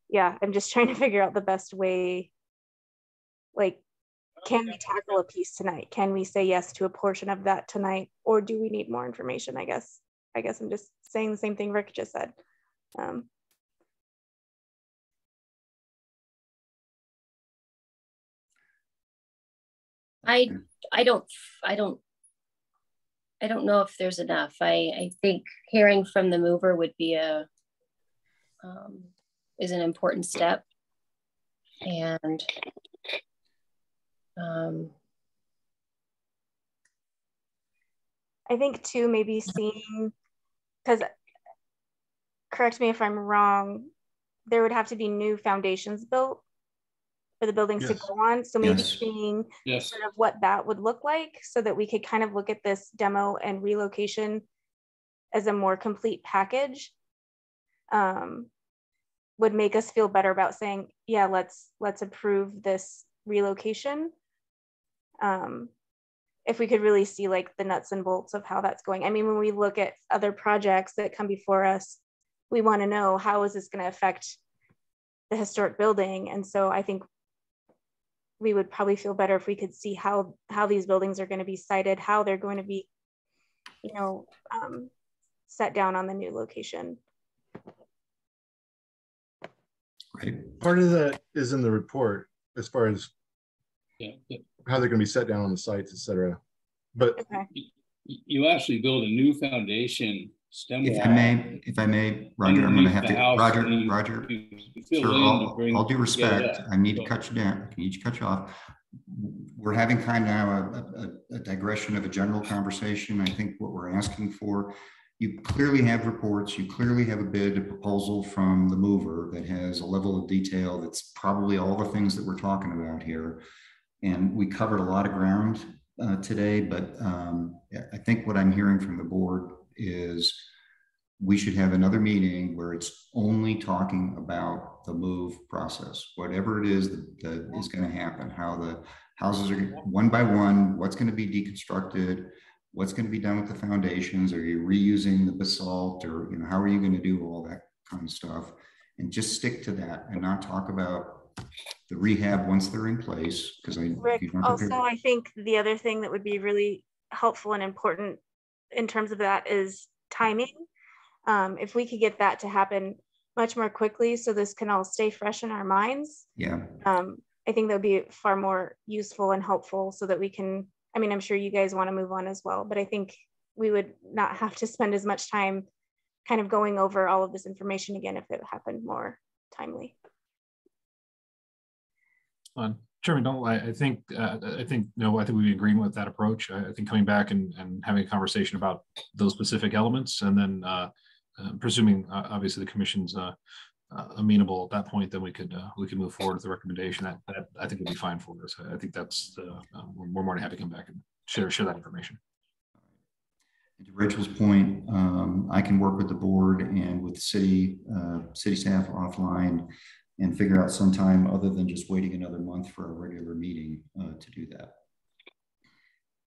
yeah, I'm just trying to figure out the best way. Like, can we tackle a piece tonight? Can we say yes to a portion of that tonight? Or do we need more information? I guess I'm just saying the same thing Rick just said. I don't know if there's enough. I think hearing from the mover would be is an important step. And I think too, maybe seeing, because correct me if I'm wrong, there would have to be new foundations built for the buildings to go on. So maybe seeing sort of what that would look like so that we could kind of look at this demo and relocation as a more complete package. would make us feel better about saying, yeah, let's approve this relocation. If we could really see like the nuts and bolts of how that's going. I mean, when we look at other projects that come before us, we want to know, how is this going to affect the historic building? And so I think we would probably feel better if we could see how these buildings are going to be sited, how they're going to be, you know, set down on the new location. Right. Part of that is in the report as far as how they're going to be set down on the sites, etc. But okay. You actually build a new foundation stem wall. If I may, Roger, I'm going to have to. Roger, sir, all due respect, I need to cut you down. I need to cut you off. We're having kind of now a digression of a general conversation. I think what we're asking for, you clearly have reports, you clearly have a bid, a proposal from the mover that has a level of detail that's probably all the things that we're talking about here. And we covered a lot of ground today, but I think what I'm hearing from the board is we should have another meeting where it's only talking about the move process, whatever it is that is going to happen, how the houses are one by one, what's going to be deconstructed, what's going to be done with the foundations, are you reusing the basalt, or how are you going to do all that kind of stuff, and just stick to that and not talk about the rehab once they're in place. Because Rick, also I think the other thing that would be really helpful and important in terms of that is timing. If we could get that to happen much more quickly, so this can all stay fresh in our minds. Yeah. I think that would be far more useful and helpful, so that we can, I mean, I'm sure you guys want to move on as well, but I think we would not have to spend as much time kind of going over all of this information again if it happened more timely. Chairman Donald, I think we'd be agreeing with that approach. I think coming back and having a conversation about those specific elements, and then presuming obviously the commission's amenable at that point, then we could move forward with the recommendation. That I think would be fine for us. I think that's we're more than happy to come back and share that information. To Rachel's point, I can work with the board and with the city staff offline and figure out some time other than just waiting another month for a regular meeting to do that.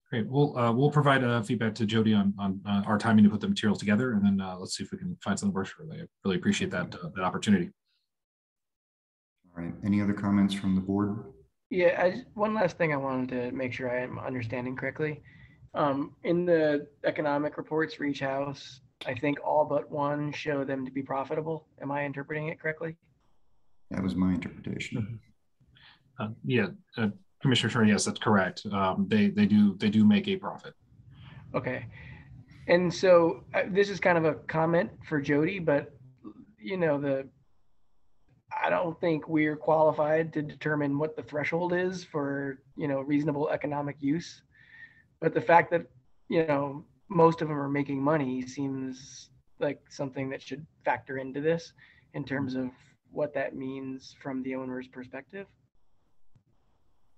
Great. We'll provide feedback to Jody on our timing to put the materials together, and then let's see if we can find something works for it. I really appreciate that opportunity. All right. Any other comments from the board? Yeah, one last thing I wanted to make sure I am understanding correctly. In the economic reports for each house, I think all but one show them to be profitable. Am I interpreting it correctly? That was my interpretation. Yeah, Commissioner Turner, yes, that's correct. They do make a profit. Okay, and so this is kind of a comment for Jody, but I don't think we're qualified to determine what the threshold is for reasonable economic use. But the fact that most of them are making money seems like something that should factor into this in terms of what that means from the owner's perspective.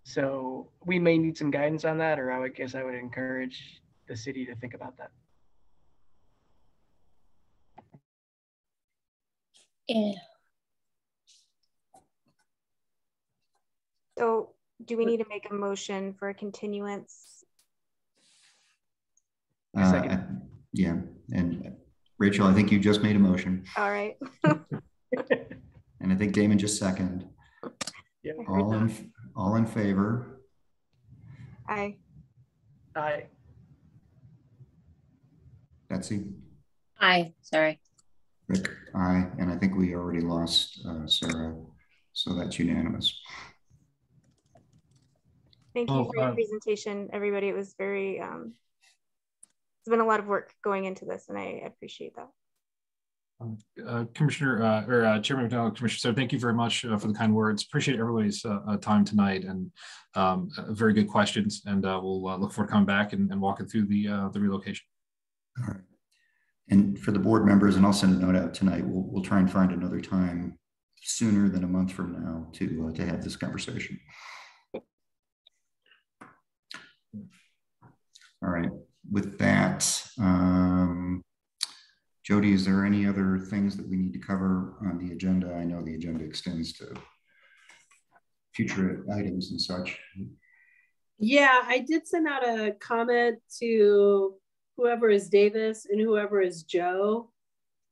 So we may need some guidance on that, or I guess I would encourage the city to think about that. Yeah. So do we need to make a motion for a continuance? Yeah, and Rachel, I think you just made a motion. All right. And I think Damon just seconded. Yeah. All in favor? Aye. Aye. Betsy? Aye, sorry. Rick? Aye. And I think we already lost Sarah, so that's unanimous. Thank you for your presentation, everybody. It was very, it's been a lot of work going into this, and I appreciate that. Commissioner Chairman McDonald, Commissioner, so thank you very much for the kind words. Appreciate everybody's time tonight, and very good questions. And we'll look forward to coming back and walking through the relocation. All right. And for the board members, and I'll send a note out tonight, we'll try and find another time sooner than a month from now to have this conversation. All right. With that, Jody, is there any other things that we need to cover on the agenda? I know the agenda extends to future items and such. Yeah, I did send out a comment to whoever is Davis and whoever is Joe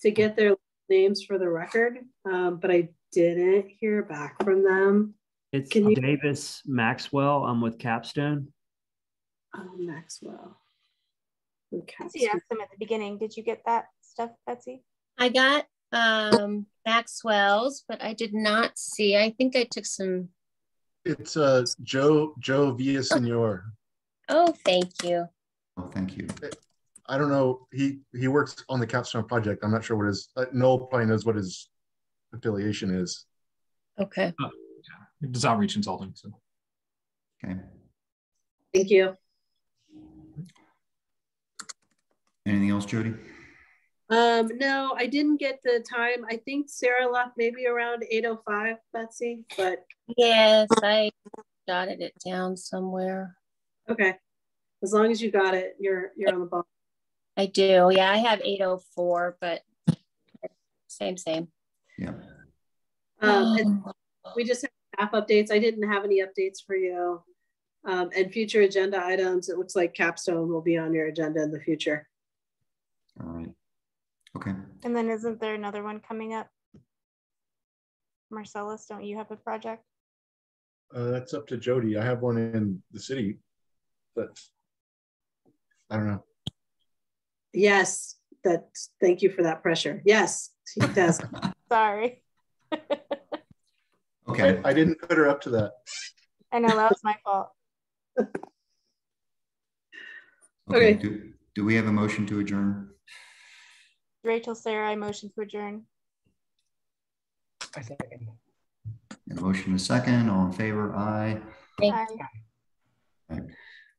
to get their names for the record, but I didn't hear back from them. It's Davis Maxwell. I'm with Capstone. Oh, Maxwell. Betsy asked them at the beginning. Did you get that stuff, Betsy? I got Maxwell's, but I did not see. I think I took some. It's Joe Villasenor. Oh, thank you. Oh, thank you. I don't know. He works on the Capstone project. I'm not sure what his Noel probably knows what his affiliation is. Okay. Yeah. It does outreach consulting. So. Okay. Thank you. Anything else, Jody? No, I didn't get the time. I think Sarah left maybe around 8:05, Betsy, but yes, I jotted it down somewhere. Okay. As long as you got it, you're on the ball. I do. Yeah, I have 8:04, but same. Yeah. And we just have staff updates. I didn't have any updates for you. And future agenda items, it looks like Capstone will be on your agenda in the future. All right. Okay. And then isn't there another one coming up? Marcellus, don't you have a project? That's up to Jody. I have one in the city, but I don't know. Yes, thank you for that pressure. Yes, he does. Sorry. Okay. I didn't put her up to that. I know that was my fault. Okay. Do we have a motion to adjourn? Rachel, Sarah, I motion to adjourn. I second. A motion a second. All in favor? Aye. Aye.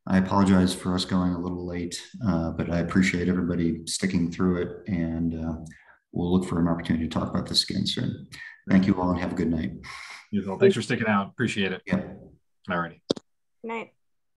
I apologize for us going a little late, but I appreciate everybody sticking through it, and we'll look for an opportunity to talk about this again soon. Thank you all and have a good night. Thanks for sticking out. Appreciate it. Yeah. All righty. Good night.